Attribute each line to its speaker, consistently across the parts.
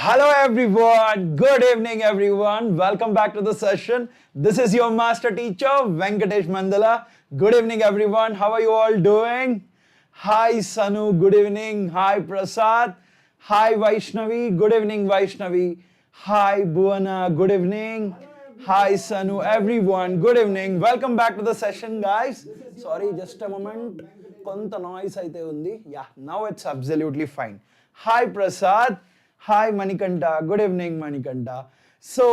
Speaker 1: Hello everyone, good evening everyone. Welcome back to the session. This is your master teacher Venkatesh Mandala. Good evening everyone. How are you all doing? Hi Sanu, good evening. Hi Prasad. Hi Vaishnavi, good evening Vaishnavi. Hi Bhuwana, good evening. Hi Sanu, everyone, good evening. Welcome back to the session guys. Sorry, just a moment. Konta noise aithe undi. Yeah, now it's absolutely fine. Hi Prasad. Hi Manikanta good evening Manikanta so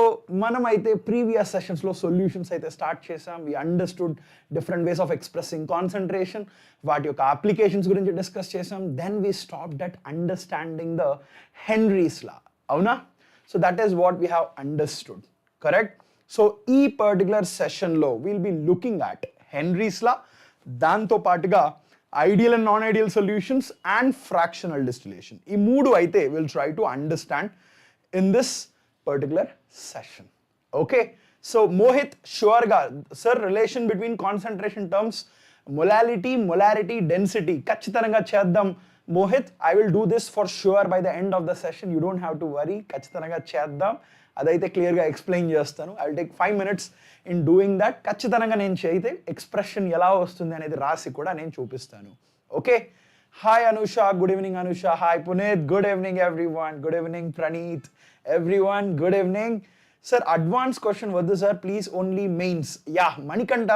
Speaker 1: మనం అయితే previous సెషన్స్లో solutions అయితే start చేసాం we understood different ways of expressing concentration వాటి యొక్క applications గురించి discuss చేసాం then we stop that understanding the Henry's law అవునా so that is what we have understood correct so ఈ పర్టికులర్ సెషన్లో will be looking at Henry's law దాంతో పాటుగా ideal and non-ideal solutions and fractional distillation. ఈ మూడు అయితే we'll try to understand in this particular session. Okay, so Mohit, sure ga sir, relation between concentration terms molarity, density ఖచ్చితంగా చేద్దాం Mohit. I will do this for sure by the end of the session. You don't have to worry. ఖచ్చితంగా చేద్దాం అదైతే క్లియర్గా explain చేస్తాను. I will take 5 minutes in doing that. ఖచ్చితంగా నేను చేయితే expression ఎలా వస్తుంది అనేది రాసి కూడా నేను చూపిస్తాను. Okay, hi Anusha, good evening Anusha. Hi Puneet, good evening everyone. Good evening Praneeth, everyone good evening. Sir advance question వద్దు sir, please only mains. Yeah Manikanta,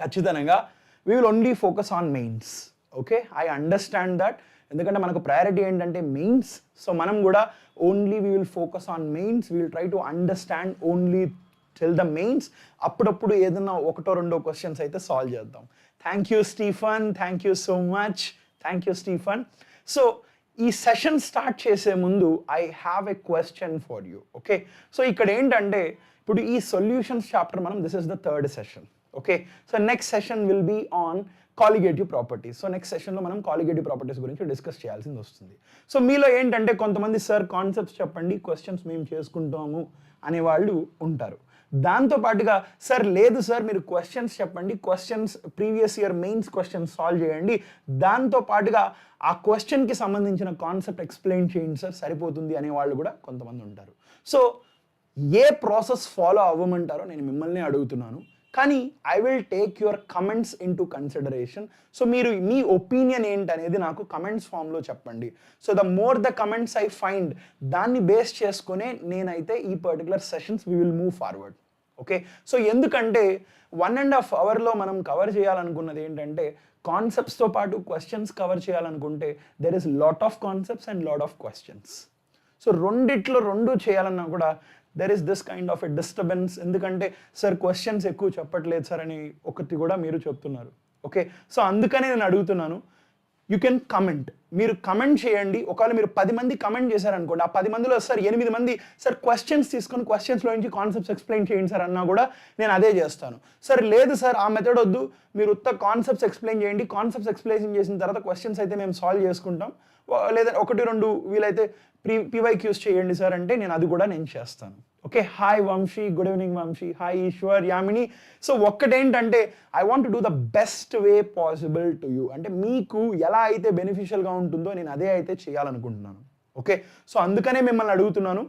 Speaker 1: ఖచ్చితంగా we will only focus on mains. Okay, I understand that. ఎందుకంటే మనకు priority ఏంటంటే mains. So మనం కూడా only we will focus on mains. We will try to understand only till the mains. అప్పుడప్పుడు ఏదన్నా ఒకటో రెండో క్వశ్చన్స్ అయితే సాల్వ్ చేద్దాం. Thank you Stephen, thank you so much, thank you Stephen. So ఈ సెషన్ స్టార్ట్ చేసే ముందు I have a question for you. Okay, so ఇక్కడ ఏంటంటే ఇప్పుడు ఈ సొల్యూషన్స్ చాప్టర్ మనం this is the third session. Okay, so next session will be on colligative properties. So next సెషన్లో మనం కాలిగేటివ్ ప్రాపర్టీస్ గురించి డిస్కస్ చేయాల్సింది వస్తుంది. సో మీలో ఏంటంటే కొంతమంది సార్ కాన్సెప్ట్స్ చెప్పండి, క్వశ్చన్స్ మేము చేసుకుంటాము అనేవాళ్ళు ఉంటారు. దాంతోపాటుగా సార్ లేదు సార్ మీరు క్వశ్చన్స్ చెప్పండి, questions previous year mains questions solve చేయండి, దాంతోపాటుగా ఆ క్వశ్చన్కి సంబంధించిన కాన్సెప్ట్ ఎక్స్ప్లెయిన్ చేయండి సార్ సరిపోతుంది అనేవాళ్ళు కూడా కొంతమంది ఉంటారు. సో ఏ ప్రాసెస్ ఫాలో అవ్వమంటారో నేను మిమ్మల్ని అడుగుతున్నాను. కానీ I will take your comments in to consideration. So మీరు మీ ఒపీనియన్ ఏంటనేది నాకు కమెంట్స్ ఫామ్లో చెప్పండి. So the more the comments I find, దాన్ని బేస్ చేసుకునే నేనైతే ఈ particular sessions we will move forward. Okay, so ఎందుకంటే 1.5 hourలో మనం కవర్ చేయాలనుకున్నది ఏంటంటే కాన్సెప్ట్స్తో పాటు క్వశ్చన్స్ కవర్ చేయాలనుకుంటే there is lot of concepts and lot of questions. So రెండిట్లో రెండు చేయాలన్నా కూడా there is this kind of a disturbance. ఎందుకంటే సార్ క్వశ్చన్స్ ఎక్కువ చెప్పట్లేదు సార్ అని ఒకటి కూడా మీరు చెప్తున్నారు. ఓకే, సో అందుకనే నేను అడుగుతున్నాను, యూ కెన్ కమెంట్. మీరు కమెంట్ చేయండి. ఒకవేళ మీరు 10 మంది కమెంట్ చేశారనుకోండి, ఆ 10 మందిలో సార్ 8 మంది సార్ క్వశ్చన్స్ తీసుకొని క్వశ్చన్స్లో నుంచి కాన్సెప్ట్స్ ఎక్స్ప్లెయిన్ చేయండి సార్ అన్నా కూడా నేను అదే చేస్తాను. సార్ లేదు సార్ ఆ మెథడ్ వద్దు, మీరు ఉత్త కాన్సెప్ట్స్ ఎక్స్ప్లెయిన్ చేయండి, కాన్సెప్ట్స్ ఎక్స్ప్లెయిన్ చేసిన తర్వాత క్వశ్చన్స్ అయితే మేము సాల్వ్ చేసుకుంటాం, లేదా 1-2 వీలైతే PYQs చేయండి సార్ అంటే నేను అది కూడా నేను చేస్తాను. Okay, hi Vamsi, good evening Vamsi. Hi Eshwar, Yamini. So ఒక్కటేంటంటే I want to do the best way possible to you. అంటే మీకు ఎలా అయితే బెనిఫిషియల్గా ఉంటుందో నేను అదే అయితే చేయాలనుకుంటున్నాను. ఓకే, సో అందుకనే మిమ్మల్ని అడుగుతున్నాను,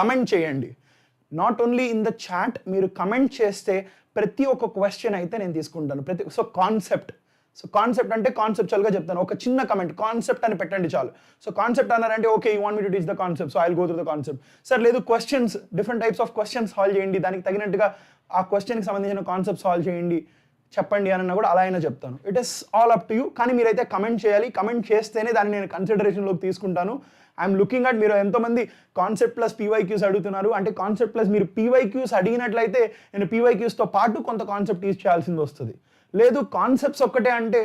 Speaker 1: కమెంట్ చేయండి. Not only in the chat, మీరు కమెంట్ చేస్తే ప్రతి ఒక్క క్వశ్చన్ అయితే నేను తీసుకుంటాను. సో కాన్సెప్ట్ అంటే కాన్సెప్చువల్గా చెప్తాను. ఒక చిన్న కమెంట్ కాన్సెప్ట్ అని పెట్టండి చాలు. సో కాన్సెప్ట్ అన్నారంటే okay you want me to teach the concept, so I will go through the concept. Sir లేదు questions, different types of questions solve చేయండి, దానికి తగినట్టుగా ఆ క్వశ్చన్కి సంబంధించిన కాన్సెప్ట్ సాల్వ్ చేయండి చెప్పండి అన్న కూడా అలా అయినా చెప్తాను. It is all up to you. కానీ మీరైతే కమెంట్ చేయాలి. కమెంట్ చేస్తేనే దాన్ని నేను కన్సిడరేషన్లోకి తీసుకుంటాను. ఐఎమ్ లుకింగ్ అట్, మీరు ఎంతోమంది కాన్సెప్ట్ ప్లస్ PYQs అడుగుతున్నారు. అంటే కాన్సెప్ట్ ప్లస్ మీరు PYQs అడిగినట్లయితే నేను PYQsతో పాటు కొంత కాన్సెప్ట్ టీచ్ చేయాల్సింది వస్తుంది. లేదు కాన్సెప్ట్స్ ఒక్కటే అంటే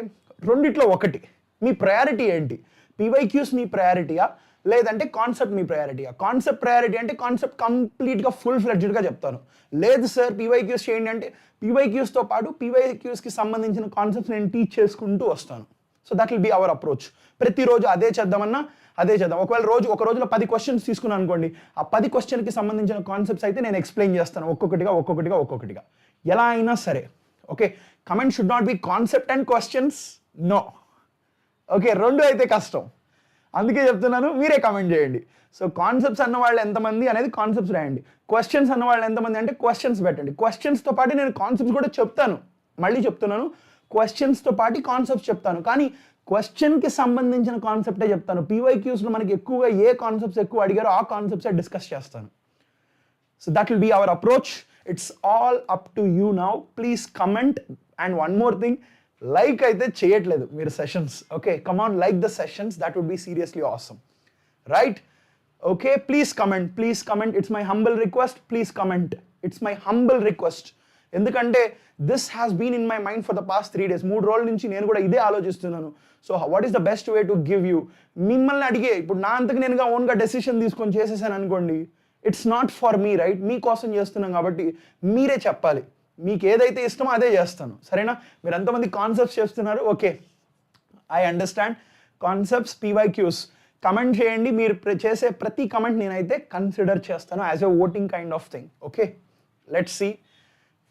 Speaker 1: రెండిట్లో ఒకటి. మీ ప్రయారిటీ ఏంటి? PYQs మీ ప్రయారిటీయా లేదంటే కాన్సెప్ట్ మీ ప్రయారిటీయా? కాన్సెప్ట్ ప్రయారిటీ అంటే కాన్సెప్ట్ కంప్లీట్గా ఫుల్ ఫ్లెడ్జ్డ్గా చెప్తాను. లేదు సార్ PYQs చేయండి అంటే PYQsతో పాటు PYQsకి సంబంధించిన కాన్సెప్ట్స్ నేను టీచ్ చేసుకుంటూ వస్తాను. So that will be our approach. ప్రతిరోజు అదే చేద్దామన్నా అదే చేద్దాం. ఒకవేళ ఒక రోజులో 10 క్వశ్చన్స్ తీసుకున్నాను అనుకోండి, ఆ 10 క్వశ్చన్కి సంబంధించిన కాన్సెప్ట్స్ అయితే నేను ఎక్స్ప్లెయిన్ చేస్తాను ఒక్కొక్కటిగా ఎలా అయినా సరే. Okay, comment should not be concept and questions, no. Okay, రెండు అయితే కష్టం. అందుకే చెప్తున్నాను, మీరే కమెంట్ చేయండి. సో కాన్సెప్ట్స్ అన్న వాళ్ళు ఎంతమంది అనేది కాన్సెప్ట్స్ రాయండి. క్వశ్చన్స్ అన్న వాళ్ళు ఎంతమంది అంటే క్వశ్చన్స్ పెట్టండి. క్వశ్చన్స్తో పాటు నేను కాన్సెప్ట్స్ కూడా చెప్తాను. మళ్ళీ చెప్తున్నాను, క్వశ్చన్స్తో పాటు కాన్సెప్ట్స్ చెప్తాను, కానీ క్వశ్చన్కి సంబంధించిన కాన్సెప్టే చెప్తాను. పీవైక్యూస్లో మనకి ఎక్కువగా ఏ కాన్సెప్ట్స్ ఎక్కువ అడిగారో ఆ కాన్సెప్ట్సే డిస్కస్ చేస్తాను. So that will be our approach. It's all up to you now. Please comment. And one more thing, like అయితే చేయట్లేదు మీరు sessions. Okay, come on, like the sessions. That would be seriously awesome, right? Okay, please comment, please comment. It's my humble request. Please comment. It's my humble request. ఎందుకంటే this has been in my mind for the past 3 days. 3 రోజుల నుంచి నేను కూడా ఇదే ఆలోచిస్తున్నాను. So what is the best way to give you? మిమ్మల్ని అడిగే, ఇప్పుడు నా అంతకు నేనుగా ఓన్గా డెసిషన్ తీసుకొని చేసేసాను అనుకోండి, it's not for me, right? మీకోసం చేస్తున్నాం కాబట్టి మీరే చెప్పాలి. మీకు ఏదైతే ఇష్టమో అదే చేస్తాను, సరేనా? మీరు ఎంతమంది కాన్సెప్ట్స్ చేస్తున్నారు? Okay, I understand. Concepts, PYQs comment చేయండి. మీరు చేసే ప్రతి కమెంట్ నేనైతే కన్సిడర్ చేస్తాను as a voting kind of thing. Okay, let's see.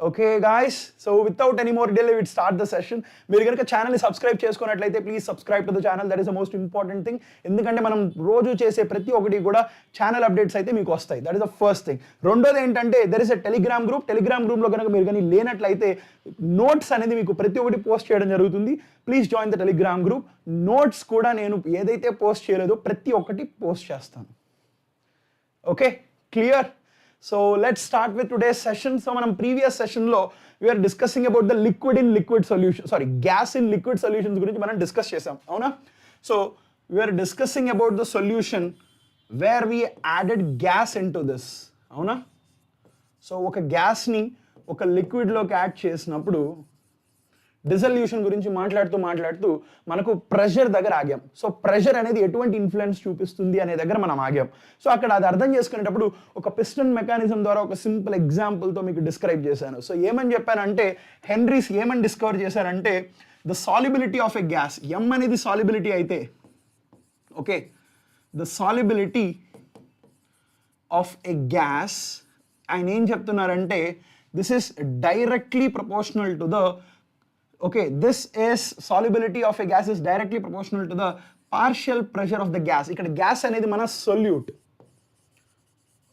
Speaker 1: Okay guys, so without any more delay will start the session. మీరు కనుక ఛానల్ని సబ్స్క్రైబ్ చేసుకున్నట్లయితే please subscribe to the channel. That is the most important thing. ఎందుకంటే మనం రోజు చేసే ప్రతి ఒక్కటి కూడా ఛానల్ అప్డేట్స్ అయితే మీకు వస్తాయి. That is the first thing. రెండోది ఏంటంటే there is a Telegram group. Telegram గ్రూప్లో కనుక మీరు కానీ లేనట్లయితే నోట్స్ అనేది మీకు ప్రతి ఒక్కటి పోస్ట్ చేయడం జరుగుతుంది. Please join the Telegram group. Notes కూడా నేను ఏదైతే పోస్ట్ చేయలేదో ప్రతి ఒక్కటి పోస్ట్ చేస్తాను. Okay, clear? So let's start with today's session. So మనం previous session లో we are discussing about the liquid in liquid solution, gas in liquid solutions గురించి మనం డిస్కస్ చేసాం, అవునా? So we are discussing about the solution where we added gas into this, అవునా? So ఒక గ్యాస్ని ఒక లిక్విడ్లోకి యాడ్ చేసినప్పుడు డిసల్యూషన్ గురించి మాట్లాడుతూ మనకు ప్రెషర్ దగ్గర ఆగాం. సో ప్రెషర్ అనేది ఎటువంటి ఇన్ఫ్లుయెన్స్ చూపిస్తుంది అనే దగ్గర మనం ఆగాం. సో అక్కడ అది అర్థం చేసుకునేటప్పుడు ఒక పిస్టన్ మెకానిజం ద్వారా ఒక సింపుల్ ఎగ్జాంపుల్తో మీకు డిస్క్రైబ్ చేశాను. సో ఏమని చెప్పానంటే, హెన్రీస్ ఏమని డిస్కవర్ చేశారంటే, the solubility of a gas, M అనేది సాల్యుబిలిటీ అయితే, okay, the solubility of a gas, ఆయన ఏం చెప్తున్నారంటే, this is directly proportional to the, okay, this is solubility of a gas is directly proportional to the partial pressure of the gas. ఇక్కడ gas అనేది మన solute.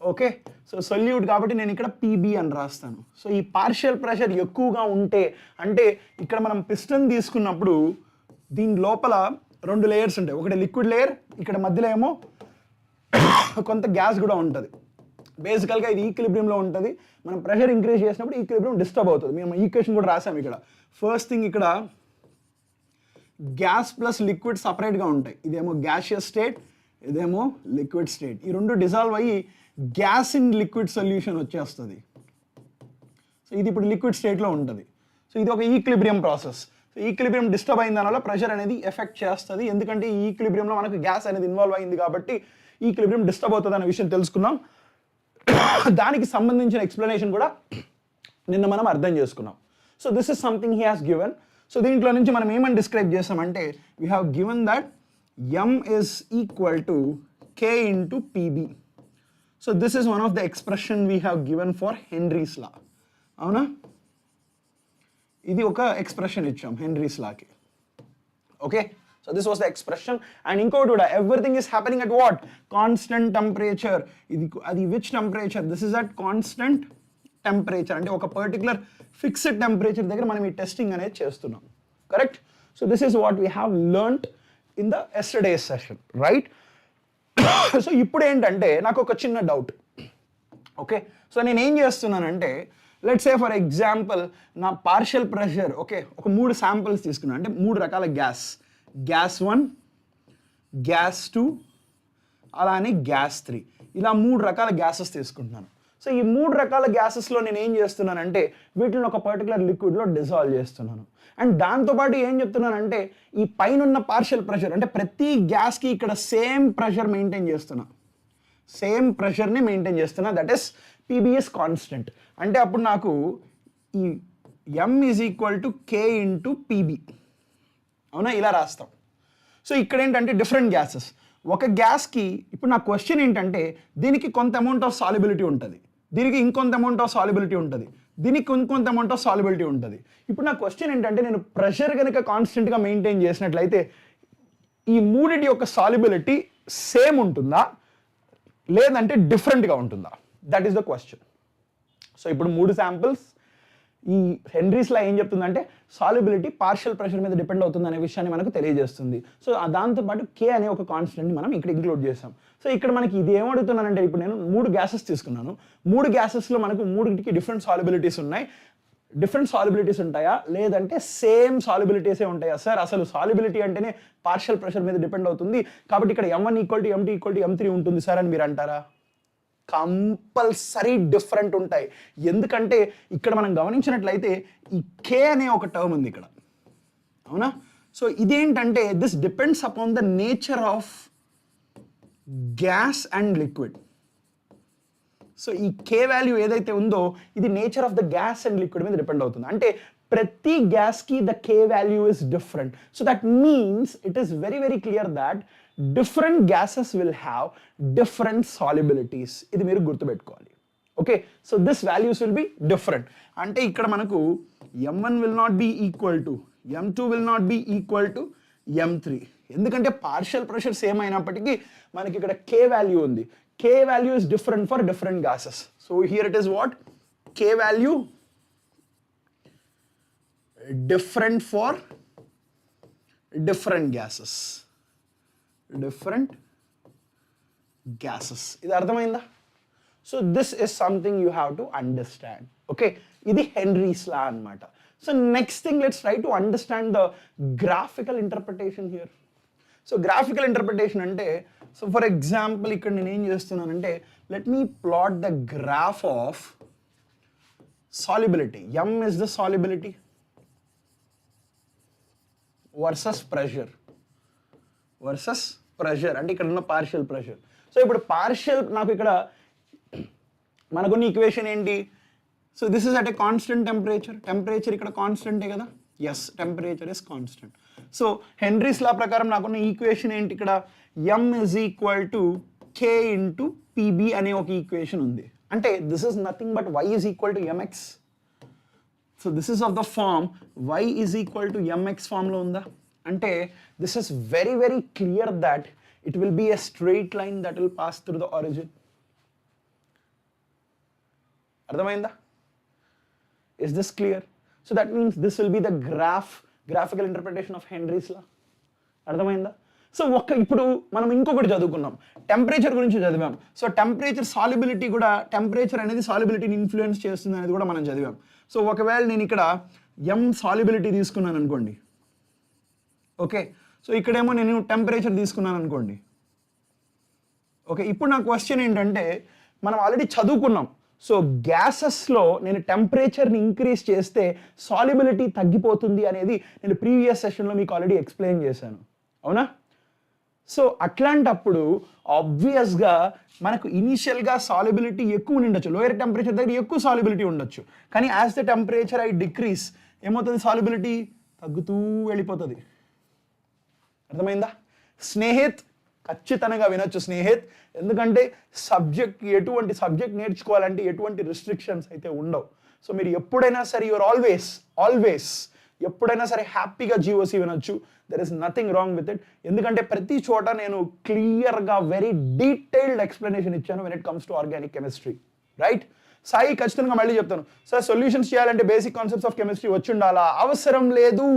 Speaker 1: Okay, so solute కాబట్టి నేను ఇక్కడ PB అని రాస్తాను. సో ఈ పార్షియల్ ప్రెషర్ ఎక్కువగా ఉంటే, అంటే ఇక్కడ మనం పిస్టన్ తీసుకున్నప్పుడు దీని లోపల 2 లేయర్స్ ఉంటాయి. ఒకటి లిక్విడ్ లేయర్, ఇక్కడ మధ్యలో ఏమో కొంత గ్యాస్ కూడా ఉంటుంది. బేసికల్గా ఇది ఈక్విలిబ్రియంలో ఉంటుంది. మనం ప్రెషర్ ఇంక్రీజ్ చేసినప్పుడు ఈక్విలిబ్రియం డిస్టర్బ్ అవుతుంది. మేము ఈక్వేషన్ కూడా రాసాము ఇక్కడ. ఫస్ట్ థింగ్, ఇక్కడ గ్యాస్ ప్లస్ లిక్విడ్ సపరేట్గా ఉంటాయి. ఇదేమో గ్యాషియస్ స్టేట్, ఇదేమో లిక్విడ్ స్టేట్. ఈ రెండు డిజాల్వ్ అయ్యి గ్యాస్ ఇన్ లిక్విడ్ సొల్యూషన్ వచ్చేస్తుంది. సో ఇది ఇప్పుడు లిక్విడ్ స్టేట్లో ఉంటుంది. సో ఇది ఒక equilibrium process. So equilibrium disturb అయిన దానివల్ల ప్రెషర్ అనేది ఎఫెక్ట్ చేస్తుంది. ఎందుకంటే ఈ ఈక్విలిబ్రియంలో మనకు గ్యాస్ అనేది ఇన్వాల్వ్ అయింది కాబట్టి ఈక్విలిబ్రియం డిస్టర్బ్ అవుతుంది అనే విషయం తెలుసుకున్నాం. దానికి సంబంధించిన ఎక్స్ప్లెనేషన్ కూడా నిన్న మనం అర్థం చేసుకున్నాం. So this is something he has given. So దీంట్లో నుంచి మనం ఏమని డిస్క్రైబ్ చేస్తామంటే, we have given that M is equal to K into PB. So this is one of the expression we have given for Henry's law, అవునా? ఇది ఒక expression ఇచ్చాం Henry's లాకి. Okay, so this was the expression. And ఇంకోటి కూడా, everything is happening at what? Constant temperature. అది which temperature? This is at constant temperature. అంటే ఒక పర్టికులర్ ఫిక్స్డ్ టెంపరేచర్ దగ్గర మనం ఈ టెస్టింగ్ అనేది చేస్తున్నాం, correct? So this is what we have learned in the yesterday's session, right? So ఇప్పుడు ఏంటంటే నాకు ఒక చిన్న డౌట్. ఓకే, సో నేను ఏం చేస్తున్నానంటే, లెట్స్ సే ఫర్ ఎగ్జాంపుల్ నా పార్షియల్ ప్రెషర్, ఓకే, ఒక 3 శాంపిల్స్ తీసుకున్నాను. అంటే 3 రకాల గ్యాస్ 1, గ్యాస్ 2, అలానే గ్యాస్ 3, ఇలా 3 రకాల గ్యాసెస్ తీసుకుంటున్నాను. సో ఈ 3 రకాల గ్యాసెస్లో నేను ఏం చేస్తున్నానంటే, వీటిని ఒక పర్టికులర్ లిక్విడ్లో డిజాల్వ్ చేస్తున్నాను. అండ్ దాంతోపాటు ఏం చెప్తున్నానంటే, ఈ పైన ఉన్న పార్షియల్ ప్రెషర్, అంటే ప్రతి గ్యాస్కి ఇక్కడ సేమ్ ప్రెషర్ మెయింటైన్ చేస్తున్నా, సేమ్ ప్రెషర్ని మెయింటైన్ చేస్తున్నా. That is PBs constant. అంటే అప్పుడు నాకు ఈ M is equal to K into PB, అవునా? ఇలా రాస్తాం. సో ఇక్కడ ఏంటంటే డిఫరెంట్ గ్యాసెస్. ఒక గ్యాస్కి ఇప్పుడు నా క్వశ్చన్ ఏంటంటే, దీనికి కొంత అమౌంట్ ఆఫ్ సాల్యుబిలిటీ ఉంటుంది, దీనికి ఇంకొంత అమౌంట్ ఆఫ్ సాల్యుబిలిటీ ఉంటుంది, దీనికి ఇంకొంత అమౌంట్ ఆఫ్ సాల్యుబిలిటీ ఉంటుంది. ఇప్పుడు నా క్వశ్చన్ ఏంటంటే, నేను ప్రెషర్ కనుక కాన్స్టెంట్గా మెయింటైన్ చేసినట్లయితే ఈ మూడిటి యొక్క సాల్యుబిలిటీ సేమ్ ఉంటుందా లేదంటే డిఫరెంట్గా ఉంటుందా? That is the question. So ఇప్పుడు 3 శాంపిల్స్. ఈ హెన్రీస్లా ఏం చెప్తుందంటే సాల్యుబిలిటీ పార్షియల్ ప్రెషర్ మీద డిపెండ్ అవుతుంది అనే విషయాన్ని మనకు తెలియజేస్తుంది. సో దాంతోపాటు కే అనే ఒక కాన్స్టెంట్ని మనం ఇక్కడ ఇంక్లూడ్ చేసాం. సో ఇక్కడ మనకి ఇది ఏమడుగుతున్నానంటే, ఇప్పుడు నేను 3 గ్యాసెస్ తీసుకున్నాను. 3 గ్యాసెస్లో మనకు 3కి డిఫరెంట్ సాల్యుబిలిటీస్ ఉన్నాయి. డిఫరెంట్ సాల్యుబిలిటీస్ ఉంటాయా లేదంటే సేమ్ సాల్యుబిలిటీసే ఉంటాయా? సార్ అసలు సాల్యుబిలిటీ అంటేనే పార్షియల్ ప్రెషర్ మీద డిపెండ్ అవుతుంది కాబట్టి ఇక్కడ M1 = M2 = M3 ఉంటుంది సార్ అని మీరు అంటారా? కంపల్సరీ డిఫరెంట్ ఉంటాయి. ఎందుకంటే ఇక్కడ మనం గమనించినట్లయితే ఈ కే అనే ఒక టర్మ్ ఉంది ఇక్కడ, అవునా? సో ఇదేంటంటే this depends upon the nature of gas and liquid. So ఈ కే వాల్యూ ఏదైతే ఉందో ఇది nature of the gas and liquid మీద డిపెండ్ అవుతుంది. అంటే ప్రతి గ్యాస్కి the K value is different. So that means it is very very clear that different gases will have different solubilities. ఇది మీరు గుర్తుపెట్టుకోవాలి. Okay, so this values will be different. అంటే ఇక్కడ మనకు M1 will not be equal to M2 will not be equal to M3. ఎందుకంటే partial pressure same అయినప్పటికీ మనకి ఇక్కడ K వాల్యూ ఉంది. K value is different for different gases. So here it is what K value different for different gases. Different gases. ఇది అర్థమైందా? So this is something you have to understand. Okay, ఇది Henry's లా అన్నమాట. So next thing let's try to understand the graphical interpretation here. So graphical interpretation అంటే, so for example ఇక్కడ నేను ఏం చేస్తున్నానంటే let me plot the graph of solubility. M is the solubility versus pressure అంటే ఇక్కడ ఉన్న partial pressure. So ఇప్పుడు partial నాకు ఇక్కడ మనకున్న ఈక్వేషన్ ఏంటి? So this is at a constant temperature ఇక్కడ కాన్స్టెంటే కదా? Yes, temperature is constant. So Henry's law ప్రకారం నాకున్న ఈక్వేషన్ ఏంటి? ఇక్కడ M = K × PB అనే ఒక ఈక్వేషన్ ఉంది. అంటే this is nothing but Y = mx. So this is of the form Y = mx ఫామ్లో ఉందా? అంటే this is very very clear that it will be a straight line that will pass through the origin. అర్థమైందా? Is this clear? So that means this will be the graphical interpretation of Henry's law. అర్థమైందా? So ఇప్పుడు మనం ఇంకొకటి చదువుకున్నాం, temperature గురించి చదివాం. So temperature solubility కూడా, temperature అనేది సాల్యుబిలిటీని ఇన్ఫ్లుయెన్స్ చేస్తుంది అనేది కూడా మనం చదివాం. సో ఒకవేళ నేను ఇక్కడ M సాల్యుబిలిటీ తీసుకున్నాను అనుకోండి, ఓకే, సో ఇక్కడేమో నేను టెంపరేచర్ తీసుకున్నాను అనుకోండి. ఓకే, ఇప్పుడు నా క్వశ్చన్ ఏంటంటే మనం ఆల్రెడీ చదువుకున్నాం. సో గ్యాసెస్లో నేను టెంపరేచర్ని ఇంక్రీజ్ చేస్తే సాల్యుబిలిటీ తగ్గిపోతుంది అనేది నేను ప్రీవియస్ సెషన్లో మీకు ఆల్రెడీ ఎక్స్ప్లెయిన్ చేశాను, అవునా? సో అట్లాంటప్పుడు ఆబ్వియస్గా మనకు ఇనీషియల్గా సాల్యుబిలిటీ ఎక్కువ ఉండొచ్చు, లోయర్ టెంపరేచర్ దగ్గర ఎక్కువ సాల్యుబిలిటీ ఉండొచ్చు. కానీ as the temperature I decrease ఏమవుతుంది? సాల్యుబిలిటీ తగ్గుతూ వెళ్ళిపోతుంది. అర్థమైందా? స్నేహిత్ ఖచ్చితంగా వినొచ్చు స్నేహిత్, ఎందుకంటే ఎటువంటి సబ్జెక్ట్ నేర్చుకోవాలంటే ఎటువంటి రిస్ట్రిక్షన్స్ అయితే ఉండవు. సో మీరు ఎప్పుడైనా సరే యువర్ ఆల్వేస్ ఎప్పుడైనా సరే హ్యాపీగా GOC వినొచ్చు. There is nothing wrong with it. ఎందుకంటే ప్రతి చోట నేను క్లియర్గా వెరీ డీటెయిల్డ్ ఎక్స్ప్లెనేషన్ ఇచ్చాను when it comes to organic chemistry, right? Sai ఖచ్చితంగా మళ్ళీ చెప్తాను, సార్ సొల్యూషన్స్ చేయాలంటే బేసిక్ కాన్సెప్ట్స్ ఆఫ్ కెమిస్ట్రీ వచ్చి ఉండాలా? అవసరం లేదు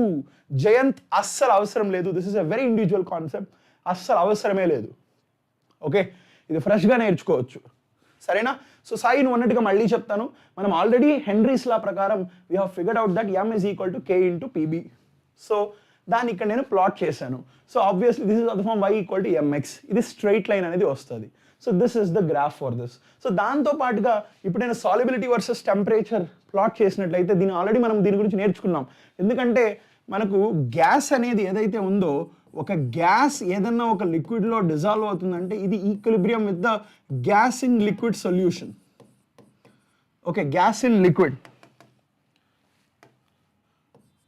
Speaker 1: జయంత్, అస్సలు అవసరం లేదు. This is a very individual concept, అస్సలు అవసరమే లేదు. ఓకే, ఇది ఫ్రెష్గా నేర్చుకోవచ్చు, సరేనా? సో సాయి నువ్వు అన్నట్టుగా మళ్ళీ చెప్తాను, మనం ఆల్రెడీ హెన్రీస్ లా ప్రకారం we have figured out that M = K × PB. So దాన్ని ఇక్కడ నేను ప్లాట్ చేశాను. So obviously this is of the form Y = mx. ఇది స్ట్రైట్ లైన్ అనేది వస్తుంది. So this is the graph for this. So దాంతో పాటుగా ఇప్పుడు నేను సాల్యుబిలిటీ వర్సెస్ టెంపరేచర్ ప్లాట్ చేసినట్లయితే దీన్ని ఆల్రెడీ మనం దీని గురించి నేర్చుకున్నాం. ఎందుకంటే మనకు గ్యాస్ అనేది ఏదైతే ఉందో, ఒక గ్యాస్ ఏదన్నా ఒక లిక్విడ్లో డిజాల్వ్ అవుతుందంటే ఇది equilibrium with the gas in liquid solution. Okay, gas in liquid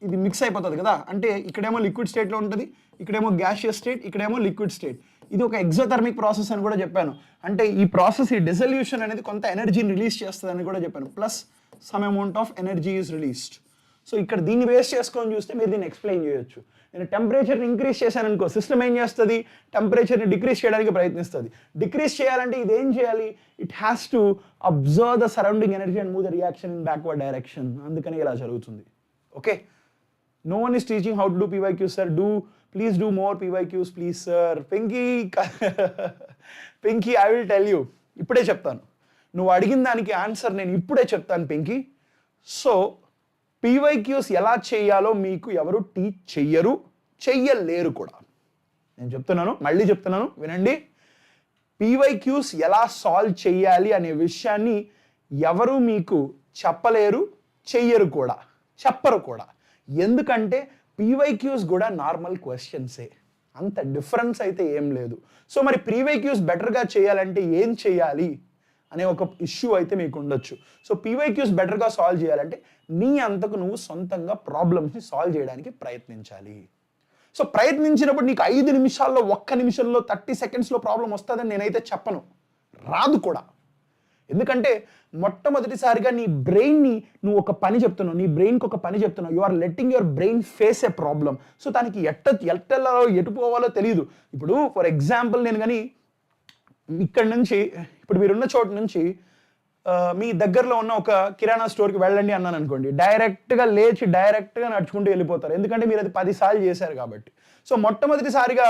Speaker 1: ఇది మిక్స్ అయిపోతుంది కదా, అంటే ఇక్కడేమో లిక్విడ్ స్టేట్లో ఉంటుంది, ఇక్కడేమో గ్యాషియస్ స్టేట్, ఇక్కడేమో లిక్విడ్ స్టేట్. ఇది ఒక ఎగ్జోథర్మిక్ ప్రాసెస్ అని కూడా చెప్పాను. అంటే ఈ ప్రాసెస్, ఈ డిసల్యూషన్ అనేది కొంత ఎనర్జీని రిలీజ్ చేస్తుంది అని కూడా చెప్పాను. Plus some amount of energy is released. So ఇక్కడ దీన్ని బేస్ చేసుకొని చూస్తే మీరు దీన్ని ఎక్స్ప్లెయిన్ చేయొచ్చు. నేను టెంపరేచర్ని ఇంక్రీజ్ చేశాను అనుకో, సిస్టమ్ ఏం చేస్తుంది, టెంపరేచర్ని డిక్రీజ్ చేయడానికి ప్రయత్నిస్తుంది. డిక్రీజ్ చేయాలంటే ఇది ఏం చేయాలి, it has to observe the surrounding energy and move the reaction in backward direction. అందుకని ఇలా జరుగుతుంది. Okay, no one is teaching how to do PYQs sir. Please do more PYQs please sir. Pinky I will tell you, ఇప్పుడే చెప్తాను. నువ్వు అడిగిన దానికి answer నేను ఇప్పుడే చెప్తాను పింకీ. సో PYQs ఎలా చేయాలో మీకు ఎవరు టీచ్ చెయ్యలేరు కూడా. నేను చెప్తున్నాను, మళ్ళీ చెప్తున్నాను, వినండి. PYQs ఎలా సాల్వ్ చేయాలి అనే విషయాన్ని ఎవరు మీకు చెప్పలేరు, చెప్పరు కూడా. ఎందుకంటే PYQs కూడా నార్మల్ క్వశ్చన్సే, అంత డిఫరెన్స్ అయితే ఏం లేదు. సో మరి PYQs బెటర్గా చేయాలంటే ఏం చేయాలి అనే ఒక ఇష్యూ అయితే మీకు ఉండొచ్చు. సో PYQs బెటర్గా సాల్వ్ చేయాలంటే నీ అంతకు నువ్వు సొంతంగా ప్రాబ్లమ్స్ని సాల్వ్ చేయడానికి ప్రయత్నించాలి. సో ప్రయత్నించినప్పుడు నీకు 5 నిమిషాల్లో, 1 నిమిషంలో, 30 సెకండ్స్లో ప్రాబ్లం వస్తుందని నేనైతే చెప్పను, రాదు కూడా. ఎందుకంటే మొట్టమొదటిసారిగా నీ బ్రెయిన్ని నువ్వు ఒక పని చెప్తున్నావు, నీ బ్రెయిన్కి ఒక పని చెప్తున్నావు, you are letting your brain face a problem. So దానికి ఎట్టెళ్ళాలో ఎటు పోవాలో తెలియదు. ఇప్పుడు ఫర్ ఎగ్జాంపుల్ నేను కానీ ఇక్కడ నుంచి, ఇప్పుడు మీరున్న చోటు నుంచి మీ దగ్గరలో ఉన్న ఒక కిరాణా స్టోర్కి వెళ్ళండి అన్నాను అనుకోండి, డైరెక్ట్గా నడుచుకుంటూ వెళ్ళిపోతారు. ఎందుకంటే మీరు అది 10 సార్లు చేశారు కాబట్టి. సో మొట్టమొదటిసారిగా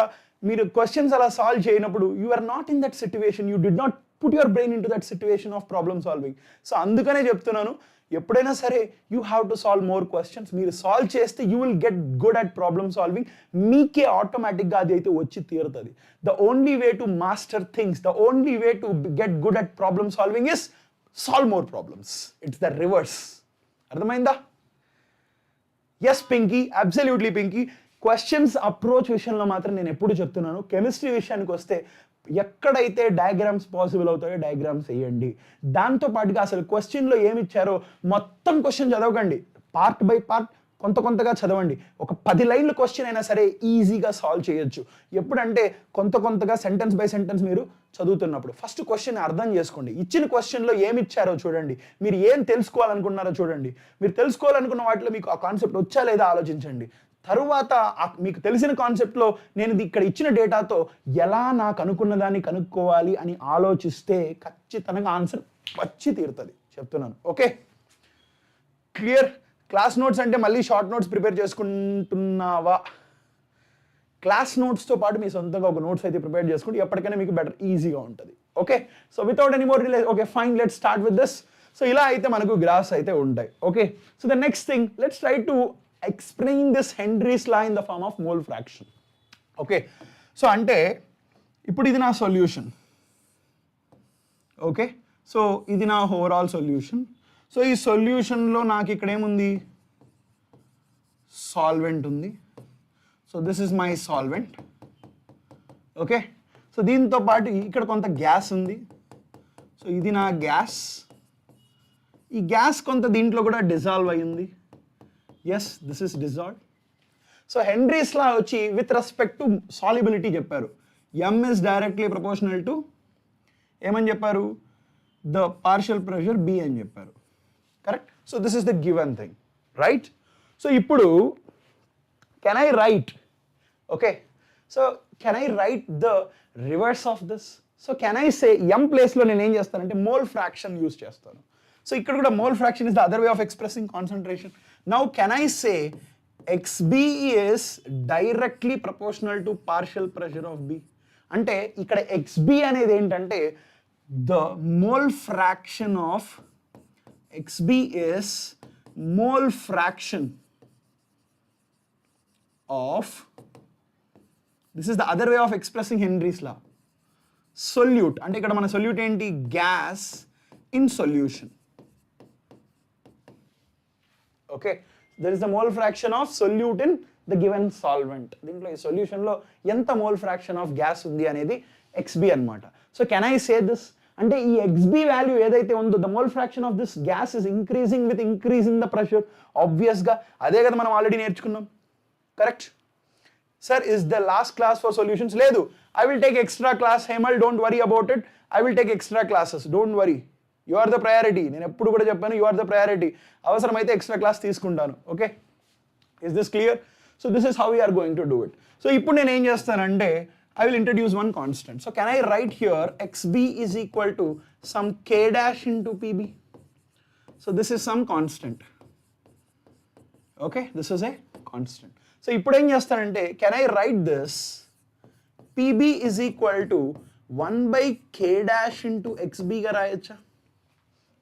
Speaker 1: మీరు క్వశ్చన్స్ అలా సాల్వ్ చేయనప్పుడు you are not in that situation, you did not put your brain into that situation of problem solving. So అందుకనే చెప్తున్నాను, ఎప్పుడైనా సరే you have to solve more questions. మీరు సాల్వ్ చేస్తే you will get good at problem solving. మీకే ఆటోమేటిక్గా అది అయితే వచ్చి తీరుతుంది. The only way to master things, the only way to get good at problem solving is solve more problems. It's the reverse. అర్థమైందా? Yes Pinky, absolutely Pinky. Questions approach విషయంలో మాత్రం నేను ఎప్పుడు చెప్తున్నాను, కెమిస్ట్రీ విషయానికి వస్తే ఎక్కడైతే డయాగ్రామ్స్ పాసిబుల్ అవుతాయో డయాగ్రామ్స్ వేయండి. దాంతోపాటుగా అసలు క్వశ్చన్లో ఏమి ఇచ్చారో మొత్తం క్వశ్చన్ చదవకండి, పార్ట్ బై పార్ట్ కొంతగా చదవండి. ఒక 10 లైన్ల క్వశ్చన్ అయినా సరే ఈజీగా సాల్వ్ చేయొచ్చు. ఎప్పుడంటే కొంతగా సెంటెన్స్ బై సెంటెన్స్ మీరు చదువుతున్నప్పుడు ఫస్ట్ క్వశ్చన్ అర్థం చేసుకోండి. ఇచ్చిన క్వశ్చన్లో ఏమి ఇచ్చారో చూడండి, మీరు ఏం తెలుసుకోవాలనుకున్నారో చూడండి. మీరు తెలుసుకోవాలనుకున్న వాటిలో మీకు ఆ కాన్సెప్ట్ వచ్చా లేదా ఆలోచించండి. తరువాత మీకు తెలిసిన కాన్సెప్ట్లో నేను ఇక్కడ ఇచ్చిన డేటాతో ఎలా నాకు అనుకున్న దాన్ని కనుక్కోవాలి అని ఆలోచిస్తే ఖచ్చితంగా ఆన్సర్ వచ్చి తీరుతుంది, చెప్తున్నాను. Okay, clear? క్లాస్ నోట్స్ అంటే మళ్ళీ షార్ట్ నోట్స్ ప్రిపేర్ చేసుకుంటున్నావా? క్లాస్ నోట్స్తో పాటు మీ సొంతంగా ఒక నోట్స్ అయితే ప్రిపేర్ చేసుకుంటే ఎప్పటికైనా మీకు బెటర్, ఈజీగా ఉంటుంది. Okay, so without any more delay, okay fine, let's start with this. So ఇలా అయితే మనకు గ్రాఫ్స్ అయితే ఉంటాయి. Okay, so the next thing, let's try to explain this Henry's law in the form of mole fraction. Okay, so అంటే ఇప్పుడు ఇది నా solution. Okay, so ఇది నా ఓవరాల్ సొల్యూషన్. సో ఈ సొల్యూషన్లో నాకు ఇక్కడ ఏముంది, సాల్వెంట్ ఉంది. So this is my solvent. Okay, so దీంతో పాటు ఇక్కడ కొంత గ్యాస్ ఉంది. సో ఇది నా గ్యాస్. ఈ గ్యాస్ కొంత దీంట్లో కూడా డిజాల్వ్ అయ్యింది. Yes, this is dissolve. So Henry's law వచ్చి విత్ రెస్పెక్ట్ టు సాల్యుబిలిటీ చెప్పారు. M is directly proportional to ఏమని చెప్పారు, ద పార్షియల్ ప్రెషర్ B అని చెప్పారు. Correct? So this is the given thing, right? So ఇప్పుడు can I write, okay, so can I write the reverse of this? So can I say M ప్లేస్లో నేను ఏం చేస్తానంటే mole fraction use చేస్తాను. So ఇక్కడ కూడా mole fraction is the other way of expressing concentration. Now can I say XB is directly proportional to partial pressure of B? అంటే ఇక్కడ XB అనేది ఏంటంటే the mole fraction of XB is mole fraction of, this is the other way of expressing Henry's law, solute. అంటే ఇక్కడ మన solute ఏంటి, gas in solution. Okay, there is the mole fraction of solute in the given solvent. దీంట్లో ఈ సొల్యూషన్లో ఎంత mole fraction of gas ఉంది అనేది XB అనమాట. So can I say this అంటే ఈ XB వాల్యూ ఏదైతే ఉందో the mole fraction of this gas is increasing with increase in the pressure. ఆబ్వియస్గా అదే కదా మనం ఆల్రెడీ నేర్చుకున్నాం. Correct? Sir is the last class for solutions? లేదు, I will take extra class. Hemal, don't worry about it. I will take extra classes, don't worry. You are the priority. నేను ఎప్పుడు కూడా చెప్పాను యు ఆర్ ద ప్రయారిటీ. అవసరమైతే extra class తీసుకుంటాను. Okay, is this clear? So this is how we're going to do it. So ఇప్పుడు నేను ఏం చేస్తానంటే I will introduce one constant. So can I write here xb is equal to some k dash into pb? So this is some constant. Okay, this is a constant. So ఇప్పుడు ఏం చేస్తానంటే can I write this pb is equal to 1 by k dash into xb గా రాయొచ్చా?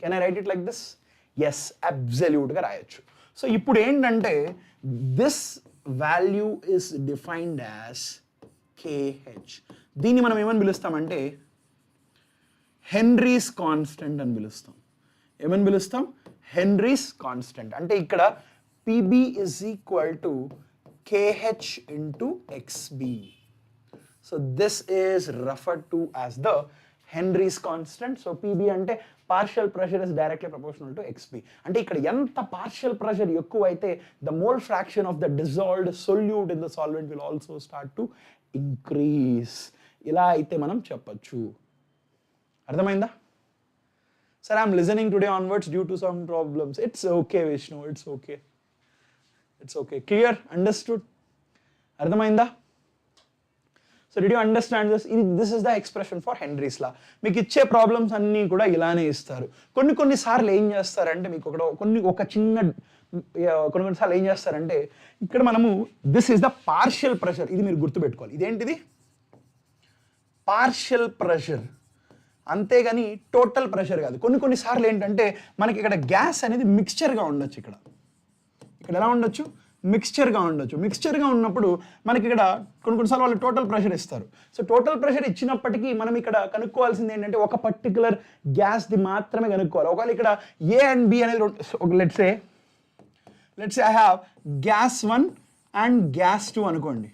Speaker 1: Can I write it like this? Yes, absolute గా రాయొచ్చు. So ఇప్పుడు ఏంటంటే this value is defined as KH. దీన్ని మనం ఏమని పిలుస్తామంటే హెన్రీస్ కాన్స్టెంట్ అని పిలుస్తాం. ఏమని పిలుస్తాం? Henry's constant. అంటే ఇక్కడ PB is equal to KH into XB. So this is referred to as the Henry's constant. So PB అంటే partial pressure is directly proportional to XB. అంటే ఇక్కడ ఎంత partial pressure ఎక్కువైతే the mole fraction of the dissolved solute in the solvent will also start to increase. ఇలా అయితే మనం చెప్పచ్చు. అర్థమైందా? Sir, I'm listening today onwards due to some problems. It's okay, Vishnu. It's okay. It's okay. Clear? Understood? అర్థమైందా? So did you understand this? This is the expression for Henry's law. మీకు ఇచ్చే problems అన్నీ కూడా ఇలానే ఇస్తారు. కొన్ని సార్లు ఏం చేస్తారంటే మీకు ఒక చిన్న కొన్నిసార్లు ఏం చేస్తారంటే ఇక్కడ మనము this is the partial pressure. ఇది మీరు గుర్తుపెట్టుకోవాలి. ఇదేంటిది? పార్షియల్ ప్రెషర్, అంతేగాని టోటల్ ప్రెషర్ కాదు. కొన్నిసార్లు ఏంటంటే మనకి ఇక్కడ గ్యాస్ అనేది మిక్స్చర్గా ఉండొచ్చు. ఇక్కడ ఎలా ఉండొచ్చు? మిక్స్చర్గా ఉండొచ్చు. మిక్స్చర్గా ఉన్నప్పుడు మనకి ఇక్కడ కొన్నిసార్లు వాళ్ళు టోటల్ ప్రెషర్ ఇస్తారు. సో టోటల్ ప్రెషర్ ఇచ్చినప్పటికీ మనం ఇక్కడ కనుక్కోవాల్సింది ఏంటంటే ఒక పర్టికులర్ గ్యాస్ది మాత్రమే కనుక్కోవాలి. ఒకవేళ ఇక్కడ ఏ అండ్ బి అనేది let's say I have gas 1 and gas 2 అనుకోండి.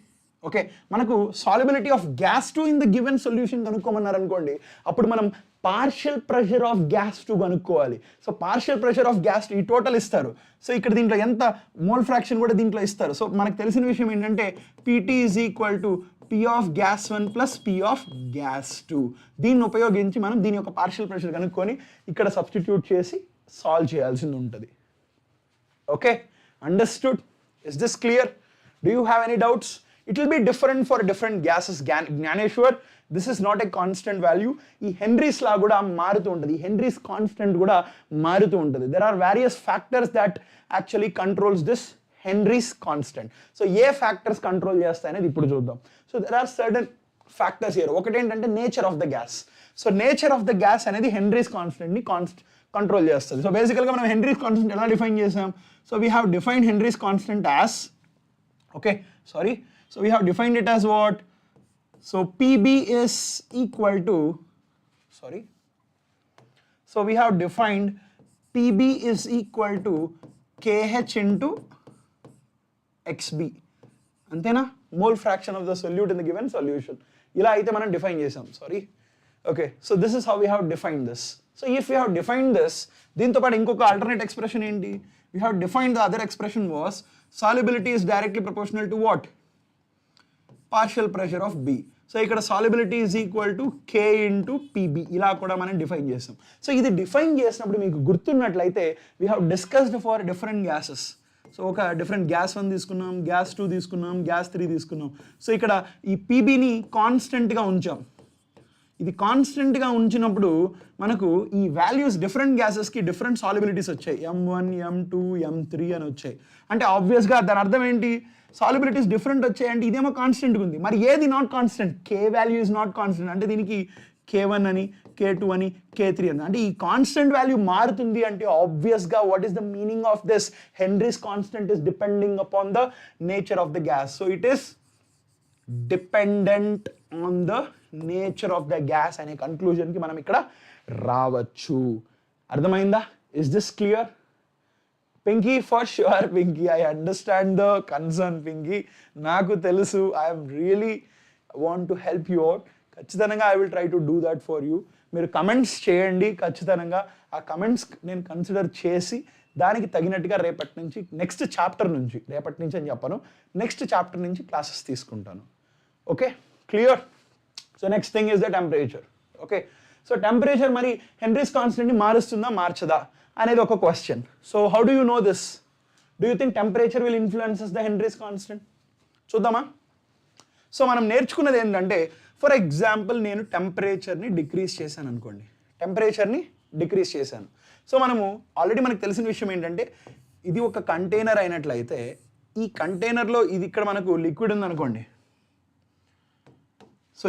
Speaker 1: ఓకే, మనకు solubility of gas 2 in the given solution కనుక్కోమన్నారు అనుకోండి. అప్పుడు మనం పార్షియల్ ప్రెషర్ ఆఫ్ గ్యాస్ 2 కనుక్కోవాలి. So partial pressure of gas 2 ఈ టోటల్ ఇస్తారు. సో ఇక్కడ దీంట్లో ఎంత మోల్ ఫ్రాక్షన్ కూడా దీంట్లో ఇస్తారు. సో మనకు తెలిసిన విషయం ఏంటంటే PT is equal to P of gas 1 plus P of gas 2. దీన్ని ఉపయోగించి మనం దీని యొక్క పార్షియల్ ప్రెషర్ కనుక్కొని ఇక్కడ సబ్స్టిట్యూట్ చేసి సాల్వ్ చేయాల్సింది ఉంటుంది. Okay, understood? Is this clear? Do you have any doubts? It will be different for different gases. Gnaneshwar, this is not a constant value. ఈ హెన్రీస్ లా కూడా మారుతూ ఉంటుంది. ఈ హెన్రీస్ కాన్స్టెంట్ కూడా మారుతూ ఉంటుంది. There are various factors that actually controls this Henry's constant. So ఏ factors control చేస్తాయనేది ఇప్పుడు చూద్దాం. So there are certain factors here. ఒకటి ఏంటంటే nature of the gas. So nature of the gas అనేది హెన్రీస్ కాన్స్టెంట్ని కంట్రోల్ చేస్తుంది. సో బేసికల్గా మనం హెన్రీస్ కాన్స్టెంట్ ఎలా డిఫైన్ చేసాం? So we have defined Henry's constant as So we have defined it as what? So PB is equal to, so we have defined PB is equal to KH into XB. Antena? Mole fraction of the solute in the given solution. Ila aithe manam define chesam. Okay, so this is how we have defined this. So if we have defined this, దీంతో పాటు ఇంకొక alternate expression ఏంటి? We have defined the other expression was solubility is directly proportional to what? Partial pressure of B. So ఇక్కడ solubility is equal to K into PB. ఇలా కూడా మనం define చేస్తాం. So ఇది డిఫైన్ చేసినప్పుడు మీకు గుర్తున్నట్లయితే we have discussed for different gases. So ఒక డిఫరెంట్ గ్యాస్ 1 తీసుకున్నాం, గ్యాస్ 2 తీసుకున్నాం, గ్యాస్ 3 తీసుకున్నాం. సో ఇక్కడ ఈ PBని కాన్స్టెంట్గా ఉంచాం. ఇది కాన్స్టెంట్గా ఉంచినప్పుడు మనకు ఈ వాల్యూస్ డిఫరెంట్ గ్యాసెస్కి డిఫరెంట్ సాల్యుబిలిటీస్ వచ్చాయి. M1, M2, M3 అని వచ్చాయి. అంటే ఆబ్వియస్గా దాని అర్థం ఏంటి? సాల్యుబిలిటీస్ డిఫరెంట్ వచ్చాయంటే ఇదేమో కాన్స్టెంట్గా ఉంది. మరి ఏది not constant? K value is not constant. అంటే దీనికి K1 అని, K2 అని, K3 అని. అంటే ఈ కాన్స్టెంట్ వాల్యూ మారుతుంది అంటే ఆబ్వియస్గా what is the meaning of this? Henry's constant is depending upon the nature of the gas. So it is dependent on the nature of the gas అనే కన్క్లూజన్కి మనం ఇక్కడ రావచ్చు. అర్థమైందా? Is this clear? Pinky, for sure, Pinky. I understand the concern, Pinky. Naku telusu. I am really want to help you out. ఖచ్చితంగా I will try to do that for you. మీరు comments చేయండి. ఖచ్చితంగా ఆ comments నేను consider చేసి దానికి తగినట్టుగా రేపటి నుంచి నెక్స్ట్ చాప్టర్ నుంచి, రేపటి నుంచి అని చెప్పాను, నెక్స్ట్ చాప్టర్ నుంచి క్లాసెస్ తీసుకుంటాను. Okay, clear? So next thing is the temperature. Okay, so temperature మరి హెన్రీస్ కాన్స్టెంట్ని మారుస్తుందా మార్చదా అనేది ఒక question. So how do you know this? Do you think temperature will influences the Henry's constant? చూద్దామా? So మనం నేర్చుకున్నది ఏంటంటే, for example నేను టెంపరేచర్ని decrease చేశాను అనుకోండి, టెంపరేచర్ని డిక్రీజ్ చేశాను. సో మనము ఆల్రెడీ మనకు తెలిసిన విషయం ఏంటంటే, ఇది ఒక కంటైనర్ అయినట్లయితే ఈ కంటైనర్లో ఇది ఇక్కడ మనకు లిక్విడ్ ఉందనుకోండి. సో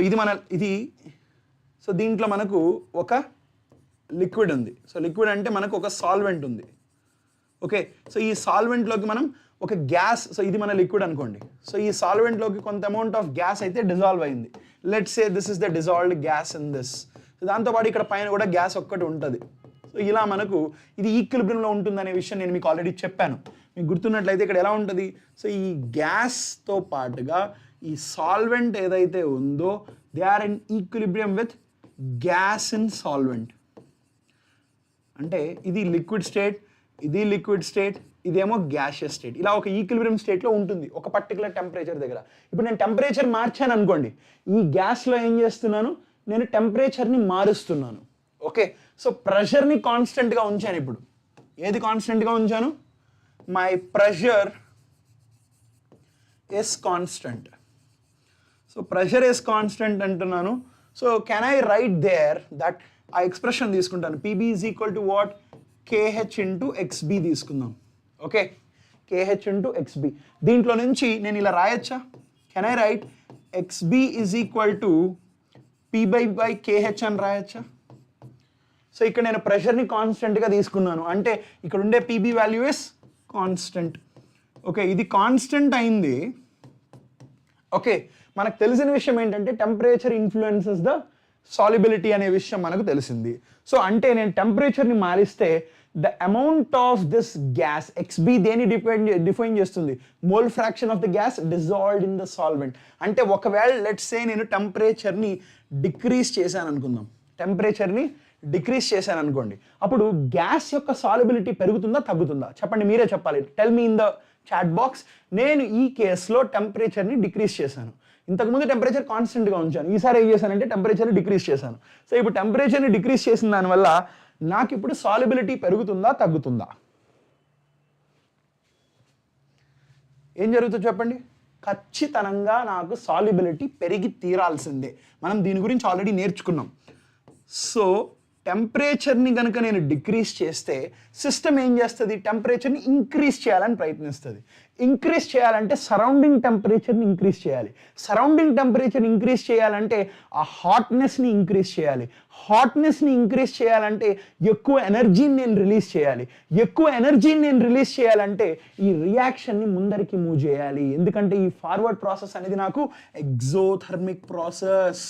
Speaker 1: సో దీంట్లో మనకు ఒక లిక్విడ్ ఉంది. సో లిక్విడ్ అంటే మనకు ఒక సాల్వెంట్ ఉంది. ఓకే, సో ఈ సాల్వెంట్లోకి మనం ఒక గ్యాస్, సో ఇది మన లిక్విడ్ అనుకోండి. సో ఈ సాల్వెంట్లోకి కొంత అమౌంట్ ఆఫ్ గ్యాస్ అయితే డిజాల్వ్ అయింది. Let's say this is the dissolved gas in this. So దాంతోపాటు ఇక్కడ పైన కూడా గ్యాస్ ఒక్కటి ఉంటుంది. సో ఇలా మనకు ఇది ఈక్విలిబ్రియంలో ఉంటుందనే విషయం నేను మీకు ఆల్రెడీ చెప్పాను. మీకు గుర్తున్నట్లయితే ఇక్కడ ఎలా ఉంటుంది? సో ఈ గ్యాస్తో పాటుగా ఈ సాల్వెంట్ ఏదైతే ఉందో they are in equilibrium with gas in solvent. అంటే ఇది లిక్విడ్ స్టేట్, ఇది లిక్విడ్ స్టేట్, ఇదేమో గ్యాషియస్ స్టేట్. ఇలా ఒక ఈక్విలిబ్రియం స్టేట్లో ఉంటుంది ఒక పర్టికులర్ టెంపరేచర్ దగ్గర. ఇప్పుడు నేను టెంపరేచర్ మార్చాను అనుకోండి, ఈ గ్యాస్లో ఏం చేస్తున్నాను, నేను టెంపరేచర్ని మారుస్తున్నాను. ఓకే, సో ప్రెషర్ని కాన్స్టెంట్గా ఉంచాను. ఇప్పుడు ఏది కాన్స్టెంట్గా ఉంచాను? My pressure is constant. So pressure is constant అంటున్నాను. So can I write there that ఆ ఎక్స్ప్రెషన్ తీసుకుంటాను, PB is equal to what, KH into XB తీసుకుందాం. Okay, KH into XB. దీంట్లో నుంచి నేను ఇలా రాయొచ్చా? Can I write XB is equal to P/by KH అని రాయొచ్చా? సో ఇక్కడ నేను ప్రెషర్ని కాన్స్టెంట్గా తీసుకున్నాను అంటే ఇక్కడ ఉండే PB value is constant. Okay, ఇది కాన్స్టెంట్ అయింది. ఓకే, మనకు తెలిసిన విషయం ఏంటంటే టెంపరేచర్ ఇన్ఫ్లుయెన్సెస్ ద సాల్యుబిలిటీ అనే విషయం మనకు తెలిసింది. సో అంటే నేను టెంపరేచర్ని మారిస్తే the amount of this gas XB దేని డిఫైన్ చేస్తుంది? Mole fraction of the gas dissolved in the solvent. అంటే ఒకవేళ లెట్స్ సే నేను టెంపరేచర్ని డిక్రీజ్ చేశాను అనుకుందాం, టెంపరేచర్ని డిక్రీజ్ చేశాను అనుకోండి, అప్పుడు గ్యాస్ యొక్క సాల్యుబిలిటీ పెరుగుతుందా తగ్గుతుందా? చెప్పండి, మీరే చెప్పాలి. Tell me in the chat box. నేను ఈ కేసులో టెంపరేచర్ని డిక్రీజ్ చేశాను. ఇంతకుముందు టెంపరేచర్ కాన్స్టెంట్గా ఉంచాను, ఈసారి ఏం చేశానంటే టెంపరేచర్ని డిక్రీజ్ చేశాను. సో ఇప్పుడు టెంపరేచర్ని డిక్రీజ్ చేసిన దానివల్ల నాకు ఇప్పుడు సాల్యుబిలిటీ పెరుగుతుందా తగ్గుతుందా? ఏం జరుగుతుందో చెప్పండి. ఖచ్చితంగా నాకు సాల్యుబిలిటీ పెరిగి తీరాల్సిందే. మనం దీని గురించి ఆల్రెడీ నేర్చుకున్నాం. సో టెంపరేచర్ని కనుక నేను డిక్రీజ్ చేస్తే సిస్టమ్ ఏం చేస్తుంది? టెంపరేచర్ని ఇంక్రీజ్ చేయాలని ప్రయత్నిస్తుంది. ఇంక్రీజ్ చేయాలంటే సరౌండింగ్ టెంపరేచర్ని ఇంక్రీజ్ చేయాలి. సరౌండింగ్ టెంపరేచర్ ఇంక్రీజ్ చేయాలంటే ఆ హాట్నెస్ని ఇంక్రీజ్ చేయాలి. హాట్నెస్ని ఇంక్రీజ్ చేయాలంటే ఎక్కువ ఎనర్జీని నేను రిలీజ్ చేయాలి. ఎక్కువ ఎనర్జీని నేను రిలీజ్ చేయాలంటే ఈ రియాక్షన్ని ముందరికి మూవ్ చేయాలి. ఎందుకంటే ఈ ఫార్వర్డ్ ప్రాసెస్ అనేది నాకు ఎగ్జోథర్మిక్ ప్రాసెస్.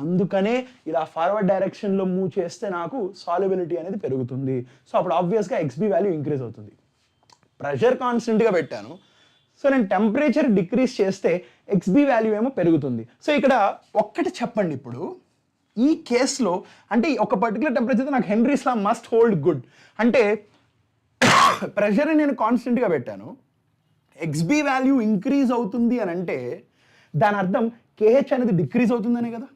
Speaker 1: అందుకనే ఇలా ఫార్వర్డ్ డైరెక్షన్లో మూవ్ చేస్తే నాకు సాల్యుబిలిటీ అనేది పెరుగుతుంది. సో అప్పుడు ఆబ్వియస్గా XB వాల్యూ ఇంక్రీజ్ అవుతుంది. ప్రెషర్ కాన్స్టెంట్గా పెట్టాను, సో నేను టెంపరేచర్ డిక్రీజ్ చేస్తే XB వాల్యూ ఏమో పెరుగుతుంది. సో ఇక్కడ ఒక్కటి చెప్పండి, ఇప్పుడు ఈ కేసులో అంటే ఒక పర్టికులర్ టెంపరేచర్ నాకు హెన్రీస్ లా మస్ట్ హోల్డ్ గుడ్ అంటే ప్రెషర్ని నేను కాన్స్టెంట్గా పెట్టాను, XB వాల్యూ ఇంక్రీజ్ అవుతుంది అని అంటే దాని అర్థం KH అనేది డిక్రీజ్ అవుతుందనే కదా.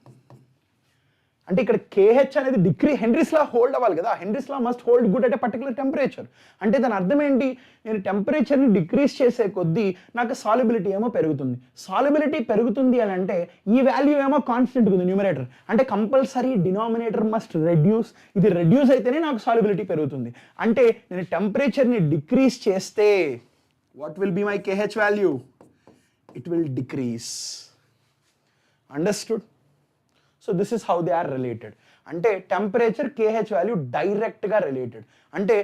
Speaker 1: అంటే ఇక్కడ KH అనేది హెన్రీస్ లా హోల్డ్ అవ్వాలి కదా. Henry's law must hold good at a particular temperature. అంటే దాని అర్థం ఏంటి? నేను టెంపరేచర్ని డిక్రీజ్ చేసే కొద్దీ నాకు సాల్యుబిలిటీ ఏమో పెరుగుతుంది. సాల్యుబిలిటీ పెరుగుతుంది అని అంటే ఈ వాల్యూ ఏమో కాన్స్టెంట్ ఉంది న్యూమరేటర్. అంటే కంపల్సరీ డినామినేటర్ మస్ట్ రెడ్యూస్. ఇది రెడ్యూస్ అయితేనే నాకు సాల్యుబిలిటీ పెరుగుతుంది. అంటే నేను టెంపరేచర్ని డిక్రీజ్ చేస్తే what will be my KH value? It will decrease. Understood? So this is how they are related. అంటే టెంపరేచర్ KH వాల్యూ డైరెక్ట్గా రిలేటెడ్. అంటే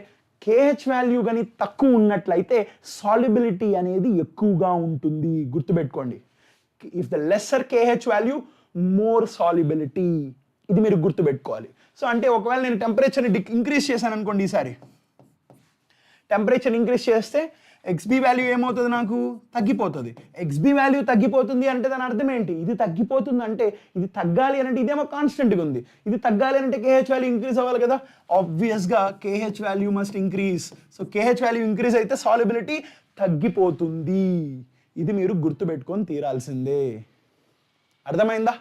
Speaker 1: KH వాల్యూ కానీ తక్కువ ఉన్నట్లయితే సాల్యుబిలిటీ అనేది ఎక్కువగా ఉంటుంది. గుర్తుపెట్టుకోండి, if the lesser KH value more solubility. ఇది మీరు గుర్తుపెట్టుకోవాలి. సో అంటే ఒకవేళ నేను టెంపరేచర్ని ఇంక్రీజ్ చేశాను అనుకోండి, ఈసారి టెంపరేచర్ ఇంక్రీజ్ చేస్తే XB వాల్యూ ఏమవుతుంది? నాకు తగ్గిపోతుంది. XB వాల్యూ తగ్గిపోతుంది అంటే దాని అర్థం ఏంటి? ఇది తగ్గిపోతుంది అంటే ఇది తగ్గాలి అంటే ఇదేమో కాన్స్టెంట్గా ఉంది. ఇది తగ్గాలి అంటే KH వాల్యూ ఇంక్రీజ్ అవ్వాలి కదా. ఆబ్వియస్గా KH value must increase. So KH value increase అయితే సాల్యుబిలిటీ తగ్గిపోతుంది. ఇది మీరు గుర్తుపెట్టుకొని తీరాల్సిందే. అర్థమైందా?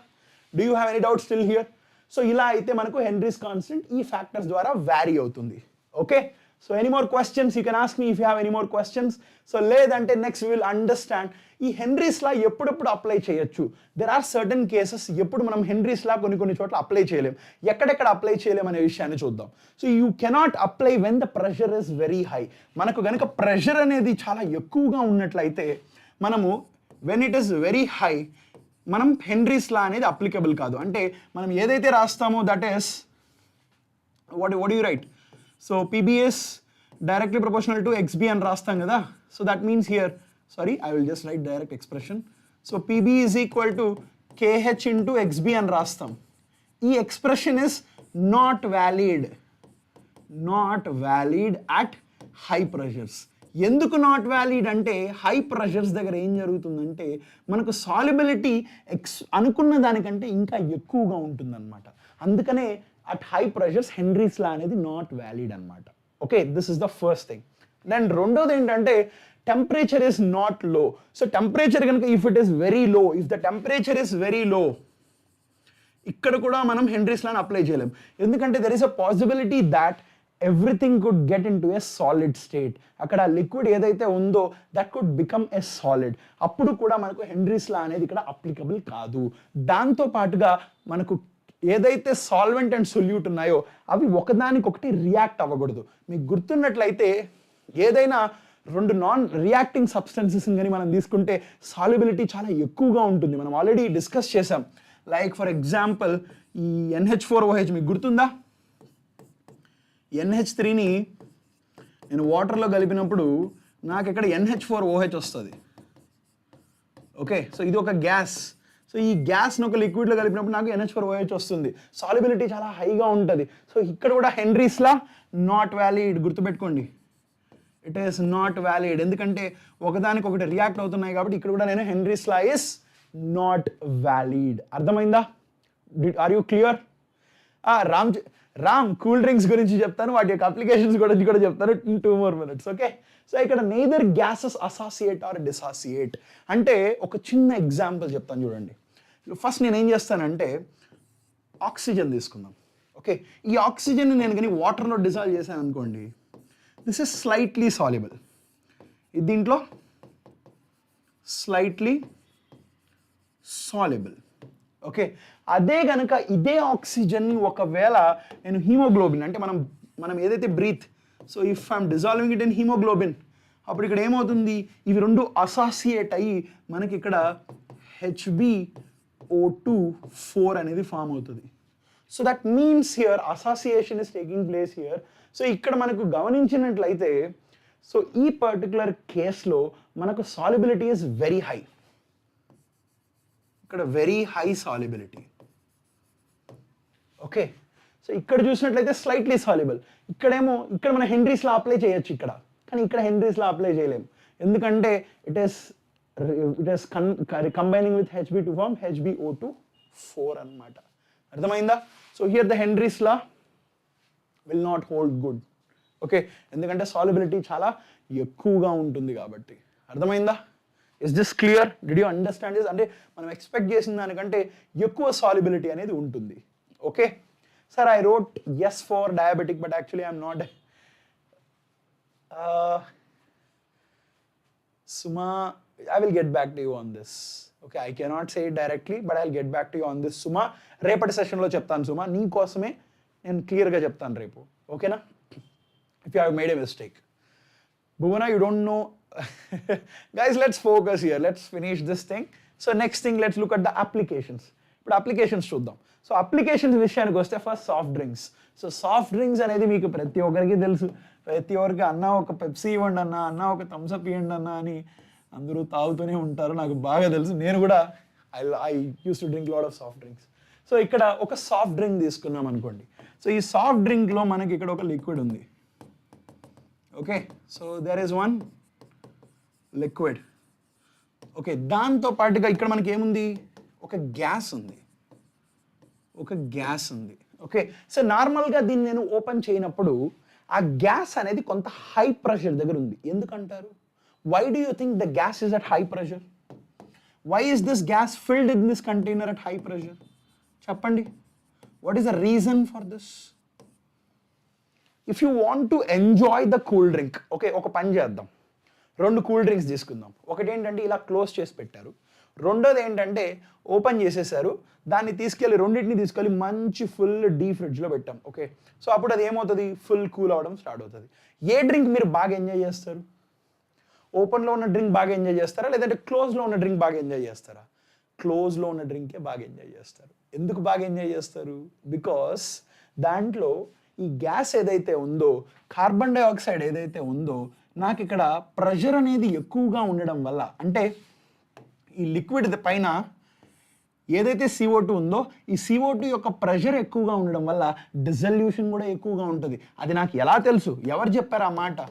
Speaker 1: Do you have any doubt still here? So ఇలా అయితే మనకు హెన్రీస్ కాన్స్టెంట్ ఈ ఫ్యాక్టర్స్ ద్వారా వ్యారీ అవుతుంది. Okay, so any more questions you can ask me if you have any more questions. So లేదంటే నెక్స్ట్ విల్ అండర్స్టాండ్ ఈ Henry's లా ఎప్పుడెప్పుడు apply చేయొచ్చు. దెర్ ఆర్ సర్టన్ కేసెస్ ఎప్పుడు మనం హెన్రీస్ లా కొన్ని చోట్ల అప్లై చేయలేం, ఎక్కడెక్కడ అప్లై చేయలేం అనే విషయాన్ని చూద్దాం. So you cannot apply when the pressure is very high. మనకు కనుక ప్రెషర్ అనేది చాలా ఎక్కువగా ఉన్నట్లయితే మనము when it is very high మనం హెన్రీస్ లా అనేది అప్లికబుల్ కాదు. అంటే మనం ఏదైతే రాస్తామో that is what you right. So PBS directly proportional to XB అని రాస్తాం కదా. So that means here, sorry I will just right direct expression. So PB is equal to KH into XB అని రాస్తాం. ఈ expression is not valid at high pressures. ఎందుకు not valid అంటే high pressures దగ్గర ఏం జరుగుతుందంటే మనకు సాల్యుబిలిటీ అనుకున్న దానికంటే ఇంకా ఎక్కువగా ఉంటుందన్నమాట. అందుకనే at high pressures Henry's law అనేది నాట్ వ్యాలిడ్ అనమాట. Okay, this is the first thing. Then రెండోది ఏంటంటే temperature is not low. So temperature కనుక if it is very low, if the temperature is very low, ఇక్కడ కూడా మనం Henry's లాని apply చేయలేం. ఎందుకంటే there is a possibility that everything could get into a solid state. అక్కడ liquid ఏదైతే ఉందో that could become a solid. అప్పుడు కూడా మనకు హెన్రీస్ లా అనేది ఇక్కడ అప్లికబుల్ కాదు. దాంతో పాటుగా మనకు ఏదైతే సాల్వెంట్ అండ్ సొల్యూట్ ఉన్నాయో అవి ఒకదానికొకటి రియాక్ట్ అవ్వకూడదు. మీకు గుర్తున్నట్లయితే ఏదైనా రెండు నాన్ రియాక్టింగ్ సబ్స్టెన్సెస్ కానీ మనం తీసుకుంటే సాల్యుబిలిటీ చాలా ఎక్కువగా ఉంటుంది. మనం ఆల్రెడీ డిస్కస్ చేసాం. లైక్ ఫర్ ఎగ్జాంపుల్ ఈ NH4OH మీకు గుర్తుందా? NH3ని నేను వాటర్లో కలిపినప్పుడు నాకు ఇక్కడ NH4OH వస్తుంది. ఓకే, సో ఇది ఒక గ్యాస్. సో ఈ గ్యాస్ను ఒక లిక్విడ్లో కలిపినప్పుడు నాకు NH4OH వస్తుంది. సాల్యుబిలిటీ చాలా హైగా ఉంటుంది. సో ఇక్కడ కూడా హెన్రీస్ లా నాట్ వ్యాలిడ్, గుర్తుపెట్టుకోండి. ఇట్ ఈస్ నాట్ వ్యాలిడ్ ఎందుకంటే ఒకదానికొకటి రియాక్ట్ అవుతున్నాయి కాబట్టి ఇక్కడ కూడా నేను Henry's law is not valid. అర్థమైందా? Are you clear? Ram cool drinks గురించి చెప్తాను, వాటి యొక్క అప్లికేషన్స్ గురించి కూడా చెప్తాను in 2 more minutes. Okay, so ఇక్కడ neither gases associate or dissociate అంటే ఒక చిన్న ఎగ్జాంపుల్ చెప్తాను చూడండి. ఫస్ట్ నేను ఏం చేస్తానంటే ఆక్సిజన్ తీసుకుందాం. ఓకే, ఈ ఆక్సిజన్ నేను కానీ వాటర్లో డిసాల్వ్ చేశాను అనుకోండి, దిస్ ఇస్ స్లైట్లీ సాల్యుబుల్. దీంట్లో స్లైట్లీ సాల్యుబుల్. ఓకే, అదే కనుక ఇదే ఆక్సిజన్ని ఒకవేళ నేను హీమోగ్లోబిన్ అంటే మనం ఏదైతే breathe, so if I'm dissolving it in haemoglobin, అప్పుడు ఇక్కడ ఏమవుతుంది, ఇవి రెండు అసోసియేట్ అయ్యి మనకి ఇక్కడ HbO2 అనేది ఫామ్ అవుతుంది. So that means here association is taking place here. So ఇక్కడ మనకు గమనించినట్లయితే సో ఈ పర్టికులర్ కేస్లో మనకు సాల్యుబిలిటీ ఇస్ వెరీ హై. ఇక్కడ very high solubility. Okay, so ఇక్కడ చూసినట్లయితే స్లైట్లీ సాల్యుబుల్. ఇక్కడ మన హెన్రీస్ లా అప్లై చేయొచ్చు ఇక్కడ, కానీ ఇక్కడ హెన్రీస్ లా అప్లై చేయలేము. ఎందుకంటే it is combining with Hb to form HbO2 అన్నమాట. అర్థమైందా? So here the Henry's law will not hold good. Okay, ఎందుకంటే సాల్యుబిలిటీ చాలా ఎక్కువగా ఉంటుంది కాబట్టి. అర్థమైందా? Is this clear? Did you understand this? అంటే మనం ఎక్స్పెక్ట్ చేసిన దానికంటే ఎక్కువ సాల్యుబిలిటీ అనేది ఉంటుంది. Okay sir, I wrote yes for diabetic but actually I'm not. Suma, I will get back to you on this. Okay, I cannot say it directly but I'll get back to you on this. Suma, రేపటి సెషన్లో చెప్తాను. సుమా, నీ కోసమే నేను క్లియర్గా చెప్తాను రేపు. ఓకేనా? If you have made a mistake. Bhuvana, you don't know. Guys, let's focus here. Let's finish this thing. So next thing, let's look at the applications. ఇప్పుడు అప్లికేషన్స్ చూద్దాం. సో అప్లికేషన్స్ విషయానికి వస్తే first soft drinks. So soft drinks అనేది మీకు ప్రతి ఒక్కరికి తెలుసు. ప్రతి ఒక్కరికి అన్న ఒక పెప్సీ ఇవ్వండి అన్న ఒక థమ్స్అప్ ఇవ్వండి అన్న అని అందరూ తాగుతూనే ఉంటారు. నాకు బాగా తెలుసు, నేను కూడా I use to drink lot of soft drinks. So ఇక్కడ ఒక సాఫ్ట్ డ్రింక్ తీసుకున్నాం అనుకోండి. సో ఈ సాఫ్ట్ డ్రింక్లో మనకి ఇక్కడ ఒక లిక్విడ్ ఉంది. Okay, so there is one liquid. Okay, దాంతో పాటుగా ఇక్కడ మనకి ఏముంది, ఒక గ్యాస్ ఉంది. ఓకే, సో నార్మల్గా దీన్ని నేను ఓపెన్ చేయనప్పుడు ఆ గ్యాస్ అనేది కొంత హై ప్రెషర్ దగ్గర ఉంది. ఎందుకంటారు? Why do you think the gas is at high pressure? Why is this gas filled in this container at high pressure? చెప్పండి. What is the reason for this? If you want to enjoy the cool drink, okay, ఒక పని చేద్దాం. 2 cool drinks తీసుకుందాం. ఒకటి ఏంటంటే ఇలా close చేసి పెట్టారు, రెండోది ఏంటంటే ఓపెన్ చేసేసారు, దాన్ని తీసుకెళ్ళి రెండింటిని తీసుకెళ్ళి మంచి ఫుల్ డీప్ ఫ్రిడ్జ్లో పెట్టాం. ఓకే, సో అప్పుడు అది ఏమవుతుంది, ఫుల్ కూల్ అవ్వడం స్టార్ట్ అవుతుంది. ఏ డ్రింక్ మీరు బాగా ఎంజాయ్ చేస్తారు? ఓపెన్లో ఉన్న డ్రింక్ బాగా ఎంజాయ్ చేస్తారా, లేదంటే క్లోజ్లో ఉన్న డ్రింక్ బాగా ఎంజాయ్ చేస్తారా? క్లోజ్లో ఉన్న డ్రింకే బాగా ఎంజాయ్ చేస్తారు. ఎందుకు బాగా ఎంజాయ్ చేస్తారు? బికాస్ దాంట్లో ఈ గ్యాస్ ఏదైతే ఉందో, కార్బన్ డైఆక్సైడ్ ఏదైతే ఉందో, నాకు ఇక్కడ ప్రెషర్ అనేది ఎక్కువగా ఉండడం వల్ల, అంటే ఈ లిక్విడ్ పైన ఏదైతే CO2 ఉందో, ఈ CO2 యొక్క ప్రెషర్ ఎక్కువగా ఉండడం వల్ల డిజల్యూషన్ కూడా ఎక్కువగా ఉంటుంది. అది నాకు ఎలా తెలుసు? ఎవరు చెప్పారు ఆ మాట?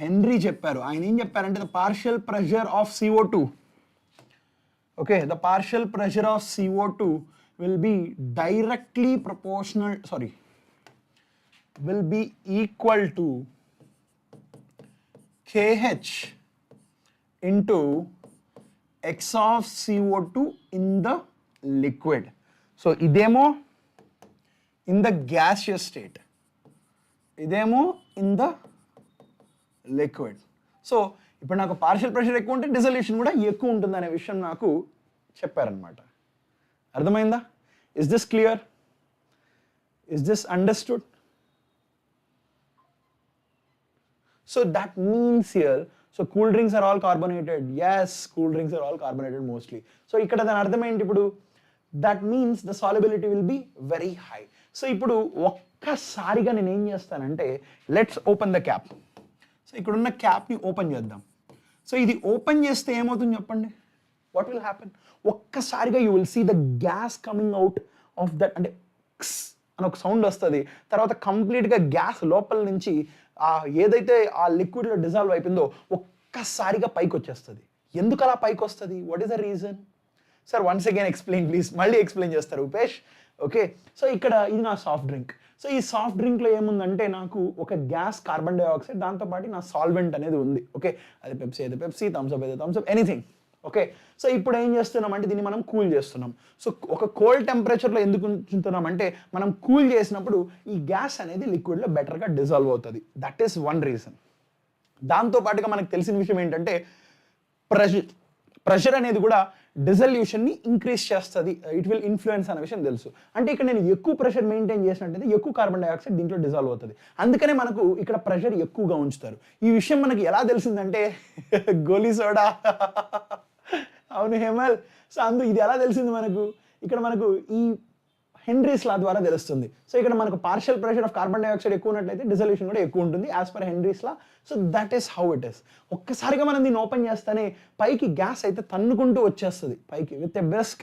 Speaker 1: హెన్రీ చెప్పారు. ఆయన ఏం చెప్పారంటే the partial pressure of CO2, okay, the partial pressure of CO2 will be directly proportional, will be equal to KH into X of CO2 in the liquid. So idemo in the gaseous state, idemo in the liquid. So ఇప్పుడు నాకు partial pressure ఎక్కువ ఉంటే dissolution కూడా ఎక్కువ ఉంటుంది అనే విషయం నాకు చెప్పారనమాట. అర్థమైందా? Is this clear? Is this understood? So that means here, so cool drinks are all carbonated. Yes, cool drinks are all carbonated mostly. So ikkada dan ardham enti ipudu? That means the solubility will be very high. So ipudu ఒక్కసారిగా నేను ఏం చేస్తానంటే, let's open the cap. So ఇక్కడ ఉన్న క్యాప్ని open చేద్దాం. So ఇది open చేస్తే ఏమవుతుంది చెప్పండి? What will happen? ఒక్కసారిగా you will see the gas coming out of that, అంటే అని ఒక సౌండ్ వస్తుంది. తర్వాత కంప్లీట్గా గ్యాస్ లోపల నుంచి ఏదైతే ఆ లిక్విడ్లో డిజాల్వ్ అయిపోయిందో ఒక్కసారిగా పైకి వచ్చేస్తుంది. ఎందుకు అలా పైకి వస్తుంది? What is the reason? Sir once again explain please. మళ్ళీ ఎక్స్ప్లెయిన్ చేస్తారు ఉపేష్. ఓకే, సో ఇక్కడ ఇది నా సాఫ్ట్ డ్రింక్. సో ఈ సాఫ్ట్ డ్రింక్లో ఏముందంటే నాకు ఒక గ్యాస్, కార్బన్ డైఆక్సైడ్, దాంతోపాటు నా సాల్వెంట్ అనేది ఉంది. ఓకే, అది పెప్సీ అయితే పెప్సీ, థమ్స్అప్ అయితే థమ్స్అప్, ఎనీథింగ్. ఓకే, సో ఇప్పుడు ఏం చేస్తున్నాం అంటే దీన్ని మనం కూల్ చేస్తున్నాం. సో ఒక కోల్డ్ టెంపరేచర్లో ఎందుకు ఉంచుతున్నాం అంటే మనం కూల్ చేసినప్పుడు ఈ గ్యాస్ అనేది లిక్విడ్లో బెటర్గా డిజాల్వ్ అవుతుంది. That is one reason. దాంతోపాటుగా మనకు తెలిసిన విషయం ఏంటంటే ప్రెషర్ అనేది కూడా డిజల్యూషన్ని ఇంక్రీజ్ చేస్తుంది, ఇట్ విల్ ఇన్ఫ్లుయెన్స్ అనే విషయం తెలుసు. అంటే ఇక్కడ నేను ఎక్కువ ప్రెషర్ మెయింటైన్ చేసినట్టయితే ఎక్కువ కార్బన్ డైఆక్సైడ్ దీంట్లో డిజాల్వ్ అవుతుంది. అందుకనే మనకు ఇక్కడ ప్రెషర్ ఎక్కువగా ఉంచుతారు. ఈ విషయం మనకి ఎలా తెలిసిందంటే గోలీ సోడా. అవును హేమల్. సో ఇది ఎలా తెలిసింది మనకు? ఇక్కడ మనకు ఈ హెన్రీస్ లా ద్వారా తెలుస్తుంది. సో ఇక్కడ మనకు partial pressure of carbon dioxide ఎక్కువ ఉన్నట్లయితే డిజల్యూషన్ కూడా ఎక్కువ ఉంటుంది as per Henry's law. So that is how it is. ఒక్కసారిగా మనం దీన్ని ఓపెన్ చేస్తేనే పైకి గ్యాస్ అయితే తన్నుకుంటూ వచ్చేస్తుంది పైకి. With a brisk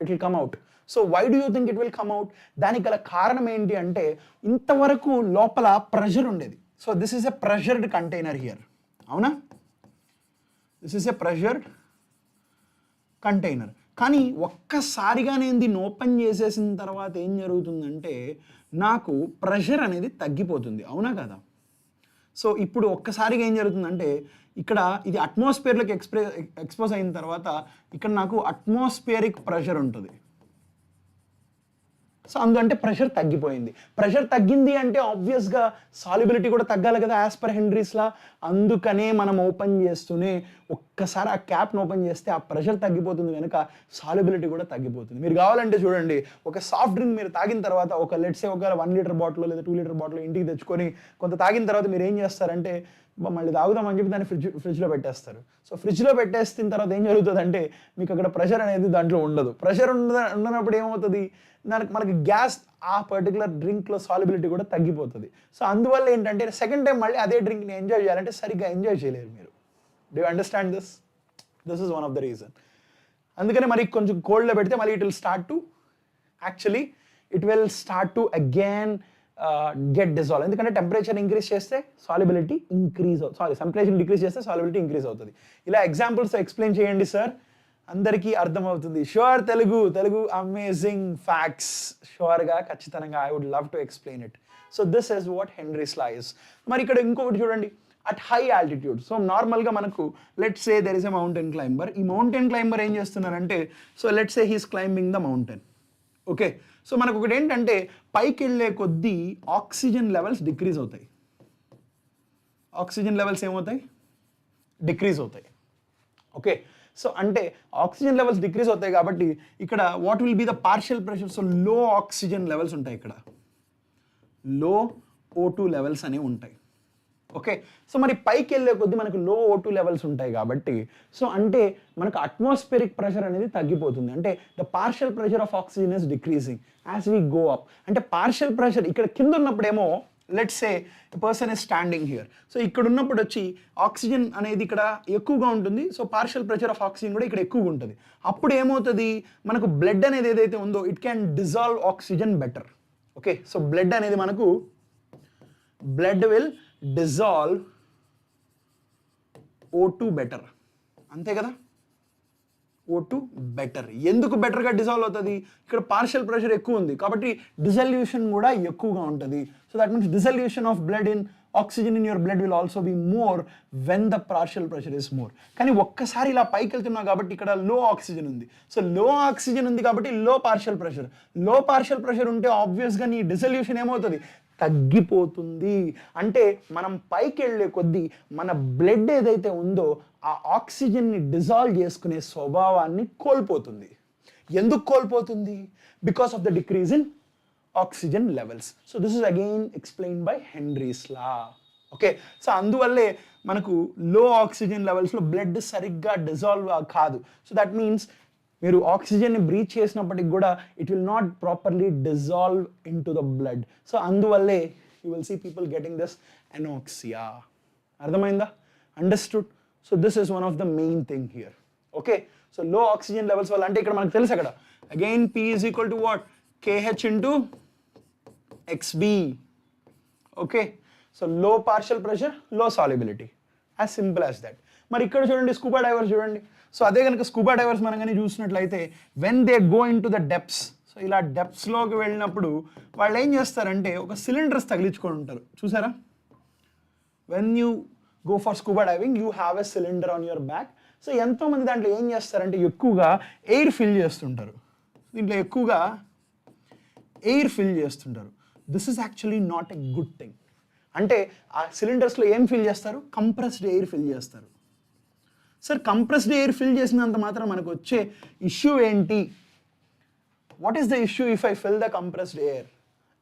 Speaker 1: it will come out. So why do you think it will come out? దానికి గల కారణం ఏంటి అంటే ఇంతవరకు లోపల ప్రెషర్ ఉండేది. So this is a pressured container here. అవునా? This is a pressured container. కానీ ఒక్కసారిగా నేను దీన్ని ఓపెన్ చేసేసిన తర్వాత ఏం జరుగుతుందంటే నాకు ప్రెషర్ అనేది తగ్గిపోతుంది. అవునా కదా? సో ఇప్పుడు ఒక్కసారిగా ఏం జరుగుతుందంటే ఇక్కడ ఇది అట్మాస్ఫియర్లోకి ఎక్స్పోజ్ అయిన తర్వాత ఇక్కడ నాకు అట్మాస్ఫియరిక్ ప్రెషర్ ఉంటుంది. సో అందుకంటే ప్రెషర్ తగ్గిపోయింది. ప్రెషర్ తగ్గింది అంటే ఆబ్వియస్గా సాల్యుబిలిటీ కూడా తగ్గాలి కదా యాజ్ పర్ హెన్రీస్లా. అందుకనే మనం ఓపెన్ చేస్తూనే ఒక్కసారి ఆ క్యాప్ను ఓపెన్ చేస్తే ఆ ప్రెషర్ తగ్గిపోతుంది కనుక సాల్యుబిలిటీ కూడా తగ్గిపోతుంది. మీరు కావాలంటే చూడండి, ఒక సాఫ్ట్ డ్రింక్ మీరు తాగిన తర్వాత ఒక లెట్సే ఒక 1 లీటర్ బాటిల్ లేదా 2 లీటర్ బాటిల్ ఇంటికి తెచ్చుకొని కొంత తాగిన తర్వాత మీరు ఏం చేస్తారంటే మళ్ళీ తాగుదామని చెప్పి దాన్ని ఫ్రిడ్జ్లో పెట్టేస్తారు. సో ఫ్రిడ్జ్లో పెట్టేసిన తర్వాత ఏం జరుగుతుందంటే మీకు అక్కడ ప్రెషర్ అనేది దాంట్లో ఉండదు. ప్రెషర్ ఉండనప్పుడు ఏమవుతుంది, మనకి గ్యాస్ ఆ పర్టికులర్ డ్రింక్లో సాల్యుబిలిటీ కూడా తగ్గిపోతుంది. సో అందువల్ల ఏంటంటే సెకండ్ టైం మళ్ళీ అదే డ్రింక్ని ఎంజాయ్ చేయాలంటే సరిగ్గా ఎంజాయ్ చేయలేరు మీరు. Do you understand this? This is one of the reason. అందుకనే మరి కొంచెం కోల్డ్లో పెడితే మళ్ళీ it will start to again get dissolve. ఎందుకంటే టెంపరేచర్ ఇంక్రీజ్ చేస్తే సాల్యుబిలిటీ టెంపరేచర్ డిక్రీజ్ చేస్తే సాల్యుబిలిటీ ఇంక్రీజ్ అవుతుంది. ఇలా ఎగ్జాంపుల్స్ ఎక్స్ప్లెయిన్ చేయండి సార్, అందరికీ అర్థమవుతుంది. షూర్ తెలుగు అమేజింగ్ ఫ్యాక్ట్స్ షూర్గా ఖచ్చితంగా I would love to explain it. So this is what Henry's law is. మరి ఇక్కడ ఇంకొకటి చూడండి, అట్ హై ఆల్టిట్యూడ్. సో నార్మల్గా మనకు let's say there is a mountain climber. ఈ మౌంటైన్ క్లైంబర్ ఏం చేస్తున్నారంటే, so let's say he's climbing the mountain. Okay, so మనకు ఒకటి ఏంటంటే పైకి వెళ్ళే కొద్దీ ఆక్సిజన్ లెవెల్స్ డిక్రీజ్ అవుతాయి. ఆక్సిజన్ లెవెల్స్ ఏమవుతాయి? డిక్రీజ్ అవుతాయి. ఓకే, సో అంటే ఆక్సిజన్ లెవెల్స్ డిక్రీజ్ అవుతాయి కాబట్టి ఇక్కడ what will be the partial pressure? So low oxygen levels ఉంటాయి, ఇక్కడ లో O2 లెవెల్స్ అనేవి ఉంటాయి. ఓకే, సో మరి పైకి వెళ్ళే కొద్దీ మనకు లో O2 లెవెల్స్ ఉంటాయి కాబట్టి సో అంటే మనకు అట్మాస్ఫియరిక్ ప్రెషర్ అనేది తగ్గిపోతుంది. అంటే the partial pressure of oxygen is decreasing as we go up. అంటే పార్షియల్ ప్రెషర్ ఇక్కడ కింద ఉన్నప్పుడేమో let's say person is standing here, so ఇక్కడ ఉన్నప్పుడు వచ్చి ఆక్సిజన్ అనేది ఇక్కడ ఎక్కువగా ఉంటుంది, so partial pressure of oxygen కూడా ఇక్కడ ఎక్కువగా ఉంటుంది. అప్పుడు ఏమవుతుంది, మనకు బ్లడ్ అనేది ఏదైతే ఉందో it can dissolve oxygen better. Okay, so blood అనేది మనకు blood will dissolve O2 better, అంతే కదా. O2 better. ఎందుకు బెటర్గా డిజాల్వ్ అవుతుంది? ఇక్కడ పార్షియల్ ప్రెషర్ ఎక్కువ ఉంది కాబట్టి డిజల్యూషన్ కూడా ఎక్కువగా ఉంటుంది. So that means dissolution of blood in oxygen in your blood will also be more when the partial pressure is more. కానీ ఒక్కసారి ఇలా పైకి వెళ్తున్నావు కాబట్టి ఇక్కడ లో ఆక్సిజన్ ఉంది. సో లో ఆక్సిజన్ ఉంది కాబట్టి లో పార్షియల్ ప్రెషర్. లో పార్షియల్ ప్రెషర్ ఉంటే ఆబ్వియస్గా నీ డిజల్యూషన్ ఏమవుతుంది? తగ్గిపోతుంది. అంటే మనం పైకి వెళ్ళే కొద్దీ మన బ్లడ్ ఏదైతే ఉందో ఆ ఆక్సిజన్ని డిజాల్వ్ చేసుకునే స్వభావాన్ని కోల్పోతుంది. ఎందుకు కోల్పోతుంది? Because of the decrease in oxygen levels. So this is again explained by Henry's law. Okay, so అందువల్లే మనకు లో ఆక్సిజన్ లెవెల్స్లో బ్లడ్ సరిగ్గా డిజాల్వ్ కాదు. సో దట్ మీన్స్ మీరు ఆక్సిజన్ని బ్రీత్ చేసినప్పటికి కూడా it will not properly dissolve in to the blood. So అందువల్లే you will see people getting this anoxia. అర్థమైందా? Understood? So this is one of the main thing here. Okay, so low oxygen levels వల్ల అంటే ఇక్కడ మనకు తెలుసు అక్కడ again P is equal to what? KH into XB. Okay, so low partial pressure, low solubility, as simple as that. మరి ఇక్కడ చూడండి scuba divers చూడండి. సో అదే కనుక స్కూబా డైవర్స్ మనం కానీ చూసినట్లయితే when they go in to the డెప్స్, so ఇలా డెప్స్లోకి వెళ్ళినప్పుడు వాళ్ళు ఏం చేస్తారంటే ఒక సిలిండర్స్ తగిలించుకొని ఉంటారు, చూసారా? When you go for scuba diving you have a cylinder on your back. So ఎంతోమంది దాంట్లో ఏం చేస్తారంటే ఎక్కువగా ఎయిర్ ఫిల్ చేస్తుంటారు. దీంట్లో ఎక్కువగా ఎయిర్ ఫిల్ చేస్తుంటారు. This is actually not a good thing. అంటే ఆ సిలిండర్స్లో ఏం ఫిల్ చేస్తారు? కంప్రెస్డ్ ఎయిర్ ఫిల్ చేస్తారు. సార్ కంప్రెస్డ్ ఎయిర్ ఫిల్ చేసినంత మాత్రం మనకు వచ్చే ఇష్యూ ఏంటి? What is the issue if I fill the compressed air?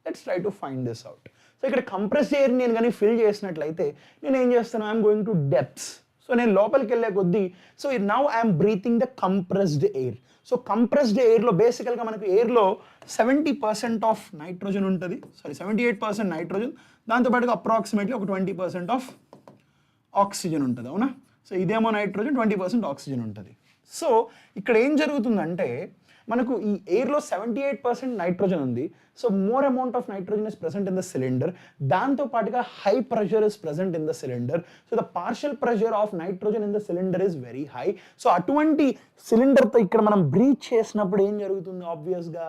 Speaker 1: Let's try to find this out. So ఇక్కడ కంప్రెస్డ్ ఎయిర్ నేను కానీ ఫిల్ చేసినట్లయితే నేను ఏం చేస్తాను? I'm going to depths. So నేను లోపలికి వెళ్ళే కొద్దీ so now I'm breathing the compressed air. So compressed ఎయిర్లో బేసికల్గా మనకు ఎయిర్లో 70% ఆఫ్ నైట్రోజన్ ఉంటుంది, సారీ 78% నైట్రోజన్, దాంతోపాటుగా అప్రాక్సిమేట్లీ ఒక 20% ఆఫ్ ఆక్సిజన్ ఉంటుంది, అవునా? సో ఇదేమో నైట్రోజన్, 20% ఆక్సిజన్ ఉంటుంది. సో ఇక్కడ ఏం జరుగుతుందంటే మనకు ఈ ఎయిర్లో 78% నైట్రోజన్ ఉంది. So more amount of nitrogen is present in the cylinder. దాంతోపాటుగా high pressure is present in the cylinder. So the partial pressure of nitrogen in the cylinder is very high. So అటువంటి సిలిండర్తో ఇక్కడ మనం breath చేసినప్పుడు ఏం జరుగుతుంది? ఆబ్వియస్గా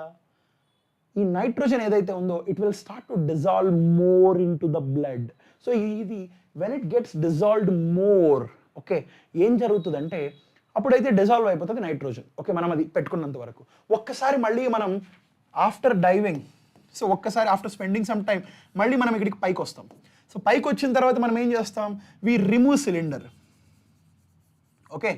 Speaker 1: ఈ నైట్రోజన్ ఏదైతే ఉందో it will start to dissolve more in to the blood. So ఇది when it gets dissolved more, okay, ఏం జరుగుతుందంటే అప్పుడైతే డిజాల్వ్ అయిపోతుంది నైట్రోజన్. ఓకే, మనం అది పెట్టుకున్నంత వరకు. ఒక్కసారి మళ్ళీ మనం ఆఫ్టర్ డైవింగ్, సో ఒక్కసారి ఆఫ్టర్ స్పెండింగ్ సమ్ టైం మళ్ళీ మనం ఇక్కడికి పైకి వస్తాం. సో పైకి వచ్చిన తర్వాత మనం ఏం చేస్తాం? వి రిమూవ్ సిలిండర్. ఓకే,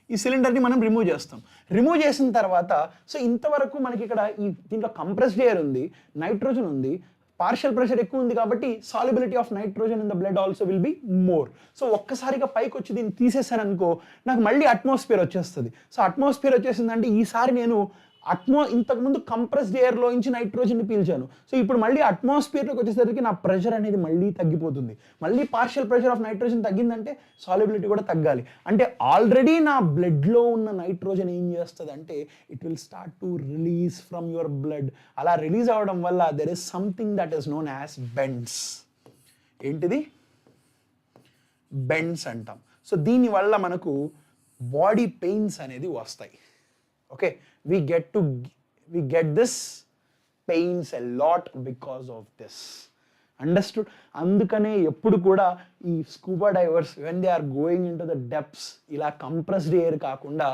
Speaker 1: ఈ సిలిండర్ని మనం రిమూవ్ చేస్తాం. రిమూవ్ చేసిన తర్వాత సో ఇంతవరకు మనకి ఇక్కడ ఈ దీంట్లో కంప్రెస్డ్ ఎయిర్ ఉంది, నైట్రోజన్ ఉంది, పార్షియల్ ప్రెషర్ ఎక్కువ ఉంది కాబట్టి solubility of nitrogen in the blood also will be more. So ఒక్కసారిగా పైకి వచ్చి దీన్ని తీసేసాను అనుకో, నాకు మళ్ళీ అట్మాస్ఫియర్ వచ్చేస్తుంది. సో అట్మాస్ఫియర్ వచ్చేసిందంటే ఈసారి నేను ఇంతకుముందు కంప్రెస్డ్ ఎయిర్లో నుంచి నైట్రోజన్ని పీల్చాను. సో ఇప్పుడు మళ్ళీ అట్మాస్ఫియర్లోకి వచ్చేసరికి నా ప్రెషర్ అనేది మళ్ళీ తగ్గిపోతుంది. మళ్ళీ పార్షియల్ ప్రెషర్ ఆఫ్ నైట్రోజన్ తగ్గిందంటే సాల్యుబిలిటీ కూడా తగ్గాలి. అంటే ఆల్రెడీ నా బ్లడ్లో ఉన్న నైట్రోజన్ ఏం చేస్తుంది అంటే it will start to release from your blood. అలా రిలీజ్ అవ్వడం వల్ల there is something that is known as bends. ఏంటిది? బెండ్స్ అంటాం. సో దీనివల్ల మనకు బాడీ పెయిన్స్ అనేది వస్తాయి. Okay, we get this pains a lot because of this. Understood? అందుకనే ఎప్పుడు కూడా ఈ scuba divers when they are going in to the depths ఇలా కంప్రెస్డ్ ఎయిర్ కాకుండా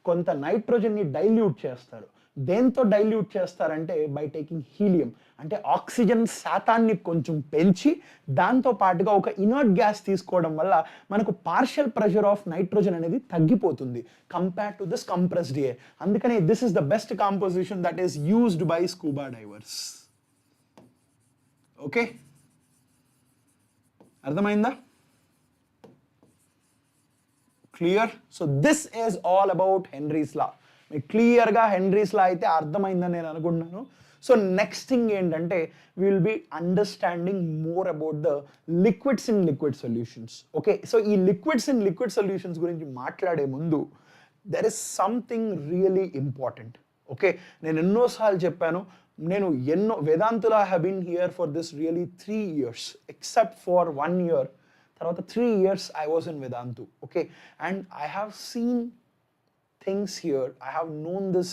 Speaker 1: కొంత నైట్రోజన్ని డైల్యూట్ చేస్తారు. దేంతో డైల్యూట్ చేస్తారంటే బై టేకింగ్ హీలియం, అంటే ఆక్సిజన్ శాతాన్ని కొంచెం పెంచి దాంతో పాటుగా ఒక ఇనర్ట్ గ్యాస్ తీసుకోవడం వల్ల మనకు పార్షియల్ ప్రెషర్ ఆఫ్ నైట్రోజన్ అనేది తగ్గిపోతుంది compare to this compressed air. అందుకని this is the best composition that is used by scuba divers. Okay, అర్థమైందా? Clear? So this is all about Henry's law. మీకు క్లియర్గా Henry's law అయితే అర్థమైందని నేను అనుకుంటున్నాను. సో నెక్స్ట్ థింగ్ ఏంటంటే will be understanding more about the liquids in liquid solutions. Okay, so ఈ liquids in liquid solutions గురించి మాట్లాడే ముందు there is something really important. Okay, నేను ఎన్నోసార్లు చెప్పాను, నేను వేదాంతులా have been here for this really 3 years except for 1 year. తర్వాత 3 years I was in Vedantu. Okay, and I have seen things here, I have known this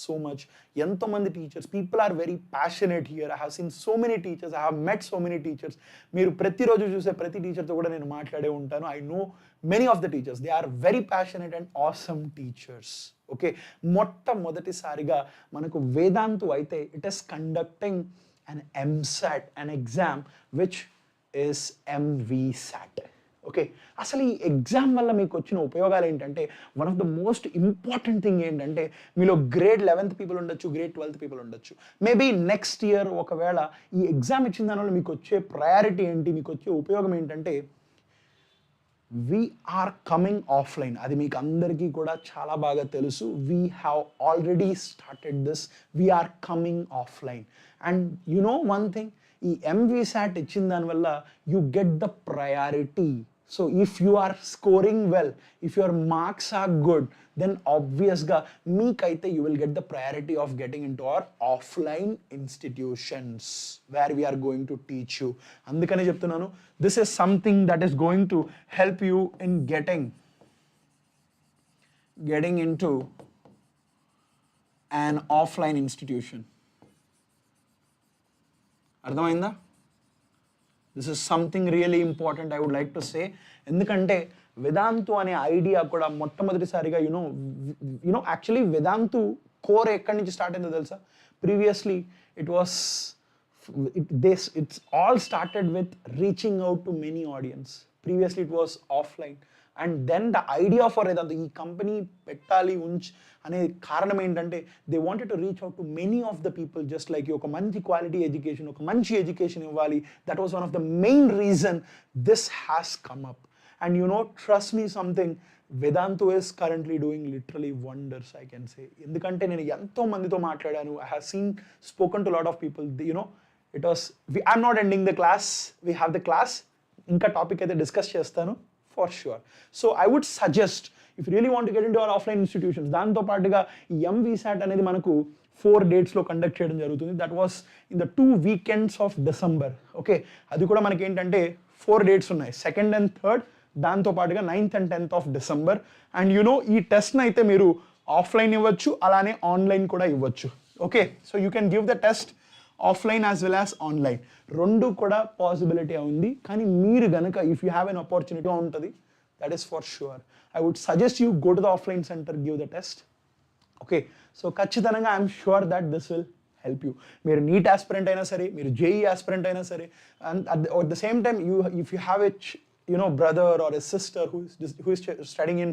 Speaker 1: so much. Ento mandi teachers, people are very passionate here. I have seen so many teachers, I have met so many teachers. Meeru prati roju chuse prati teacher tho kuda nenu maatlade untanu. I know many of the teachers, they are very passionate and awesome teachers. Okay, మొట్టమొదటి సారిగా మనకు వేదాంతు అయితే it is conducting an MSAT, an exam which is MVSAT. Okay, అసలు ఈ exam వల్ల మీకు వచ్చిన ఉపయోగాలు ఏంటంటే one of the most important thing ఏంటంటే మీలో గ్రేడ్ 11th పీపుల్ ఉండొచ్చు, గ్రేడ్ 12th పీపుల్ ఉండొచ్చు. మేబీ నెక్స్ట్ ఇయర్ ఒకవేళ ఈ ఎగ్జామ్ ఇచ్చిన దానివల్ల మీకు వచ్చే ప్రయారిటీ ఏంటి, మీకు వచ్చే ఉపయోగం ఏంటంటే we are coming offline. అది మీకు అందరికీ కూడా చాలా బాగా తెలుసు. We have already started this. We are coming offline. And you know one thing, ఈ MVSAT ఇచ్చిన దానివల్ల you get the priority. So if you are scoring well, if your marks are good, then obviously meekaithe you will get the priority of getting into our offline institutions where we are going to teach you. Andukane cheptunnanu, this is something that is going to help you in getting into an offline institution. అర్థమైందా? This is something really important I would like to say. ఎందుకంటే వేదాంతు అనే idea కూడా మొట్టమొదటిసారిగా you know actually Vedantu core ఎక్కడి నుంచి start అయిందో తెలుసా? Previously it's all started with reaching out to many audience. Previously it was offline. And then the idea for Vedantu, ఈ company పెట్టాలి అనే కారణం ఏంటంటే they wanted to reach out to many of the people just like ఒక మంచి quality education, ఒక మంచి education ఇవ్వాలి. That was one of the main reason this has come up. And you know, trust me something, Vedantu is currently doing literally wonders, I can say. ఎందుకంటే నేను ఎంతో మందితో మాట్లాడాను. I have spoken to a lot of people. You know, I'm not ending the class. We have the class. ఇంకా topic అయితే discuss చేస్తాను for sure. So I would suggest, if you really want to get into our offline institutions, దాంతో పాటుగా ఈ MVSAT అనేది మనకు 4 dates లో conduct చేయడం జరుగుతుంది. That was in the 2 weekends of December. Okay, అది కూడా మనకి ఏంటంటే 4 dates ఉన్నాయి, 2nd and 3rd, దాంతో పాటుగా 9th and 10th of December. And you know ఈ టెస్ట్ని అయితే మీరు ఆఫ్లైన్ ఇవ్వచ్చు, అలానే ఆన్లైన్ కూడా ఇవ్వచ్చు. Okay, so you can give the test offline as well as online, రెండు కూడా పాసిబిలిటీ ఉంది. కానీ మీరు గనక if you have an opportunity ఉంటుంది, that is for sure. I would suggest you go to the offline centre, give the test. Okay, so ఖచ్చితంగా I'm sure that this will help you. మీరు NEET aspirant అయినా సరే, మీరు JEE aspirant అయినా సరే, and at the same time if you have a brother or a sister who is studying in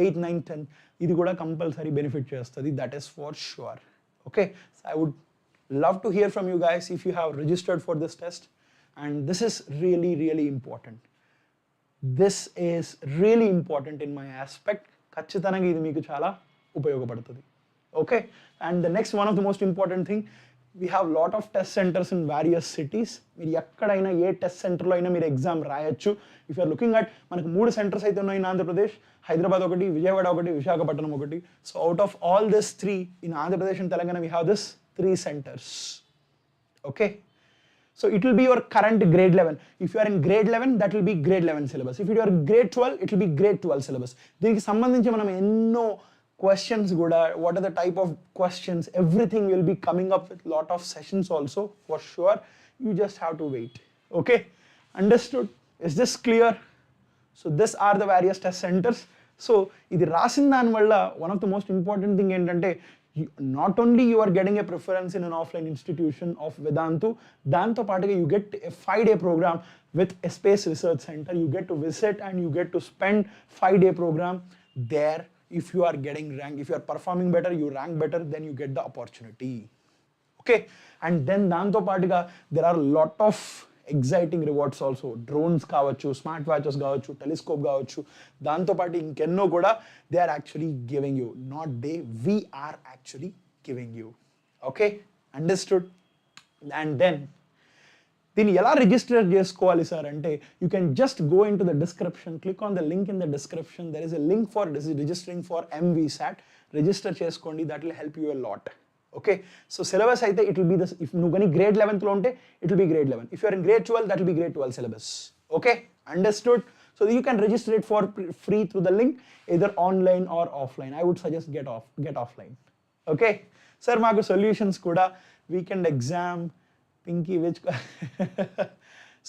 Speaker 1: 8th, 9th, 10th, ఇది కూడా compulsory benefit చేస్తుంది. That is for sure. Okay, so I would love to hear from you guys if you have registered for this test. And this is really, really important. This is really important in my aspect. ఖచ్చితంగా ఇది మీకు చాలా ఉపయోగపడుతుంది. Okay, and the next one of the most important thing, we have lot of test centers in various cities. మీరు ఎక్కడైనా ఏ test సెంటర్లో అయినా మీరు ఎగ్జామ్ రాయొచ్చు. ఇఫ్ యూఆర్ లుకింగ్ అట్, మనకు 3 centers అయితే ఉన్నాయి ఇన్ ఆంధ్రప్రదేశ్, హైదరాబాద్ ఒకటి, విజయవాడ ఒకటి, విశాఖపట్నం ఒకటి. So out of all this 3 in Andhra Pradesh and Telangana, we have this 3 centers. Okay, so it will be your current grade 11. If you are in grade 11, that will be grade 11 syllabus. If you are grade 12, it will be grade 12 syllabus. దీనికి సంబంధించి మనం ఎన్నో questions కూడా, what are the type of questions, everything will be coming up with lot of sessions also for sure. You just have to wait. Okay, understood? Is this clear? So these are the various test centers. So ఇది రాసిన దాని వల్ల one of the most important thing ఏంటంటే not only you are getting a preference in an offline institution of Vedantu, దాంతో పాటుగా you get a 5-day program with a space research center. You get to visit and you get to spend 5-day program there. If you are getting rank, if you are performing better, you rank better, then you get the opportunity. Okay, and then దాంతో పాటుగా there are a lot of exciting rewards also. Drones కావచ్చు, smart watches కావచ్చు, telescope కావచ్చు, దాంతోపాటు ఇంకెన్నో కూడా they are actually giving you. Not they, we are actually giving you. Okay, understood. And then దీన్ని ఎలా రిజిస్టర్ చేసుకోవాలి సార్ అంటే, you can just go in to the description, click on the link in the description. There is a link for registering for MVSAT. Register చేసుకోండి, that will help you a lot. Okay, so syllabus అయితే it will be the, if నువ్వు కానీ grade 11th లో ఉంటే it will be grade 11. If you are in grade 12, that will be grade 12 syllabus. Okay, understood? So you can register it for free through the link, either online or offline. I would suggest get offline. Okay, sir, మాకు solutions కూడా weekend exam pinky which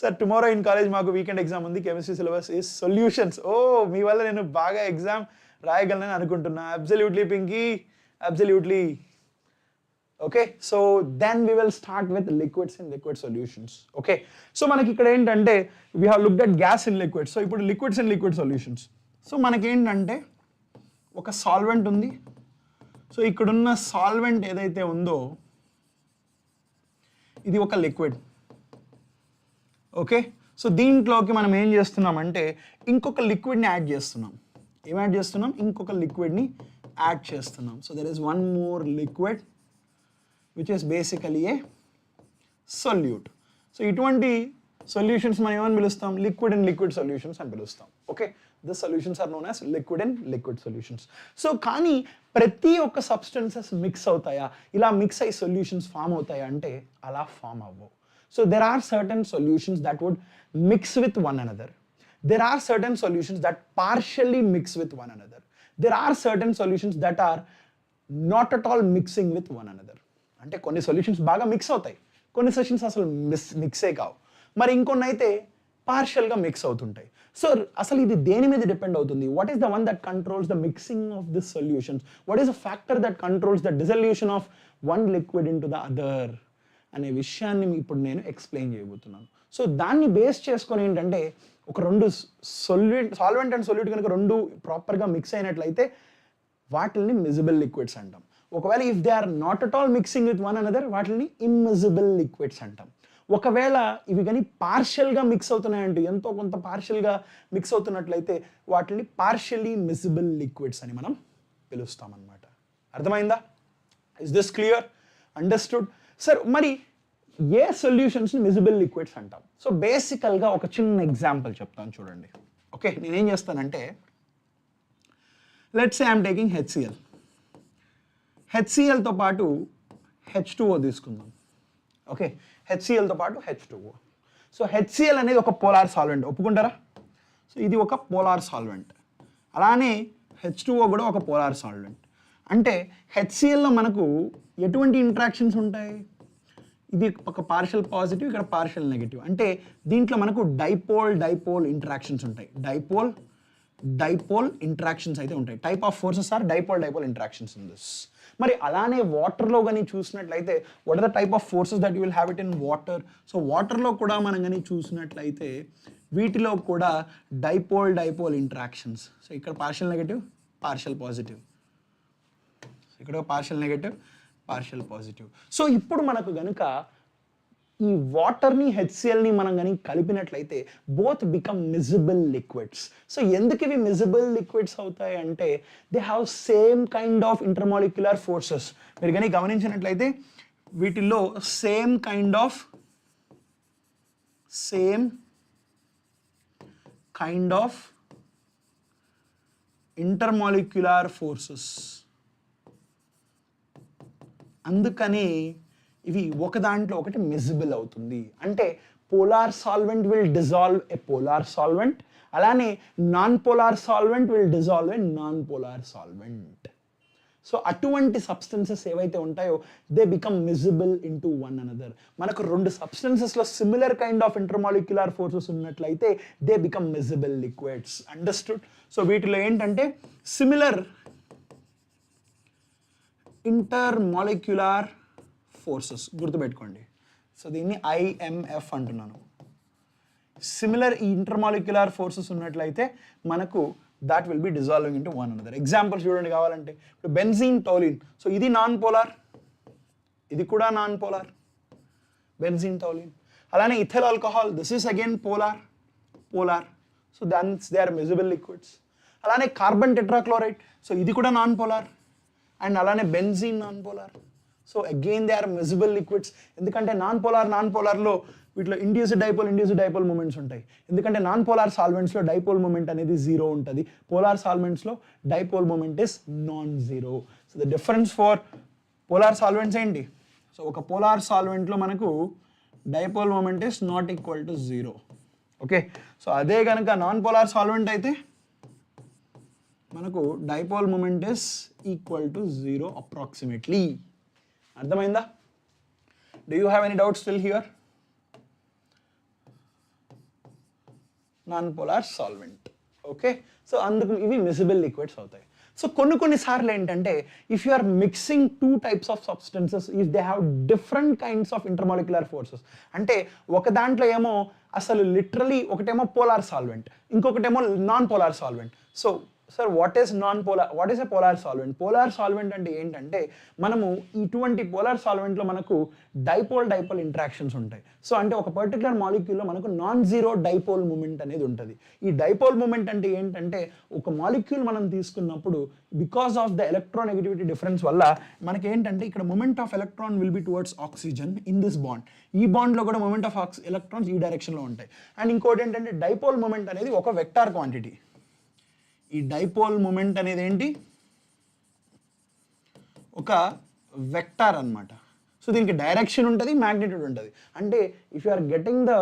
Speaker 1: sir tomorrow in college మాకు weekend exam ఉంది. chemistry syllabus is solutions. oh మీ వల్ల నేను బాగా exam రాయగలనని అనుకుంటున్నా. absolutely pinky, absolutely. Okay, so then we will start with liquids and liquid solutions. Okay, so మనకి ఇక్కడ ఏంటంటే we have looked at gas and liquids. So ఇప్పుడు liquids and liquid solutions. So మనకి ఏంటంటే ఒక సాల్వెంట్ ఉంది. So ఇక్కడున్న solvent ఏదైతే ఉందో ఇది ఒక లిక్విడ్. ఓకే, సో దీంట్లోకి మనం ఏం చేస్తున్నామంటే ఇంకొక లిక్విడ్ని యాడ్ చేస్తున్నాం. ఏం యాడ్ చేస్తున్నాం? ఇంకొక లిక్విడ్ని యాడ్ చేస్తున్నాం. So there is one more liquid which is basically a solute. So ఇటువంటి solutions మనం ఏమని పిలుస్తాం? liquid and liquid solutions అని పిలుస్తాం. Okay, the solutions are known as liquid and liquid solutions. So కానీ ప్రతి ఒక్క సబ్స్టెన్సెస్ మిక్స్ అవుతాయా, ఇలా మిక్స్ అయ్యి సొల్యూషన్స్ ఫామ్ అవుతాయా అంటే అలా ఫామ్ అవ్వవు. So there are certain solutions that would mix with one another. There are certain solutions that partially mix with one another. There are certain solutions that are not at all mixing with one another. అంటే కొన్ని solutions బాగా mix అవుతాయి, కొన్ని solutions అసలు మిక్సే కావు, మరి ఇంకొన్ని అయితే పార్షియల్గా మిక్స్ అవుతుంటాయి. సో అసలు ఇది దేని మీద డిపెండ్ అవుతుంది? What is the one that controls the mixing of this solutions? What is the factor that controls the dissolution of one liquid in to the other అనే విషయాన్ని ఇప్పుడు నేను ఎక్స్ప్లెయిన్ చేయబోతున్నాను. సో దాన్ని బేస్ చేసుకొని ఏంటంటే ఒక రెండు సాల్వెంట్ అండ్ సొల్యూట్ కనుక రెండు ప్రాపర్గా మిక్స్ అయినట్లయితే వాటిల్ని మిజిబుల్ లిక్విడ్స్ అంటాం. ఒకవేళ if they are not at all mixing with one another వాటిని ఇమ్మిజిబుల్ లిక్విడ్స్ అంటాం. ఒకవేళ ఇవి కానీ పార్షియల్గా మిక్స్ అవుతున్నాయంటే, ఎంతో కొంత పార్షియల్గా మిక్స్ అవుతున్నట్లయితే వాటిని పార్షియల్లీ మిజిబుల్ లిక్విడ్స్ అని మనం పిలుస్తాం అన్నమాట. అర్థమైందా? Is this clear? Understood? Sir మరి ఏ సొల్యూషన్స్ని మిజిబుల్ లిక్విడ్స్ అంటాం? సో బేసికల్గా ఒక చిన్న ఎగ్జాంపుల్ చెప్తాను చూడండి. ఓకే, నేనేం చేస్తానంటే let's say I'm taking HCl. HClతో పాటు H2O తీసుకుందాం. ఓకే, HClతో పాటు H2O. సో HCl అనేది ఒక పోలార్ సాల్వెంట్, ఒప్పుకుంటారా? సో ఇది ఒక పోలార్ సాల్వెంట్. అలానే H2O కూడా ఒక పోలార్ సాల్వెంట్. అంటే HClలో మనకు ఎటువంటి ఇంట్రాక్షన్స్ ఉంటాయి? ఇది ఒక పార్షియల్ పాజిటివ్, ఇక్కడ పార్షియల్ నెగిటివ్. అంటే దీంట్లో మనకు డైపోల్ ఇంట్రాక్షన్స్ ఉంటాయి. డైపోల్ ఇంట్రాక్షన్స్ అయితే ఉంటాయి. Type of forces are dipole interactions in this. మరి అలానే వాటర్లో కానీ చూసినట్లయితే what are the type of forces that you will have it in water? సో వాటర్లో కూడా మనం కానీ చూసినట్లయితే వీటిలో కూడా డైపోల్ ఇంట్రాక్షన్స్. సో ఇక్కడ పార్షియల్ నెగటివ్, పార్షియల్ పాజిటివ్, ఇక్కడ partial negative, partial positive. So ఇప్పుడు మనకు కనుక ఈ వాటర్ని HClని మనం కానీ కలిపినట్లయితే both become miscible liquids. So ఎందుకు ఇవి మిజిబుల్ లిక్విడ్స్ అవుతాయి అంటే they have same kind of intermolecular forces. మీరు కానీ గమనించినట్లయితే వీటిల్లో same kind of intermolecular forces. అందుకని ఇవి ఒక దాంట్లో ఒకటి మిజిబుల్ అవుతుంది. అంటే polar solvent will dissolve a polar solvent, అలానే non polar solvent will dissolve a non polar solvent. So అటువంటి సబ్స్టెన్సెస్ ఏవైతే ఉంటాయో they become miscible into one another. మనకు రెండు సబ్స్టెన్సెస్లో similar kind of intermolecular forces ఉన్నట్లయితే they become miscible liquids. Understood? So వీటిలో ఏంటంటే సిమిలర్ ఇంటర్మాలిక్యులర్ ఫోర్సెస్ గుర్తుపెట్టుకోండి. సో దీన్ని IMF అంటున్నాను. సిమిలర్ ఈ ఇంటర్మాలిక్యులర్ ఫోర్సెస్ ఉన్నట్లయితే మనకు that will be dissolving into one another. Example చూడండి కావాలంటే, ఇప్పుడు బెంజీన్ టోలిన్, సో ఇది నాన్ పోలార్, ఇది కూడా నాన్ పోలార్, బెంజీన్ టోలిన్. అలానే ethyl alcohol, this is again polar, polar, so thus they are miscible liquids. అలానే కార్బన్ టెట్రాక్లోరైడ్, సో ఇది కూడా నాన్ పోలార్, అండ్ అలానే benzene non polar. So again they are miscible liquids. ఎందుకంటే non పోలార్లో వీటిలో induced dipole moments ఉంటాయి. ఎందుకంటే non polar సాల్వెంట్స్లో డైపోల్ మూమెంట్ అనేది 0 ఉంటుంది, పోలార్ సాల్వెంట్స్లో dipole moment is non zero. So the difference for polar solvents ఏంటి? సో ఒక పోలార్ సాల్వెంట్లో మనకు dipole moment is not equal to 0. Okay, so అదే కనుక నాన్ పోలార్ సాల్వెంట్ అయితే మనకు dipole moment is equal to 0 approximately. అర్థమైందా? Do you have any doubt still here? Non polar solvent. Okay, so అందుకు ఇవి మిసిబుల్ లిక్విడ్స్ అవుతాయి. So కొన్ని సార్లు ఏంటంటే, if you are mixing 2 types of substances, if they have different kinds of intermolecular forces, అంటే ఒక దాంట్లో ఏమో అసలు లిటరలీ ఒకటేమో పోలార్ సాల్వెంట్, ఇంకొకటేమో non polar solvent. So sir what is a polar solvent? Polar solvent అంటే ఏంటంటే, మనము ఇటువంటి పోలార్ సాల్వెంట్లో మనకు డైపోల్ ఇంటరాక్షన్స్ ఉంటాయి. సో అంటే ఒక పర్టికులర్ మాలిక్యూల్లో మనకు నాన్ జీరో డైపోల్ మూమెంట్ అనేది ఉంటుంది. ఈ డైపోల్ మూమెంట్ అంటే ఏంటంటే, ఒక మాలిక్యూల్ మనం తీసుకున్నప్పుడు because of the electronegativity difference వల్ల మనకి ఏంటంటే, ఇక్కడ moment of electron will be towards oxygen in this bond. ఈ బాండ్లో కూడా మూమెంట్ ఆఫ్ ఎలక్ట్రాన్స్ ఈ డైరెక్షన్లో ఉంటాయి. అండ్ ఇంకోటి ఏంటంటే, డైపోల్ మూమెంట్ అనేది ఒక వెక్టార్ క్వాంటిటీ. ఈ డైపోల్ మూమెంట్ అనేది ఏంటి? ఒక వెక్టార్ అన్నమాట. సో దీనికి డైరెక్షన్ ఉంటుంది, మ్యాగ్నిట్యూడ్ ఉంటుంది. అంటే if you are getting the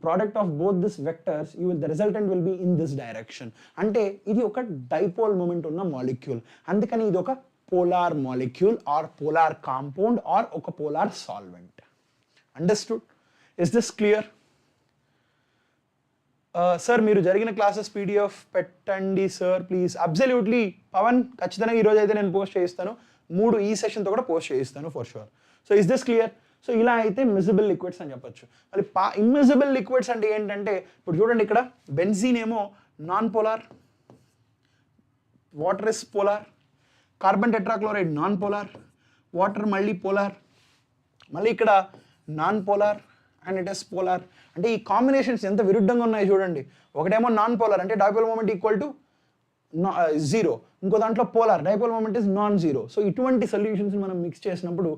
Speaker 1: product of both this vectors, the resultant will be in this direction. అంటే ఇది ఒక డైపోల్ మూమెంట్ ఉన్న మాలిక్యూల్, అందుకని ఇది ఒక polar molecule or polar compound or ఒక polar solvent. Understood? Is this clear? Sir మీరు జరిగిన క్లాసెస్ PDF పెట్టండి సార్ ప్లీజ్. అబ్సల్యూట్లీ పవన్, ఖచ్చితంగా ఈరోజు అయితే నేను పోస్ట్ చేయిస్తాను. 3 ఈ సెషన్తో కూడా పోస్ట్ చేయిస్తాను for sure. So is this clear? So ఇలా అయితే మిసిబుల్ లిక్విడ్స్ అని చెప్పొచ్చు. మళ్ళీ ఇమ్మిసిబుల్ లిక్విడ్స్ అంటే ఏంటంటే, ఇప్పుడు చూడండి ఇక్కడ బెంజీన్ ఏమో non polar, water is polar, carbon tetrachloride non polar, water మళ్ళీ పోలార్, మళ్ళీ ఇక్కడ non polar and it is polar. అంటే ఈ కాంబినేషన్స్ ఎంత విరుద్ధంగా ఉన్నాయి చూడండి. ఒకటేమో నాన్ పోలార్ అంటే డైపోల్ మూమెంట్ ఈక్వల్ టు 0, ఇంకో దాంట్లో polar dipole moment is non zero. So ఇటువంటి సొల్యూషన్స్ మనం మిక్స్ చేసినప్పుడు,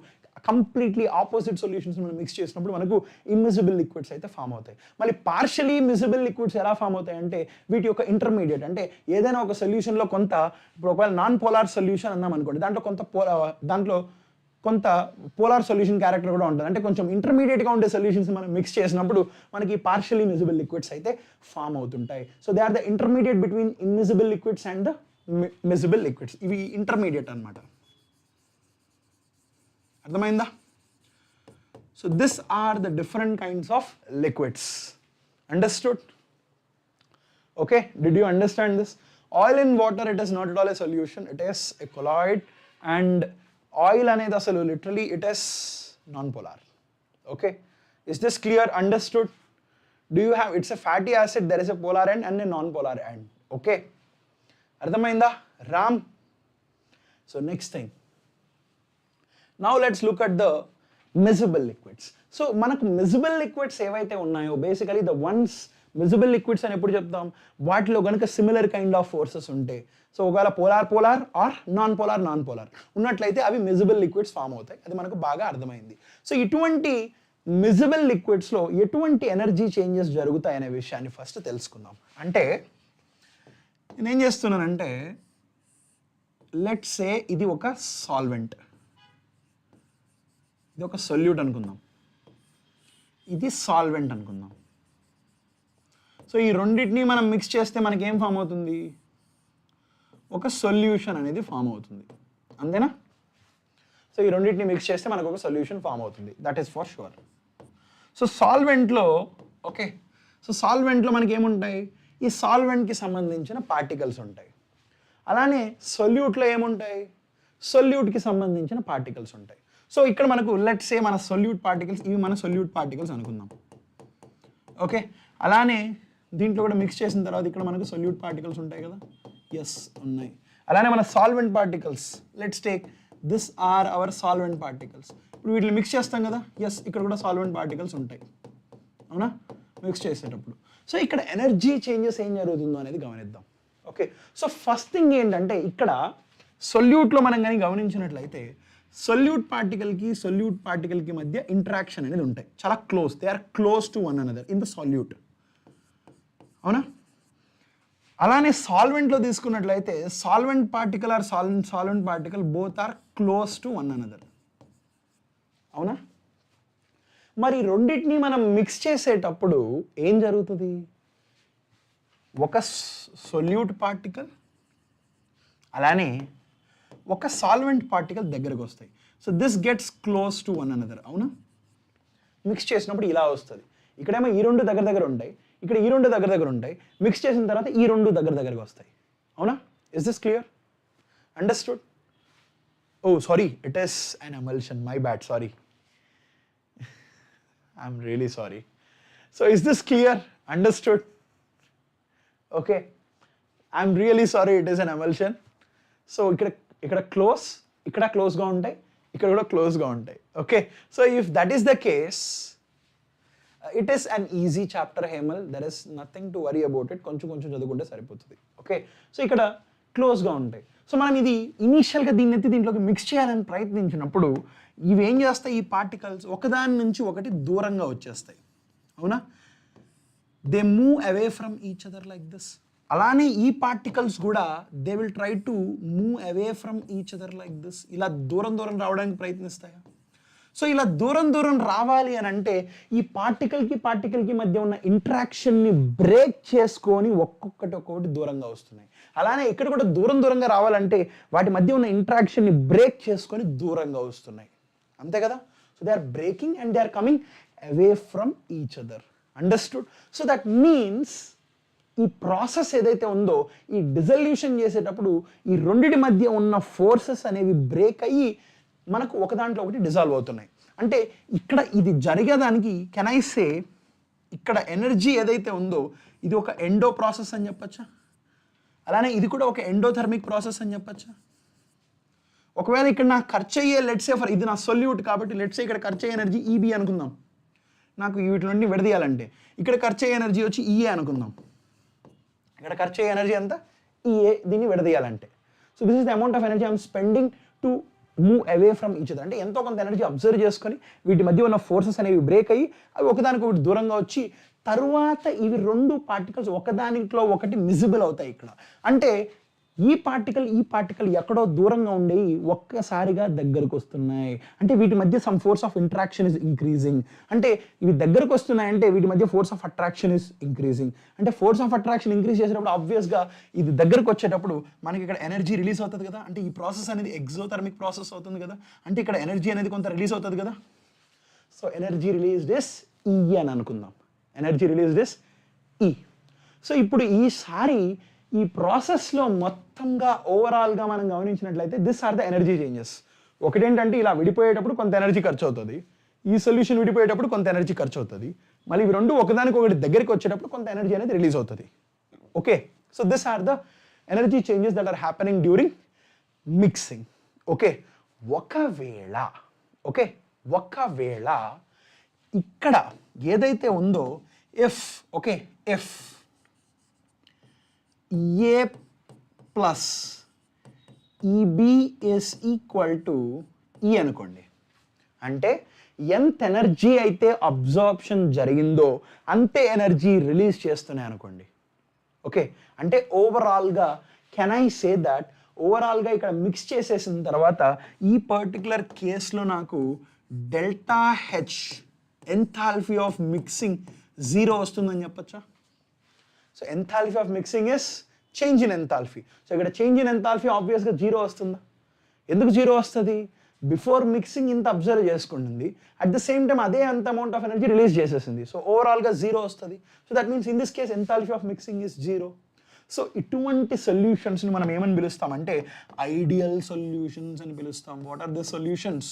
Speaker 1: కంప్లీట్లీ ఆపోజిట్ సొల్యూషన్స్ మనం మిక్స్ చేసినప్పుడు మనకు ఇమ్మిసిబుల్ లిక్విడ్స్ అయితే ఫామ్ అవుతాయి. మళ్ళీ పార్షియలీ మిసిబుల్ లిక్విడ్స్ ఎలా ఫామ్ అవుతాయి అంటే, వీటి యొక్క ఇంటర్మీడియట్, అంటే ఏదైనా ఒక సొల్యూషన్లో కొంత, ఇప్పుడు ఒకవేళ నాన్ పోలార్ సొల్యూషన్ అన్నాం అనుకోండి, దాంట్లో కొంత పోలార్ సొల్యూషన్ క్యారెక్టర్ కూడా ఉంటుంది. అంటే కొంచెం ఇంటర్మీడియట్గా ఉండే సొల్యూషన్స్ మనం మిక్స్ చేసినప్పుడు మనకి పార్షియలీ మిసిబుల్ లిక్విడ్స్ అయితే ఫామ్ అవుతుంటాయి. So they are the intermediate between immiscible liquids and the miscible liquids. ఇవి ఇంటర్మీడియట్ అన్నమాట. అర్థమైందా? So this are the different kinds of liquids. Understood? Okay, did you understand this? Oil in water, it is not at all a solution, it is a colloid. And oil అనేది అసలు literally it is non polar. Okay, is this clear? Understood? Do you have, it's a fatty acid, there is a polar end and a non polar end. Okay, అర్థమైందా Ram? So next thing, now let's look at the miscible liquids. So మనకు miscible liquids ఏవైతే ఉన్నాయో, basically the ones miscible liquids అని ఎప్పుడు చెప్తాం? వాటిలో కనుక similar kind of forces ఉంటాయి. సో ఒకవేళ పోలార్ ఆర్ నాన్ పోలార్ ఉన్నట్లయితే అవి మిసిబుల్ లిక్విడ్స్ ఫామ్ అవుతాయి. అది మనకు బాగా అర్థమైంది. సో ఇటువంటి మిసిబుల్ లిక్విడ్స్లో ఎటువంటి ఎనర్జీ చేంజెస్ జరుగుతాయి అనే విషయాన్ని ఫస్ట్ తెలుసుకుందాం. అంటే నేనేం చేస్తున్నానంటే, లెట్స్ సే ఇది ఒక సాల్వెంట్, ఇది ఒక సొల్యూట్ అనుకుందాం, ఇది సాల్వెంట్ అనుకుందాం. సో ఈ రెండింటిని మనం మిక్స్ చేస్తే మనకి ఏం ఫామ్ అవుతుంది? ఒక సొల్యూషన్ అనేది ఫామ్ అవుతుంది. అంతేనా? సో ఈ రెండింటిని మిక్స్ చేస్తే మనకు ఒక సొల్యూషన్ ఫామ్ అవుతుంది, that is for sure. So సాల్వెంట్లో, ఓకే, సో సాల్వెంట్లో మనకి ఏముంటాయి? ఈ సాల్వెంట్కి సంబంధించిన పార్టికల్స్ ఉంటాయి. అలానే సొల్యూట్లో ఏముంటాయి? సొల్యూట్కి సంబంధించిన పార్టికల్స్ ఉంటాయి. సో ఇక్కడ మనకు లెట్స్ సే మన సొల్యూట్ పార్టికల్స్, ఇవి మన సొల్యూట్ పార్టికల్స్ అనుకుందాం. ఓకే, అలానే దీంట్లో కూడా మిక్స్ చేసిన తర్వాత ఇక్కడ మనకు సొల్యూట్ పార్టికల్స్ ఉంటాయి కదా, ఎస్ ఉన్నాయి. అలానే మన solvent particles, let's take this are our solvent particles. ఇప్పుడు వీటిని మిక్స్ చేస్తాం కదా, ఎస్ ఇక్కడ కూడా సాల్వెంట్ పార్టికల్స్ ఉంటాయి, అవునా, మిక్స్ చేసేటప్పుడు. సో ఇక్కడ ఎనర్జీ చేంజెస్ ఏం జరుగుతుందో అనేది గమనిద్దాం. ఓకే, సో ఫస్ట్ థింగ్ ఏంటంటే ఇక్కడ సొల్యూట్లో మనం కానీ గమనించినట్లయితే సొల్యూట్ పార్టికల్కి మధ్య ఇంటరాక్షన్ అనేది ఉంటాయి, చాలా close, they are close to one another in the solute, అవునా. అలానే సాల్వెంట్లో తీసుకున్నట్లయితే solvent particle or solvent particle both are close to one another, అవునా. మరి రెండింటిని మనం మిక్స్ చేసేటప్పుడు ఏం జరుగుతుంది, ఒక సొల్యూట్ పార్టికల్ అలానే ఒక సాల్వెంట్ పార్టికల్ దగ్గరకు వస్తాయి. So this gets close to one another, అవునా. మిక్స్ చేసినప్పుడు ఇలా వస్తుంది, ఇక్కడేమో ఈ రెండు దగ్గర దగ్గర ఉంటాయి, ఇక్కడ ఈ రెండు దగ్గర దగ్గర ఉంటాయి, మిక్స్ చేసిన తర్వాత ఈ రెండు దగ్గర దగ్గరకు వస్తాయి, అవునా. Is this clear, understood? Oh sorry, it is an emulsion, my bad, sorry, I'm really sorry. So is this clear, understood? Okay, I'm really sorry, it is an emulsion. So ఇక్కడ క్లోజ్గా ఉంటాయి, ఇక్కడ కూడా క్లోజ్గా ఉంటాయి. Okay, so if that is the case, it is an easy chapter హేమల్, there is nothing to worry about it, కొంచెం చదువుకుంటే సరిపోతుంది. ఓకే, సో ఇక్కడ క్లోజ్గా ఉంటాయి. సో మనం ఇది ఇనీషియల్గా దీన్ని ఎత్తి దీంట్లోకి మిక్స్ చేయాలని ప్రయత్నించినప్పుడు ఇవి ఏం చేస్తాయి, ఈ పార్టికల్స్ ఒకదాని నుంచి ఒకటి దూరంగా వచ్చేస్తాయి, అవునా. They move away from each other like this. అలానే ఈ పార్టికల్స్ కూడా they will try to move away from each other like this, ఇలా దూరం రావడానికి ప్రయత్నిస్తాయా. సో ఇలా దూరం రావాలి అని అంటే ఈ పార్టికల్కి మధ్య ఉన్న ఇంట్రాక్షన్ని బ్రేక్ చేసుకొని ఒక్కొక్కటి దూరంగా వస్తున్నాయి. అలానే ఇక్కడ కూడా దూరంగా రావాలంటే వాటి మధ్య ఉన్న ఇంట్రాక్షన్ని బ్రేక్ చేసుకొని దూరంగా వస్తున్నాయి, అంతే కదా. So they are breaking and they are coming away from each other, understood? So that means ఈ ప్రాసెస్ ఏదైతే ఉందో ఈ డిజల్యూషన్ చేసేటప్పుడు ఈ రెండిటి మధ్య ఉన్న ఫోర్సెస్ అనేవి బ్రేక్ అయ్యి మనకు ఒక దాంట్లో ఒకటి డిజాల్వ్ అవుతున్నాయి. అంటే ఇక్కడ ఇది జరిగేదానికి కెన్ ఐ సే ఇక్కడ ఎనర్జీ ఏదైతే ఉందో ఇది ఒక ఎండో ప్రాసెస్ అని చెప్పచ్చా, అలానే ఇది కూడా ఒక ఎండోథర్మిక్ ప్రాసెస్ అని చెప్పచ్చా. ఒకవేళ ఇక్కడ నాకు ఖర్చు అయ్యే లెట్సే ఫర్ ఇది నా సొల్యూట్ కాబట్టి లెట్సే ఇక్కడ ఖర్చు అయ్యే ఎనర్జీ ఈబీ అనుకుందాం, నాకు వీటిలోని విడదీయాలంటే ఇక్కడ ఖర్చు అయ్యే ఎనర్జీ వచ్చి ఈఏ అనుకుందాం, ఇక్కడ ఖర్చు అయ్యే ఎనర్జీ అంతా ఈఏ, దీన్ని విడదీయాలంటే. So this is the amount of energy I'm spending to move away from each other. అంటే ఎంతో కొంత ఎనర్జీ అబ్జర్వ్ చేసుకొని వీటి మధ్య ఉన్న ఫోర్సెస్ అనేవి బ్రేక్ అయ్యి అవి ఒకదానికొకటి దూరంగా వచ్చి తరువాత ఇవి రెండు పార్టికల్స్ ఒకదానిలో ఒకటి మిజిబుల్ అవుతాయి ఇక్కడ. అంటే ఈ పార్టికల్ ఎక్కడో దూరంగా ఉండేవి ఒక్కసారిగా దగ్గరకు వస్తున్నాయి. అంటే వీటి మధ్య some force of interaction is increasing. అంటే ఇవి దగ్గరకు వస్తున్నాయంటే వీటి మధ్య force of attraction is increasing. అంటే ఫోర్స్ ఆఫ్ అట్రాక్షన్ ఇంక్రీజ్ చేసేటప్పుడు ఆబ్వియస్గా ఇది దగ్గరకు వచ్చేటప్పుడు మనకి ఇక్కడ ఎనర్జీ రిలీజ్ అవుతుంది కదా. అంటే ఈ ప్రాసెస్ అనేది ఎగ్జోథర్మిక్ ప్రాసెస్ అవుతుంది కదా. అంటే ఇక్కడ ఎనర్జీ అనేది కొంత రిలీజ్ అవుతుంది కదా. So energy released is E అని అనుకుందాం. Energy released is E. So ఇప్పుడు ఈసారి ఈ ప్రాసెస్లో మొత్తంగా ఓవరాల్గా మనం గమనించినట్లయితే this are the energy changes. ఒకటేంటంటే ఇలా విడిపోయేటప్పుడు కొంత ఎనర్జీ ఖర్చు అవుతుంది, ఈ సొల్యూషన్ విడిపోయేటప్పుడు కొంత ఎనర్జీ ఖర్చు అవుతుంది, మళ్ళీ ఇవి రెండు ఒకదానికి ఒకటి దగ్గరికి వచ్చేటప్పుడు కొంత ఎనర్జీ అనేది రిలీజ్ అవుతుంది. Okay, so this are the energy changes that are happening during mixing. Okay, ఒకవేళ ఇక్కడ ఏదైతే ఉందో F A plus E B is equal to E అనుకోండి. అంటే ఎంత ఎనర్జీ అయితే అబ్జార్ప్షన్ జరిగిందో అంతే ఎనర్జీ రిలీజ్ చేస్తున్నాయి అనుకోండి. ఓకే, అంటే ఓవరాల్గా కెన్ ఐ సే దట్ ఓవరాల్గా ఇక్కడ మిక్స్ చేసేసిన తర్వాత ఈ పర్టికులర్ కేసులో నాకు delta H enthalpy of mixing 0 వస్తుందని చెప్పచ్చా. So enthalpy of mixing is change in enthalpy. So ఇక్కడ చేంజ్ ఇన్ ఎంథాల్పీ ఆబ్వియస్గా 0 వస్తుందా? ఎందుకు 0 వస్తుంది? బిఫోర్ మిక్సింగ్ ఇంత అబ్జర్వ్ చేసుకుంటుంది, అట్ ద సేమ్ టైం అదే అంత అమౌంట్ ఆఫ్ ఎనర్జీ రిలీజ్ చేసేసింది. సో ఓవరాల్గా 0 వస్తుంది. So that means in this case enthalpy of mixing is 0. So ఇటువంటి సొల్యూషన్స్ని మనం ఏమని పిలుస్తామంటే ఐడియల్ సొల్యూషన్స్ అని పిలుస్తాం. What are the solutions?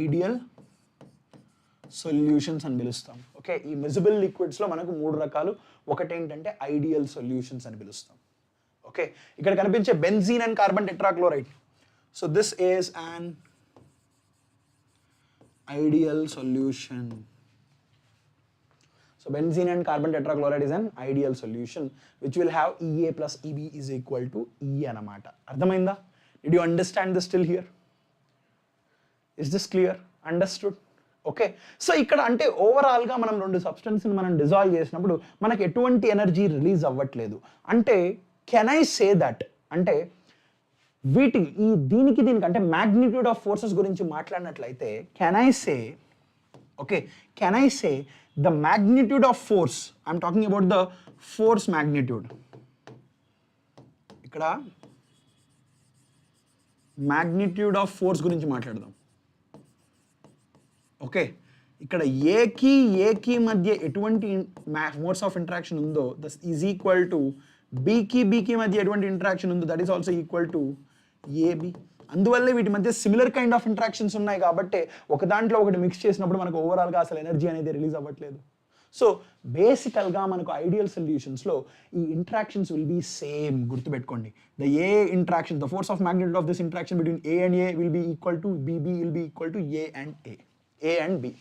Speaker 1: Ideal solutions అని పిలుస్తాం. ఓకే, ఈ మిజబుల్ లిక్విడ్స్లో మనకు 3 రకాలు. ఒకటి ఏంటంటే ఐడియల్ సొల్యూషన్స్ అని పిలుస్తాం. ఓకే, ఇక్కడ కనిపించే benzene and carbon tetrachloride. So this is an ideal solution. So benzene and carbon tetrachloride is an ideal solution which will have Ea plus Eb is equal to E anamata. Ardhamainda? Did you understand this till here? Is this clear? Understood? Okay, so ఇక్కడ అంటే ఓవరాల్గా మనం 2 సబ్స్టెన్స్ని మనం dissolve చేసినప్పుడు మనకు ఎటువంటి energy release అవ్వట్లేదు. అంటే కెన్ ఐ సే దట్, అంటే దీనికి అంటే మ్యాగ్నిట్యూడ్ ఆఫ్ ఫోర్సెస్ గురించి మాట్లాడినట్లయితే can I say the magnitude of force, I'm talking about the force magnitude. ఇక్కడ మ్యాగ్నిట్యూడ్ ఆఫ్ ఫోర్స్ గురించి మాట్లాడదాం. ఓకే, ఇక్కడ ఏకి మధ్య ఎటువంటి మోడ్స్ ఆఫ్ ఇంటరాక్షన్ ఉందో దట్ ఈజ్ ఈక్వల్ టు బీకి మధ్య ఎటువంటి ఇంటరాక్షన్ ఉందో that is also equal to AB. అందువల్లే వీటి మధ్య సిమిలర్ కైండ్ ఆఫ్ ఇంటరాక్షన్స్ ఉన్నాయి కాబట్టి ఒక దాంట్లో ఒకటి మిక్స్ చేసినప్పుడు మనకు ఓవరాల్గా అసలు ఎనర్జీ అనేది రిలీజ్ అవ్వట్లేదు. సో బేసికల్గా మనకు ఐడియల్ సొల్యూషన్స్లో ఈ ఇంటరాక్షన్స్ విల్ బీ సేమ్. గుర్తుపెట్టుకోండి, the A interaction, the force of magnitude of this interaction between A and A will be equal to B will be equal to A and B.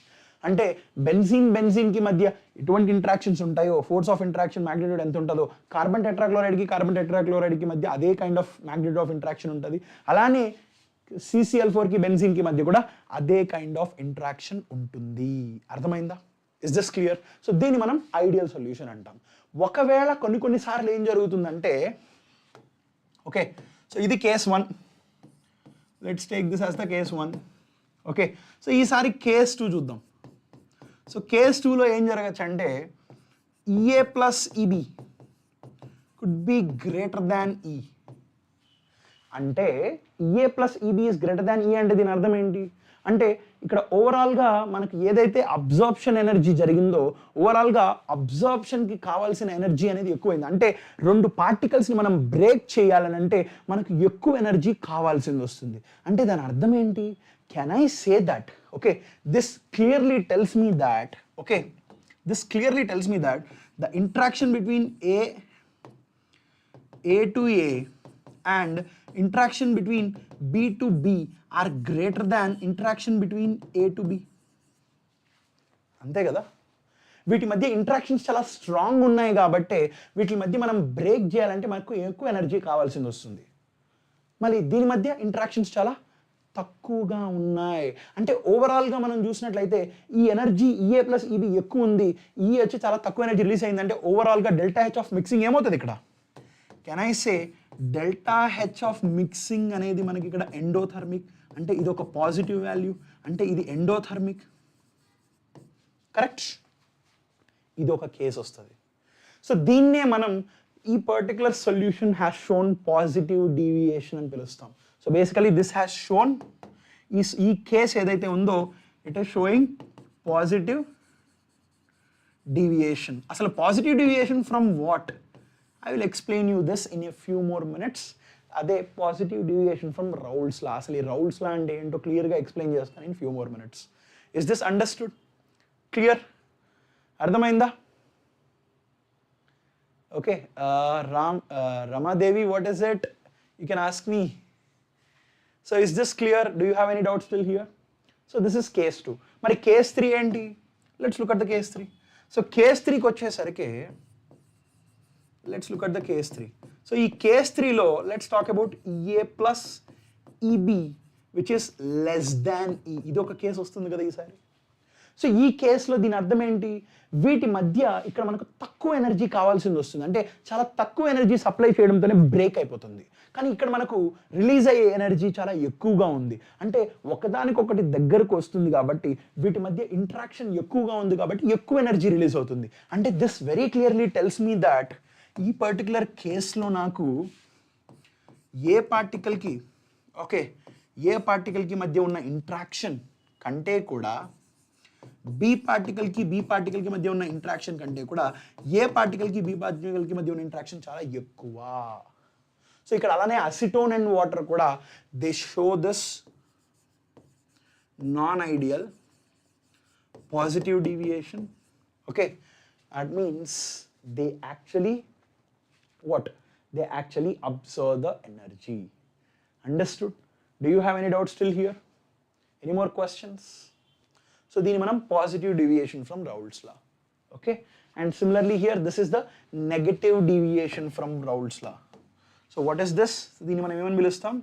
Speaker 1: అంటే బెంజీన్కి మధ్య ఎటువంటి interactions ఉంటాయో force of interaction magnitude ఎంత ఉంటుందో carbon టెట్రాక్లోరైడ్కి మధ్య అదే kind of magnitude of interaction ఉంటుంది. అలానే CCl4కి బెంజీన్కి మధ్య కూడా అదే కైండ్ ఆఫ్ ఇంటరాక్షన్ ఉంటుంది. అర్థమైందా? Is this clear? సో దీన్ని మనం ఐడియల్ సొల్యూషన్ అంటాం. ఒకవేళ కొన్నిసార్లు ఏం జరుగుతుందంటే, ఓకే, సో ఇది case 1, let's take this as the case 1. Okay, so ఈసారి కేస్ 2 చూద్దాం. సో కేస్ 2లో ఏం జరగచ్చు అంటే Ea plus Eb could be greater than E. అంటే Ea plus Eb is greater than E అంటే దీని అర్థం ఏంటి అంటే ఇక్కడ ఓవరాల్గా మనకి ఏదైతే అబ్జార్ప్షన్ ఎనర్జీ జరిగిందో ఓవరాల్గా అబ్జార్ప్షన్కి కావాల్సిన ఎనర్జీ అనేది ఎక్కువైంది. అంటే 2 పార్టికల్స్ని మనం బ్రేక్ చేయాలని అంటే మనకు ఎక్కువ ఎనర్జీ కావాల్సింది వస్తుంది. అంటే దాని అర్థం ఏంటి? Can I say that? Okay, this clearly tells me that, the interaction between A to A and interaction between B to B are greater than interaction between A to B. అంతే కదా? వీటి మధ్య ఇంటరాక్షన్స్ చాలా strong ఉన్నాయి కాబట్టి వీటి మధ్య మనం బ్రేక్ చేయాలంటే మనకు ఎక్కువ ఎనర్జీ కావాల్సింది వస్తుంది. మళ్ళీ దీని మధ్య ఇంటరాక్షన్స్ చాలా తక్కువగా ఉన్నాయి. అంటే ఓవరాల్గా మనం చూసినట్లయితే ఈ ఎనర్జీ Ea ప్లస్ Eb ఎక్కువ ఉంది, ఈ వచ్చి చాలా తక్కువ ఎనర్జీ రిలీజ్ అయిందంటే ఓవరాల్గా డెల్టా హెచ్ ఆఫ్ మిక్సింగ్ ఏమవుతుంది ఇక్కడ? Can I say delta H of mixing అనేది మనకి ఇక్కడ ఎండోథర్మిక్. అంటే ఇది ఒక పాజిటివ్ వాల్యూ, అంటే ఇది ఎండోథర్మిక్. కరెక్ట్? ఇది ఒక కేసు వస్తుంది. సో దీన్నే మనం ఈ particular solution has shown positive deviation అని పిలుస్తాం. So basically this has shown, ఈ కేస్ ఏదైతే ఉందో it is showing positive deviation. అసలు positive deviation from what? I will explain you this in a few more minutes. అదే positive deviation from Raoult's law. అసలు ఈ Raoult's law అంటే ఏంటో క్లియర్గా ఎక్స్ప్లెయిన్ చేస్తాను in few more minutes. Is this understood? Clear? అర్థమైందా? Okay, Ramadevi, what is it? You can ask me. So is this clear? Do you have any doubts still here? So this is case 2. మరి case 3 ఏంటి? Let's look at the case 3. So case 3కి వచ్చేసరికి let's look at the case 3. So ఈ case 3లో let's talk about Ea plus Eb which is less than E. ఇది ఒక case వస్తుంది కదా ఈసారి. సో ఈ కేసులో దీని అర్థం ఏంటి? వీటి మధ్య ఇక్కడ మనకు తక్కువ ఎనర్జీ కావాల్సింది వస్తుంది. అంటే చాలా తక్కువ ఎనర్జీ సప్లై చేయడంతోనే బ్రేక్ అయిపోతుంది. కానీ ఇక్కడ మనకు రిలీజ్ అయ్యే ఎనర్జీ చాలా ఎక్కువగా ఉంది. అంటే ఒకదానికొకటి దగ్గరకు వస్తుంది కాబట్టి వీటి మధ్య ఇంటరాక్షన్ ఎక్కువగా ఉంది కాబట్టి ఎక్కువ ఎనర్జీ రిలీజ్ అవుతుంది. అంటే this very clearly tells me that ఈ పర్టికులర్ కేసులో నాకు ఏ పార్టికల్కి మధ్య ఉన్న ఇంటరాక్షన్ కంటే కూడా బి పార్టికల్కి మధ్య ఉన్న ఇంట్రాక్షన్ కంటే కూడా ఏ పార్టికల్కి బి పార్టికల్కి మధ్య ఉన్న ఇంట్రాక్షన్ చాలా ఎక్కువ. సో ఇక్కడ అలానే అసిటోన్ అండ్ వాటర్ కూడా they show this non ideal positive deviation. Okay, that means they actually what? They actually absorb the energy. Understood? Do you have any doubts still here? Any more questions? So దీని మనం positive deviation from Raoult's law. Okay, and similarly here this is the negative deviation from Raoult's law. So what is this? దీన్ని మనం ఏమని పిలుస్తాం?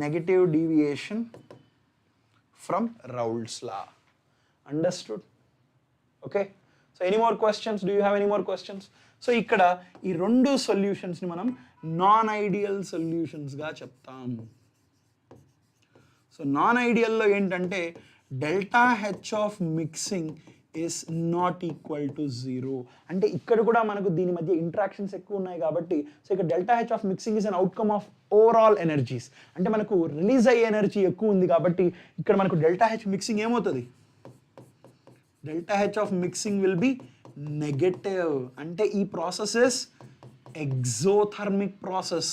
Speaker 1: Negative deviation from Raoult's law. Understood? Okay, so any more questions? Do you have any more questions? So ఇక్కడ ఈ రెండు సొల్యూషన్స్ని మనం non ideal సొల్యూషన్స్గా చెప్తాం. So non ఐడియల్లో ఏంటంటే delta H of mixing is not equal to 0. అంటే ఇక్కడ కూడా మనకు దీని మధ్య ఇంట్రాక్షన్స్ ఎక్కువ ఉన్నాయి కాబట్టి సో ఇక్కడ delta H of mixing is an outcome of overall energies. అంటే మనకు రిలీజ్ అయ్యే ఎనర్జీ ఎక్కువ ఉంది కాబట్టి ఇక్కడ మనకు డెల్టా హెచ్ మిక్సింగ్ ఏమవుతుంది? Delta H of mixing will be negative. అంటే ఈ process is exothermic process.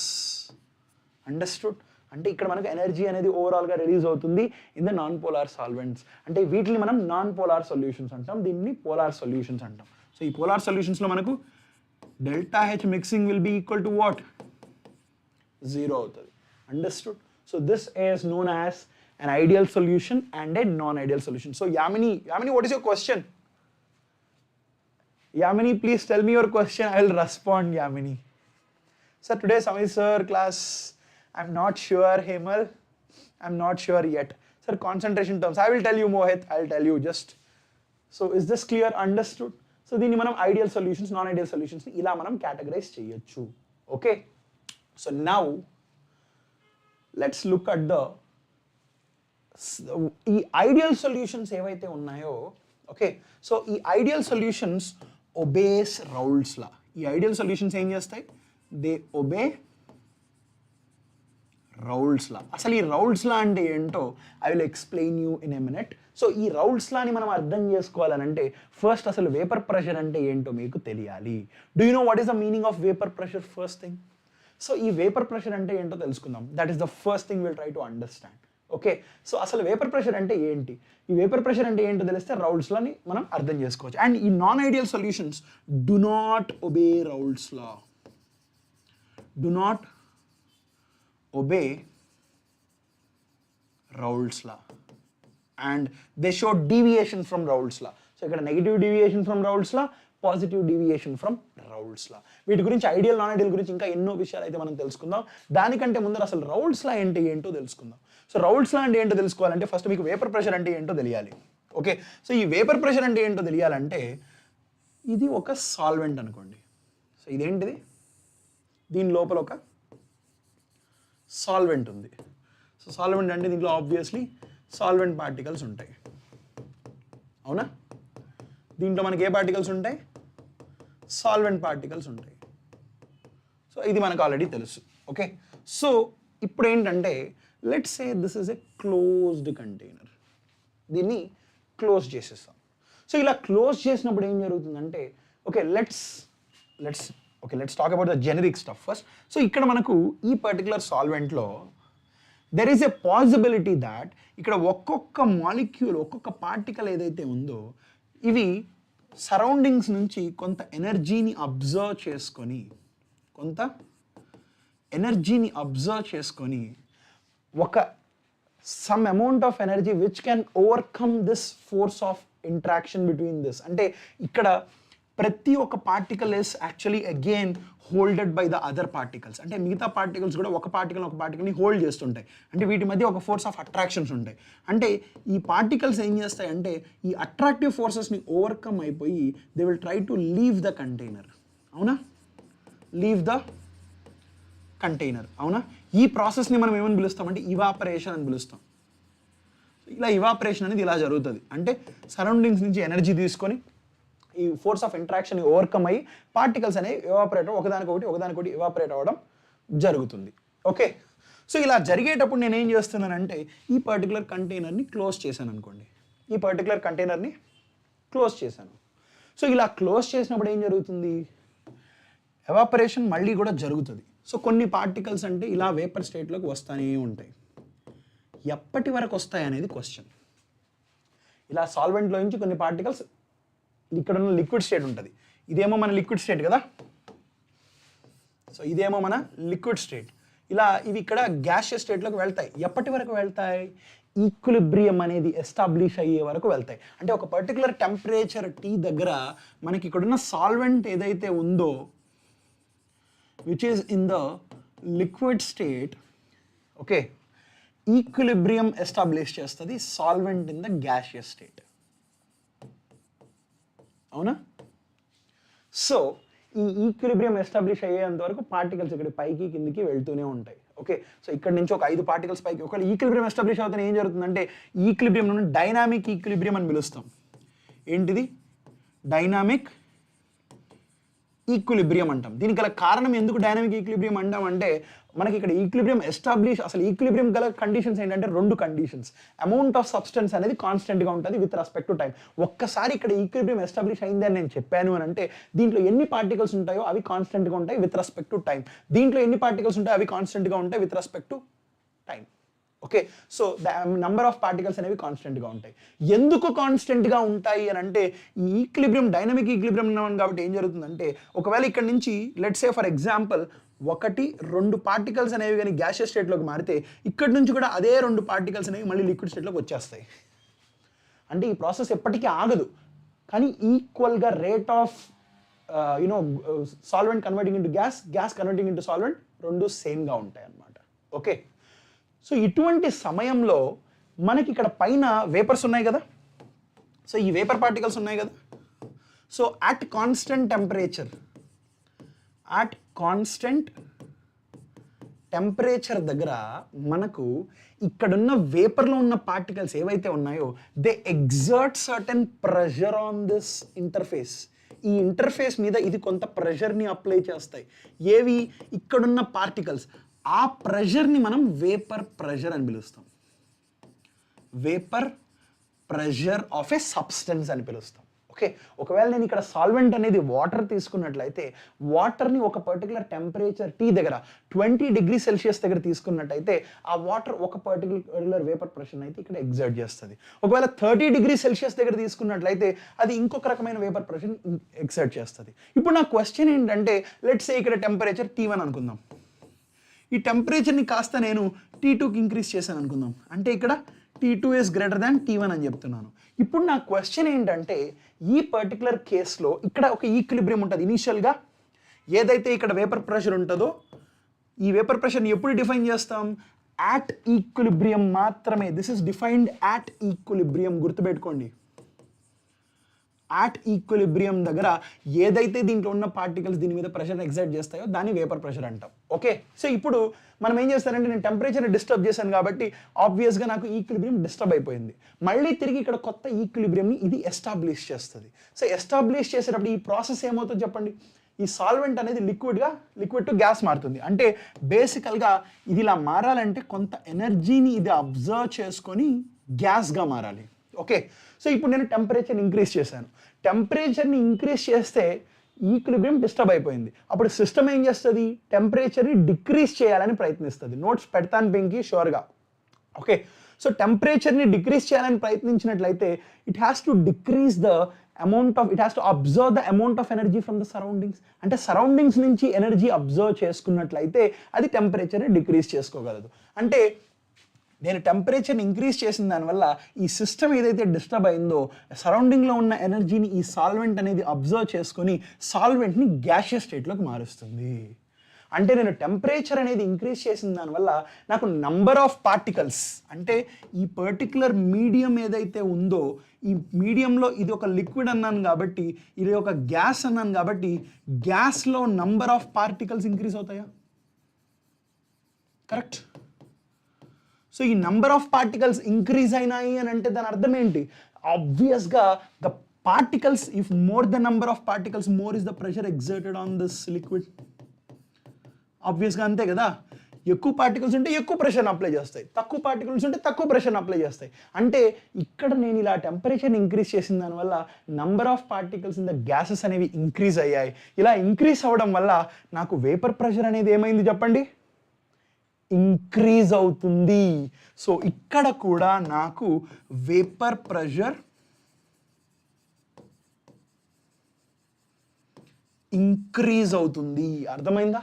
Speaker 1: Understood? అంటే ఇక్కడ మనకు ఎనర్జీ అనేది ఓవరాల్గా రిలీజ్ అవుతుంది in the non polar solvents. అంటే వీటిని మనం నాన్ పోలార్ సొల్యూషన్స్ అంటాం, దీన్ని పోలార్ సొల్యూషన్స్ అంటాం. సో ఈ పోలార్ సొల్యూషన్స్లో మనకు delta H mixing will be equal to what? 0 అవుతుంది. Understood? So this is known as an ideal solution and a non-ideal solution. So Yamini, what is your question? Yamini, please tell me your question. I will respond, Yamini. Sir, today sir class, I'm not sure. Hemal, I'm not sure yet. Sir, concentration terms. I will tell you, Mohit. I'll tell you just. So is this clear? Understood? So దీన్ని మనం ideal solutions, non-ideal solutions ని ఇలా మనం categorize చేయొచ్చు. Okay? So now let's look at ఈ ideal solutions ఏవైతే ఉన్నాయో. Okay, so ఈ ఐడియల్ సొల్యూషన్స్ ఒబేస్ రౌల్ట్స్ లా. ఈ ఐడియల్ సొల్యూషన్స్ ఏం చేస్తాయి? దే ఒబే రౌల్ట్స్ లా. అసలు ఈ రౌల్ట్స్ లా అంటే ఏంటో I will explain you in a minute. So ఈ రౌల్ట్స్ లాని మనం అర్థం చేసుకోవాలనంటే ఫస్ట్ అసలు వేపర్ ప్రెషర్ అంటే ఏంటో మీకు తెలియాలి. Do you know what is the meaning of vapour pressure? First thing, so ఈ వేపర్ ప్రెషర్ అంటే ఏంటో తెలుసుకుందాం. That is the first thing will try to understand. Okay, so అసలు వేపర్ ప్రెషర్ అంటే ఏంటి? ఈ వేపర్ ప్రెషర్ అంటే ఏంటో తెలిస్తే రౌల్ట్స్లాని మనం అర్థం చేసుకోవచ్చు. అండ్ ఈ non ideal solutions do not obey Raoult's law. Do not obey Raoult's law and they show deviation from Raoult's law. So ఇక్కడ negative deviation from Raoult's law, positive deviation from Raoult's law. వీటి గురించి ideal non ideal గురించి ఇంకా ఎన్నో విషయాలు అయితే మనం తెలుసుకుందాం. దానికంటే ముందర అసలు రౌల్ట్స్ లా అంటే ఏంటో తెలుసుకుందాం. సో రౌల్ట్స్ లా అంటే ఏంటో తెలుసుకోవాలంటే ఫస్ట్ మీకు వేపర్ ప్రెషర్ అంటే ఏంటో తెలియాలి. ఓకే, సో ఈ వేపర్ ప్రెషర్ అంటే ఏంటో తెలియాలంటే ఇది ఒక సాల్వెంట్ అనుకోండి. సో ఇదేంటిది? దీని లోపల ఒక సాల్వెంట్ ఉంది. సో సాల్వెంట్ అంటే దీంట్లో ఆబ్వియస్లీ సాల్వెంట్ పార్టికల్స్ ఉంటాయి, అవునా? దీంట్లో మనకి ఏ పార్టికల్స్ ఉంటాయి? సాల్వెంట్ పార్టికల్స్ ఉంటాయి. సో ఇది మనకు ఆల్రెడీ తెలుసు. ఓకే, సో ఇప్పుడు ఏంటంటే let's say this is a closed container. దీన్ని క్లోజ్ చేసేస్తాం. సో ఇలా క్లోజ్ చేసినప్పుడు ఏం జరుగుతుందంటే okay let's talk about the generic stuff first. So ఇక్కడ మనకు ఈ పర్టికులర్ సాల్వెంట్లో there is a possibility that ఇక్కడ ఒక్కొక్క మాలిక్యూల్, ఒక్కొక్క పార్టికల్ ఏదైతే ఉందో ఇవి సరౌండింగ్స్ నుంచి కొంత ఎనర్జీని అబ్జర్వ్ చేసుకొని ఒక some amount of energy which can overcome this force of interaction between this. అంటే ఇక్కడ ప్రతి ఒక్క particle is actually again హోల్డెడ్ by the other particles. అంటే మిగతా పార్టికల్స్ కూడా ఒక పార్టికల్ని హోల్డ్ చేస్తుంటాయి. అంటే వీటి మధ్య ఒక ఫోర్స్ ఆఫ్ అట్రాక్షన్స్ ఉంటాయి. అంటే ఈ పార్టికల్స్ ఏం చేస్తాయి అంటే ఈ అట్రాక్టివ్ ఫోర్సెస్ని ఓవర్కమ్ అయిపోయి they will try to leave the container. అవునా? Leave the container. అవునా? ఈ ప్రాసెస్ని మనం ఏమని పిలుస్తామంటే ఇవాపరేషన్ అని పిలుస్తాం. ఇలా ఇవాపరేషన్ అనేది ఇలా జరుగుతుంది. అంటే సరౌండింగ్స్ నుంచి ఎనర్జీ తీసుకొని ఈ ఫోర్స్ ఆఫ్ ఇంట్రాక్షన్ ఓవర్కమ్ అయ్యి పార్టికల్స్ అనేవి ఒకదానికొకటి ఇవాపరేట్ అవ్వడం జరుగుతుంది. ఓకే, సో ఇలా జరిగేటప్పుడు నేను ఏం చేస్తున్నానంటే ఈ పర్టికులర్ కంటైనర్ని క్లోజ్ చేశాను అనుకోండి, ఈ పర్టికులర్ కంటైనర్ని క్లోజ్ చేశాను. సో ఇలా క్లోజ్ చేసినప్పుడు ఏం జరుగుతుంది, ఎవాపరేషన్ మళ్ళీ కూడా జరుగుతుంది. సో కొన్ని పార్టికల్స్ అంటే ఇలా వేపర్ స్టేట్లోకి వస్తూనే ఉంటాయి. ఎప్పటి వరకు వస్తాయి అనేది క్వశ్చన్. ఇలా సాల్వెంట్లో నుంచి కొన్ని పార్టికల్స్ ఇక్కడ ఉన్న లిక్విడ్ స్టేట్ ఉంటుంది, ఇదేమో మన లిక్విడ్ స్టేట్ కదా, సో ఇదేమో మన లిక్విడ్ స్టేట్. ఇలా ఇవి ఇక్కడ గ్యాషియస్ స్టేట్లోకి వెళ్తాయి. ఎప్పటి వరకు వెళ్తాయి, ఈక్విలిబ్రియం అనేది ఎస్టాబ్లిష్ అయ్యే వరకు వెళ్తాయి. అంటే ఒక పర్టికులర్ టెంపరేచర్ T దగ్గర మనకి ఇక్కడున్న సాల్వెంట్ ఏదైతే ఉందో which is in the liquid state, okay, equilibrium establish చేస్తుంది solvent in the gaseous state. అవునా? సో ఈ ఈక్విలిబ్రియం ఎస్టాబ్లిష్ అయ్యేంత వరకు పార్టికల్స్ ఇక్కడ పైకి కిందికి వెళ్తూనే ఉంటాయి. ఓకే, సో ఇక్కడ నుంచి ఒక 5 పార్టికల్స్ పైకి, ఒకవేళ ఈక్విలిబ్రియం ఎస్టాబ్లిష్ అవుతానే ఏం జరుగుతుందంటే ఈక్విలిబ్రియం నుండి డైనామిక్ ఈక్విలిబ్రియం అని పిలుస్తాం. ఏంటిది? డైనామిక్ ఈక్విలిబ్రియం అంటాం. దీనికి గల కారణం ఎందుకు డైనామిక్ ఈక్విలిబ్రియం అంటాం అంటే మనకి ఇక్కడ ఈక్విలిబ్రియం ఎస్టాబ్లిష్, అసలు ఈక్విలిబ్రియం గల కండిషన్స్ ఏంటంటే 2 కండిషన్స్. అమౌంట్ ఆఫ్ సబ్స్టెన్స్ అనేది కాన్స్టెంట్గా ఉంటుంది విత్ రెస్పెక్ట్ టు టైం. ఒక్కసారి ఇక్కడ ఈక్విలిబ్రియం ఎస్టాబ్లిష్ అయింది అని నేను చెప్పాను అని అంటే దీంట్లో ఎన్ని పార్టికల్స్ ఉంటాయో అవి కాన్స్టెంట్గా ఉంటాయి విత్ రెస్పెక్ట్ టు టైం. దీంట్లో ఎన్ని పార్టికల్స్ ఉంటాయో అవి కాన్స్టెంట్గా ఉంటాయి with respect to time. Okay, so the number of particles అనేవి కాన్స్టెంట్గా ఉంటాయి. ఎందుకు కాన్స్టెంట్గా ఉంటాయి అని అంటే ఈ ఈక్విలిబ్రియం డైనమిక్ ఈక్విలిబ్రియం ఉన్నాం కాబట్టి ఏం జరుగుతుందంటే ఒకవేళ ఇక్కడ నుంచి let's say for example 1-2 particles అనేవి కానీ గ్యాషియస్ స్టేట్లోకి మారితే ఇక్కడ నుంచి కూడా అదే 2 పార్టికల్స్ అనేవి మళ్ళీ లిక్విడ్ స్టేట్లోకి వచ్చేస్తాయి. అంటే ఈ ప్రాసెస్ ఎప్పటికీ ఆగదు, కానీ ఈక్వల్గా rate of solvent converting into gas converting into solvent రెండు సేమ్గా ఉంటాయి అన్నమాట. ఓకే, సో ఇటువంటి సమయంలో మనకి ఇక్కడ పైన వేపర్స్ ఉన్నాయి కదా, సో ఈ వేపర్ పార్టికల్స్ ఉన్నాయి కదా, సో అట్ కాన్స్టెంట్ టెంపరేచర్ దగ్గర మనకు ఇక్కడున్న వేపర్లో ఉన్న పార్టికల్స్ ఏవైతే ఉన్నాయో they exert certain pressure on this interface. ఈ ఇంటర్ఫేస్ మీద ఇది కొంత ప్రెషర్ని అప్లై చేస్తాయి. ఏవి? ఇక్కడున్న పార్టికల్స్. ఆ ప్రెషర్ని మనం వేపర్ ప్రెషర్ అని పిలుస్తాం. Vapour pressure of A substance అని పిలుస్తాం. ఓకే, ఒకవేళ నేను ఇక్కడ సాల్వెంట్ అనేది వాటర్ తీసుకున్నట్లయితే వాటర్ని ఒక పర్టికులర్ టెంపరేచర్ T దగ్గర 20 డిగ్రీ సెల్సియస్ దగ్గర తీసుకున్నట్టయితే ఆ వాటర్ ఒక పర్టికులర్ వేపర్ ప్రెషర్ అయితే ఇక్కడ ఎగ్జర్ట్ చేస్తుంది. ఒకవేళ 30 డిగ్రీ సెల్సియస్ దగ్గర తీసుకున్నట్లయితే అది ఇంకొక రకమైన వేపర్ ప్రెషర్ ఎగ్జర్ట్ చేస్తుంది. ఇప్పుడు నా క్వశ్చన్ ఏంటంటే లెట్స్ సే ఇక్కడ టెంపరేచర్ T1 అనుకుందాం. ఈ టెంపరేచర్ని కాస్త నేను T2కి ఇంక్రీజ్ చేశాను అనుకుందాం. అంటే ఇక్కడ T2 is greater than T1 అని చెప్తున్నాను. ఇప్పుడు నా క్వశ్చన్ ఏంటంటే ఈ పర్టికులర్ కేసులో ఇక్కడ ఒక ఈక్విలిబ్రియం ఉంటుంది. ఇనీషియల్గా ఏదైతే ఇక్కడ వేపర్ ప్రెషర్ ఉంటుందో ఈ వేపర్ ప్రెషర్ని ఎప్పుడు డిఫైన్ చేస్తాం? యాట్ ఈక్విలిబ్రియం మాత్రమే. This is defined at equilibrium. గుర్తుపెట్టుకోండి, యాట్ ఈక్విలిబ్రియం దగ్గర ఏదైతే దీంట్లో ఉన్న పార్టికల్స్ దీని మీద ప్రెషర్ ఎగ్జర్ట్ చేస్తాయో దాన్ని వేపర్ ప్రెషర్ అంటాం. ఓకే, సో ఇప్పుడు మనం ఏం చేస్తానంటే నేను టెంపరేచర్ని డిస్టర్బ్ చేశాను కాబట్టి ఆబ్వియస్గా నాకు ఈక్విలిబ్రియం డిస్టర్బ్ అయిపోయింది. మళ్ళీ తిరిగి ఇక్కడ కొత్త ఈక్విలిబ్రియంని ఇది ఎస్టాబ్లిష్ చేస్తుంది. సో ఎస్టాబ్లిష్ చేసేటప్పుడు ఈ ప్రాసెస్ ఏమవుతుందో చెప్పండి. ఈ సాల్వెంట్ అనేది లిక్విడ్ టు గ్యాస్ మారుతుంది. అంటే బేసికల్గా ఇది ఇలా మారాలంటే కొంత ఎనర్జీని ఇది అబ్జర్వ్ చేసుకొని గ్యాస్గా మారాలి. ఓకే, సో ఇప్పుడు నేను టెంపరేచర్ని ఇంక్రీజ్ చేశాను. టెంపరేచర్ని ఇంక్రీజ్ చేస్తే ఈక్విలిబ్రియం డిస్టర్బ్ అయిపోయింది. అప్పుడు సిస్టమ్ ఏం చేస్తుంది? టెంపరేచర్ని డిక్రీజ్ చేయాలని ప్రయత్నిస్తుంది. నోట్స్ పెడతాను పెంకి షూర్గా. ఓకే, సో టెంపరేచర్ని డిక్రీజ్ చేయాలని ప్రయత్నించినట్లయితే it has to decrease the it has to observe the amount of energy from the surroundings. అంటే సరౌండింగ్స్ నుంచి ఎనర్జీ అబ్జర్వ్ చేసుకున్నట్లయితే అది టెంపరేచర్ని డిక్రీజ్ చేసుకోగలదు. అంటే నేను టెంపరేచర్ని ఇంక్రీజ్ చేసిన దానివల్ల ఈ సిస్టమ్ ఏదైతే డిస్టర్బ్ అయిందో సరౌండింగ్లో ఉన్న ఎనర్జీని ఈ సాల్వెంట్ అనేది అబ్జర్వ్ చేసుకొని సాల్వెంట్ని గ్యాషియస్ స్టేట్లోకి మారుస్తుంది. అంటే నేను టెంపరేచర్ అనేది ఇంక్రీజ్ చేసిన దానివల్ల నాకు నంబర్ ఆఫ్ పార్టికల్స్, అంటే ఈ పర్టికులర్ మీడియం ఏదైతే ఉందో ఈ మీడియంలో ఇది ఒక లిక్విడ్ అన్నాను కాబట్టి ఇది ఒక గ్యాస్ అన్నాను కాబట్టి గ్యాస్లో నంబర్ ఆఫ్ పార్టికల్స్ ఇంక్రీజ్ అవుతాయా? కరెక్ట్. సో ఈ నంబర్ ఆఫ్ పార్టికల్స్ ఇంక్రీజ్ అయినాయి అని అంటే దాని అర్థం ఏంటి? ఆబ్వియస్గా the particles, if more the number of particles more is the pressure exerted on this liquid. ఆబ్వియస్గా అంతే కదా. ఎక్కువ పార్టికల్స్ ఉంటే ఎక్కువ ప్రెషర్ని అప్లై చేస్తాయి, తక్కువ పార్టికల్స్ ఉంటే తక్కువ ప్రెషర్ని అప్లై చేస్తాయి. అంటే ఇక్కడ నేను ఇలా టెంపరేచర్ని ఇంక్రీజ్ చేసిన దానివల్ల number of particles in the gases అనేవి ఇంక్రీజ్ అయ్యాయి. ఇలా ఇంక్రీజ్ అవ్వడం వల్ల నాకు వేపర్ ప్రెషర్ అనేది ఏమైంది చెప్పండి, ఇంక్రీజ్ అవుతుంది. సో ఇక్కడ కూడా నాకు వేపర్ ప్రెషర్ ఇంక్రీజ్ అవుతుంది. అర్థమైందా?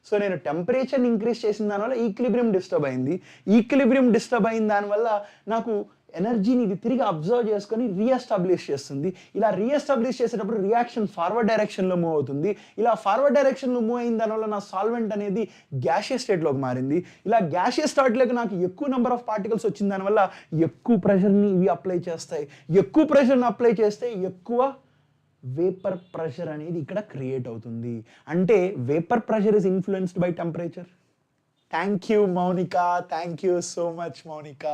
Speaker 1: సో నేను టెంపరేచర్ని ఇంక్రీజ్ చేసిన దానివల్ల ఈక్విలిబ్రియం డిస్టర్బ్ అయింది. ఈక్విలిబ్రియం డిస్టర్బ్ అయిన దానివల్ల నాకు ఎనర్జీని ఇది తిరిగి అబ్జర్వ్ చేసుకొని రీఎస్టాబ్లిష్ చేస్తుంది. ఇలా రీఎస్టాబ్లిష్ చేసేటప్పుడు రియాక్షన్ ఫార్వర్డ్ డైరెక్షన్లో మూవ్ అవుతుంది. ఇలా ఫార్వర్డ్ డైరెక్షన్లో మూవ్ అయిన దానివల్ల నా సాల్వెంట్ అనేది గ్యాషియస్ స్టేట్లోకి మారింది. ఇలా గ్యాషియస్ స్టేట్లోకి నాకు ఎక్కువ నెంబర్ ఆఫ్ పార్టికల్స్ వచ్చిన దానివల్ల ఎక్కువ ప్రెషర్ని ఇవి అప్లై చేస్తాయి. ఎక్కువ ప్రెషర్ని అప్లై చేస్తే ఎక్కువ వేపర్ ప్రెషర్ అనేది ఇక్కడ క్రియేట్ అవుతుంది. అంటే vapour pressure is influenced by temperature. Thank you Mounika, thank you so much Mounika,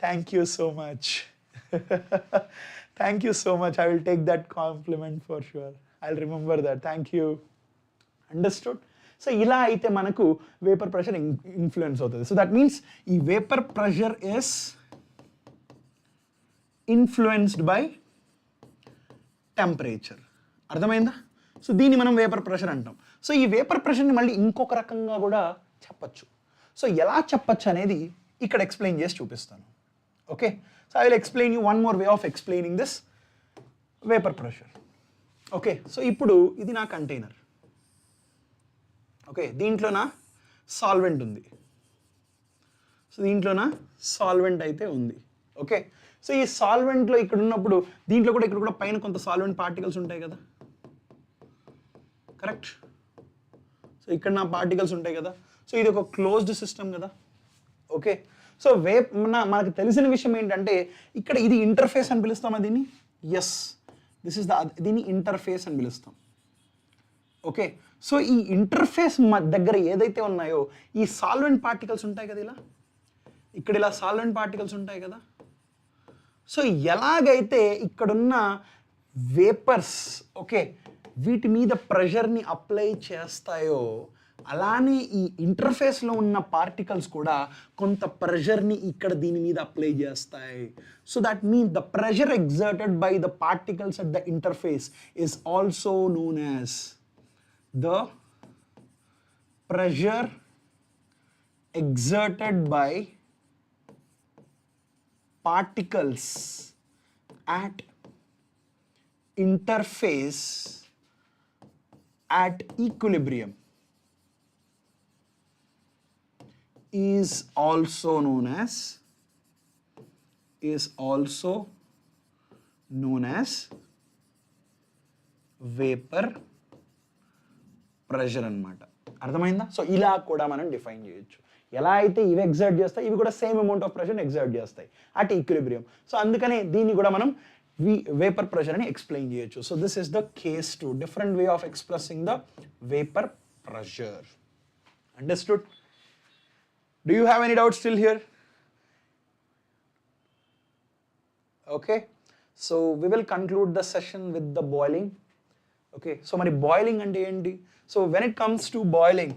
Speaker 1: thank you so much, thank you so much. I will take that compliment for sure, I will remember that. Thank you. Understood? So ఇలా అయితే మనకు vapour pressure influence అవుతుంది. So that means ఈ vapour pressure is influenced by temperature. అర్థమైందా? So దీన్ని మనం vapour pressure అంటాం. So ఈ వేపర్ ప్రెషర్ని మళ్ళీ ఇంకొక రకంగా కూడా చెప్పచ్చు. సో ఎలా చెప్పచ్చు అనేది ఇక్కడ ఎక్స్ప్లెయిన్ చేసి చూపిస్తాను. Okay, so I will explain you one more way of explaining this vapour pressure. Okay, so ఇప్పుడు ఇది నా కంటైనర్. ఓకే, దీంట్లో నా సాల్వెంట్ ఉంది. సో దీంట్లో నా సాల్వెంట్ అయితే ఉంది. ఓకే, సో ఈ సాల్వెంట్లో ఇక్కడ ఉన్నప్పుడు దీంట్లో కూడా ఇక్కడ కూడా పైన కొంత సాల్వెంట్ పార్టికల్స్ ఉంటాయి కదా, కరెక్ట్? సో ఇక్కడ నా పార్టికల్స్ ఉంటాయి కదా. సో ఇది ఒక క్లోజ్డ్ సిస్టమ్ కదా. ఓకే, సో మనకు తెలిసిన విషయం ఏంటంటే ఇక్కడ ఇది ఇంటర్ఫేస్ అని పిలుస్తామా దీన్ని? ఎస్, దిస్ ఇస్ దీన్ని ఇంటర్ఫేస్ అని పిలుస్తాం. ఓకే, సో ఈ ఇంటర్ఫేస్ దగ్గర ఏదైతే ఉన్నాయో ఈ సాల్వెంట్ పార్టికల్స్ ఉంటాయి కదా, ఇలా ఇక్కడ ఇలా సాల్వెంట్ పార్టికల్స్ ఉంటాయి కదా. సో ఎలాగైతే ఇక్కడున్న వేపర్స్ ఓకే వీటి మీద ప్రెషర్ని అప్లై చేస్తాయో అలానే ఈ ఇంటర్ఫేస్లో ఉన్న పార్టికల్స్ కూడా కొంత ప్రెషర్ని ఇక్కడ దీని మీద అప్లై చేస్తాయి. So that means the pressure exerted by the particles at the interface is also known as the pressure exerted by particles at interface at equilibrium is also known as vapor pressure అన్నమాట. అర్థమైందా? So ఇలా కూడా మనం define చేయొచ్చు. ఎలా అయితే ఇవి exert చేస్తాయి ఇవి కూడా సేమ్ అమౌంట్ ఆఫ్ ప్రెషర్ని ఎగ్జర్ట్ చేస్తాయి అట్ ఈక్విలిబ్రియం. సో అందుకనే దీన్ని కూడా మనం వేపర్ ప్రెషర్ అని ఎక్స్ప్లెయిన్ చేయొచ్చు. So this is the case to different way of expressing the vapour pressure. Understood? Do you have any doubts still here? Okay, so we will conclude the session with the boiling. Okay, so మరి boiling అంటే ఏంటి? So when it comes to boiling,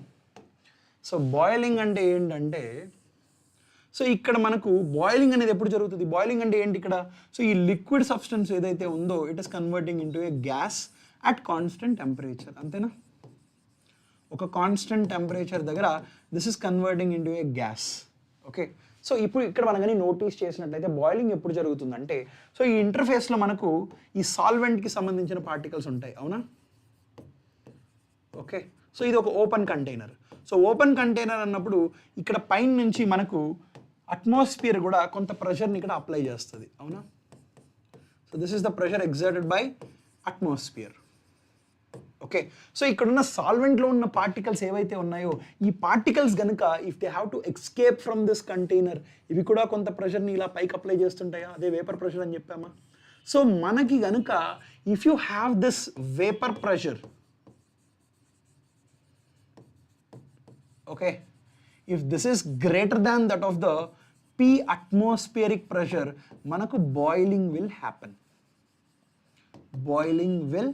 Speaker 1: so boiling అంటే ఏంటంటే so ఇక్కడ మనకు boiling అనేది ఎప్పుడు జరుగుతుంది? బాయిలింగ్ అంటే ఏంటి ఇక్కడ? సో ఈ లిక్విడ్ సబ్స్టెన్స్ ఏదైతే ఉందో it is converting into A gas at constant temperature. అంతేనా? ఒక కాన్స్టెంట్ టెంపరేచర్ దగ్గర this is converting into A gas. Okay, so ఇప్పుడు ఇక్కడ మనం కానీ నోటీస్ చేసినట్లయితే బాయిలింగ్ ఎప్పుడు జరుగుతుందంటే సో ఈ ఇంటర్ఫేస్లో మనకు ఈ సాల్వెంట్కి సంబంధించిన పార్టికల్స్ ఉంటాయి, అవునా? ఓకే, సో ఇది ఒక open container. So open container అన్నప్పుడు ఇక్కడ పైన నుంచి మనకు అట్మాస్ఫియర్ కూడా కొంత ప్రెషర్ని ఇక్కడ అప్లై చేస్తుంది, అవునా? So this is the pressure exerted by atmosphere. Okay, so ఇక్కడున్న సాల్వెంట్లో ఉన్న పార్టికల్స్ ఏవైతే ఉన్నాయో ఈ పార్టికల్స్ కనుక if they have to escape from this container ఇవి కూడా కొంత ప్రెషర్ని ఇలా పైకి అప్లై చేస్తుంటాయా? అదే వేపర్ ప్రెషర్ అని చెప్పామా? సో మనకి కనుక if you have this vapour pressure, okay, if this is greater than that of the P atmospheric pressure manaku boiling will happen. Boiling will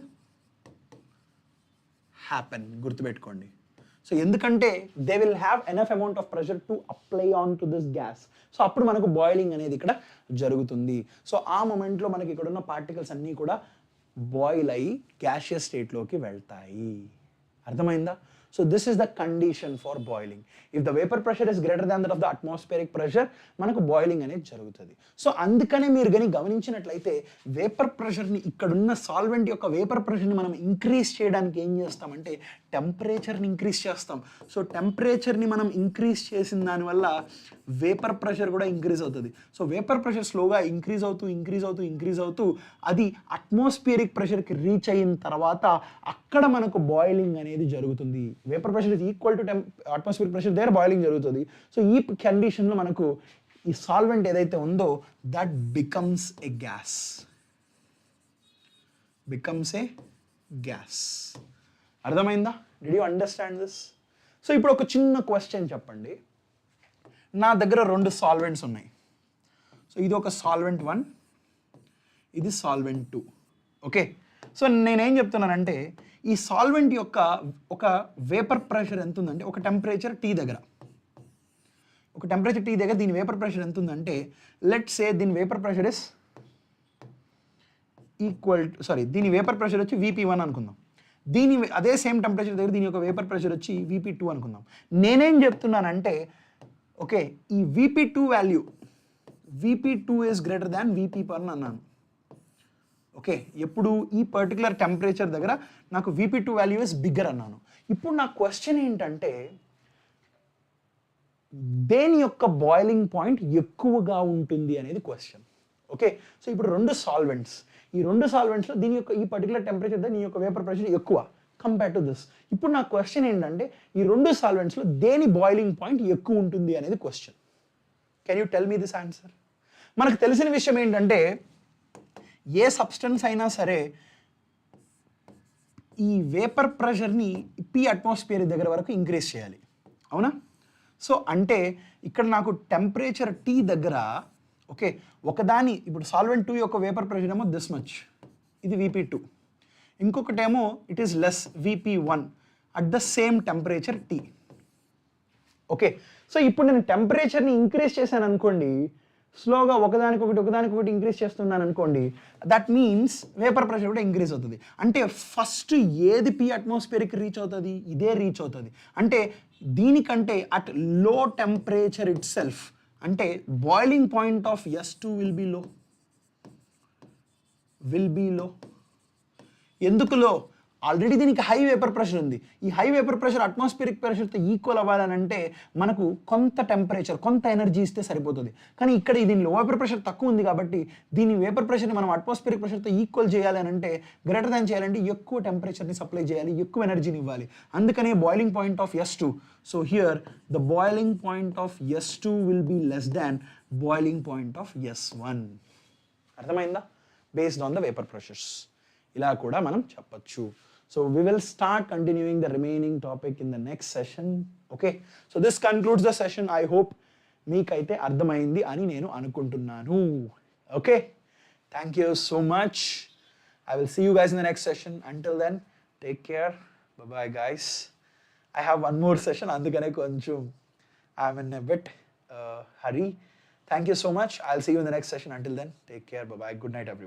Speaker 1: happen, గుర్తుపెట్టుకోండి. సో ఎందుకంటే they will have enough amount of pressure to apply on to this gas. So అప్పుడు మనకు boiling అనేది ఇక్కడ జరుగుతుంది. So ఆ మూమెంట్లో మనకి ఇక్కడ ఉన్న పార్టికల్స్ అన్నీ కూడా బాయిల్ అయ్యి గ్యాషియస్ స్టేట్లోకి వెళ్తాయి. అర్థమైందా? So this is the condition for boiling. If the vapor pressure is greater than that of the atmospheric pressure, మనకు బాయిలింగ్ అనేది జరుగుతుంది. సో అందుకనే మీరు కానీ గమనించినట్లయితే వేపర్ ప్రెషర్ని ఇక్కడున్న సాల్వెంట్ యొక్క వేపర్ ప్రెషర్ని మనం ఇంక్రీజ్ చేయడానికి ఏం చేస్తామంటే టెంపరేచర్ని ఇంక్రీజ్ చేస్తాం. సో టెంపరేచర్ని మనం ఇంక్రీజ్ చేసిన దానివల్ల వేపర్ ప్రెషర్ కూడా ఇంక్రీజ్ అవుతుంది. సో వేపర్ ప్రెషర్ స్లోగా ఇంక్రీజ్ అవుతూ అది అట్మాస్ఫియరిక్ ప్రెషర్కి రీచ్ అయిన తర్వాత అక్కడ మనకు బాయిలింగ్ అనేది జరుగుతుంది. Vapour pressure is equal to atmospheric pressure దగ్గర బాయిలింగ్ జరుగుతుంది. సో ఈ కండిషన్లో మనకు ఈ సాల్వెంట్ ఏదైతే ఉందో దట్ బికమ్స్ ఏ గ్యాస్. అర్థమైందా? Did you understand this? So ఇప్పుడు ఒక చిన్న క్వశ్చన్ చెప్పండి. నా దగ్గర 2 సాల్వెంట్స్ ఉన్నాయి. సో ఇది ఒక సాల్వెంట్ 1, ఇది సాల్వెంట్ 2. ఓకే, సో నేనేం చెప్తున్నానంటే ఈ సాల్వెంట్ యొక్క ఒక వేపర్ ప్రెషర్ ఎంత ఉందంటే ఒక టెంపరేచర్ T దగ్గర దీని వేపర్ ప్రెషర్ ఎంత ఉందంటే లెట్స్ సే దీని వేపర్ ప్రెషర్ ఇస్ దీని వేపర్ ప్రెషర్ వచ్చి VP1 అనుకుందాం. అదే సేమ్ టెంపరేచర్ దగ్గర దీని యొక్క వేపర్ ప్రెషర్ వచ్చి VP2 అనుకుందాం. నేనేం చెప్తున్నానంటే ఓకే, ఈ VP2 value VP2 is greater than VP1 అన్నాను. ఓకే, ఎప్పుడు ఈ పర్టికులర్ టెంపరేచర్ దగ్గర నాకు VP2 వాల్యూ ఇస్ బిగ్గర్ అన్నాను. ఇప్పుడు నా క్వశ్చన్ ఏంటంటే దేని యొక్క బాయిలింగ్ పాయింట్ ఎక్కువగా ఉంటుంది అనేది క్వశ్చన్. ఓకే, సో ఇప్పుడు 2 సాల్వెంట్స్, ఈ 2 సాల్వెంట్స్లో దీని యొక్క ఈ పర్టికులర్ టెంపరేచర్ దగ్గర దీని యొక్క వేపర్ ప్రెషర్ ఎక్కువ కంపేర్ టు దిస్. ఇప్పుడు నా క్వశ్చన్ ఏంటంటే ఈ 2 సాల్వెంట్స్లో దేని బాయిలింగ్ పాయింట్ ఎక్కువ ఉంటుంది అనేది question. Can you tell me this answer? మనకు తెలిసిన విషయం ఏంటంటే ఏ సబ్స్టెన్స్ అయినా సరే ఈ వేపర్ ప్రెషర్ని P అట్మాస్ఫియర్ దగ్గర వరకు ఇంక్రీజ్ చేయాలి, అవునా? సో అంటే ఇక్కడ నాకు టెంపరేచర్ T దగ్గర ఓకే ఒకదాని ఇప్పుడు సాల్వెంట్ 2 యొక్క వేపర్ ప్రెషర్ ఏమో దిస్ మచ్, ఇది VP2. ఇంకొకటేమో it is less VP1 at the same temperature T. Okay, so ఇప్పుడు నేను టెంపరేచర్ని ఇంక్రీజ్ చేశాను అనుకోండి, స్లోగా ఒకదానికొకటి ఇంక్రీజ్ చేస్తున్నాను అనుకోండి, దట్ మీన్స్ వేపర్ ప్రెషర్ కూడా ఇంక్రీజ్ అవుతుంది. అంటే ఫస్ట్ ఏది P అట్మాస్ఫియర్కి రీచ్ అవుతుంది, ఇదే రీచ్ అవుతుంది. అంటే దీనికంటే at low temperature itself అంటే boiling point of S2 will be low. ఎందుకు లో? ఆల్రెడీ దీనికి హై వేపర్ ప్రెషర్ ఉంది. ఈ హై వేపర్ ప్రెషర్ అట్మాస్ఫియరిక్ ప్రెషర్తో ఈక్వల్ అవ్వాలనంటే మనకు కొంత టెంపరేచర్, కొంత ఎనర్జీ ఇస్తే సరిపోతుంది. కానీ ఇక్కడ దీని లో వేపర్ ప్రెషర్ తక్కువ ఉంది కాబట్టి దీని వేపర్ ప్రెషర్ని మనం అట్మాస్ఫియరిక్ ప్రెషర్తో ఈక్వల్ చేయాలి అని అంటే గ్రేటర్ దాన్ చేయాలంటే ఎక్కువ టెంపరేచర్ని సప్లై చేయాలి, ఎక్కువ ఎనర్జీని ఇవ్వాలి. అందుకనే boiling point of S2. So here the boiling point of S2 will be less than boiling point of S1. అర్థమైందా? Based on the vapour pressures ఇలా కూడా మనం చెప్పచ్చు. So we will start continuing the remaining topic in the next session. Okay, so this concludes the session. I hope meekaithe ardhamaindi ani nenu anukuntunnanu. Okay, thank you so much. I will see you guys in the next session. Until then, take care. Bye bye guys. I have one more session andukane koncham I'm in a bit hurry. Thank you so much. I'll see you in the next session. Until then, take care. Bye bye. Good night everyone.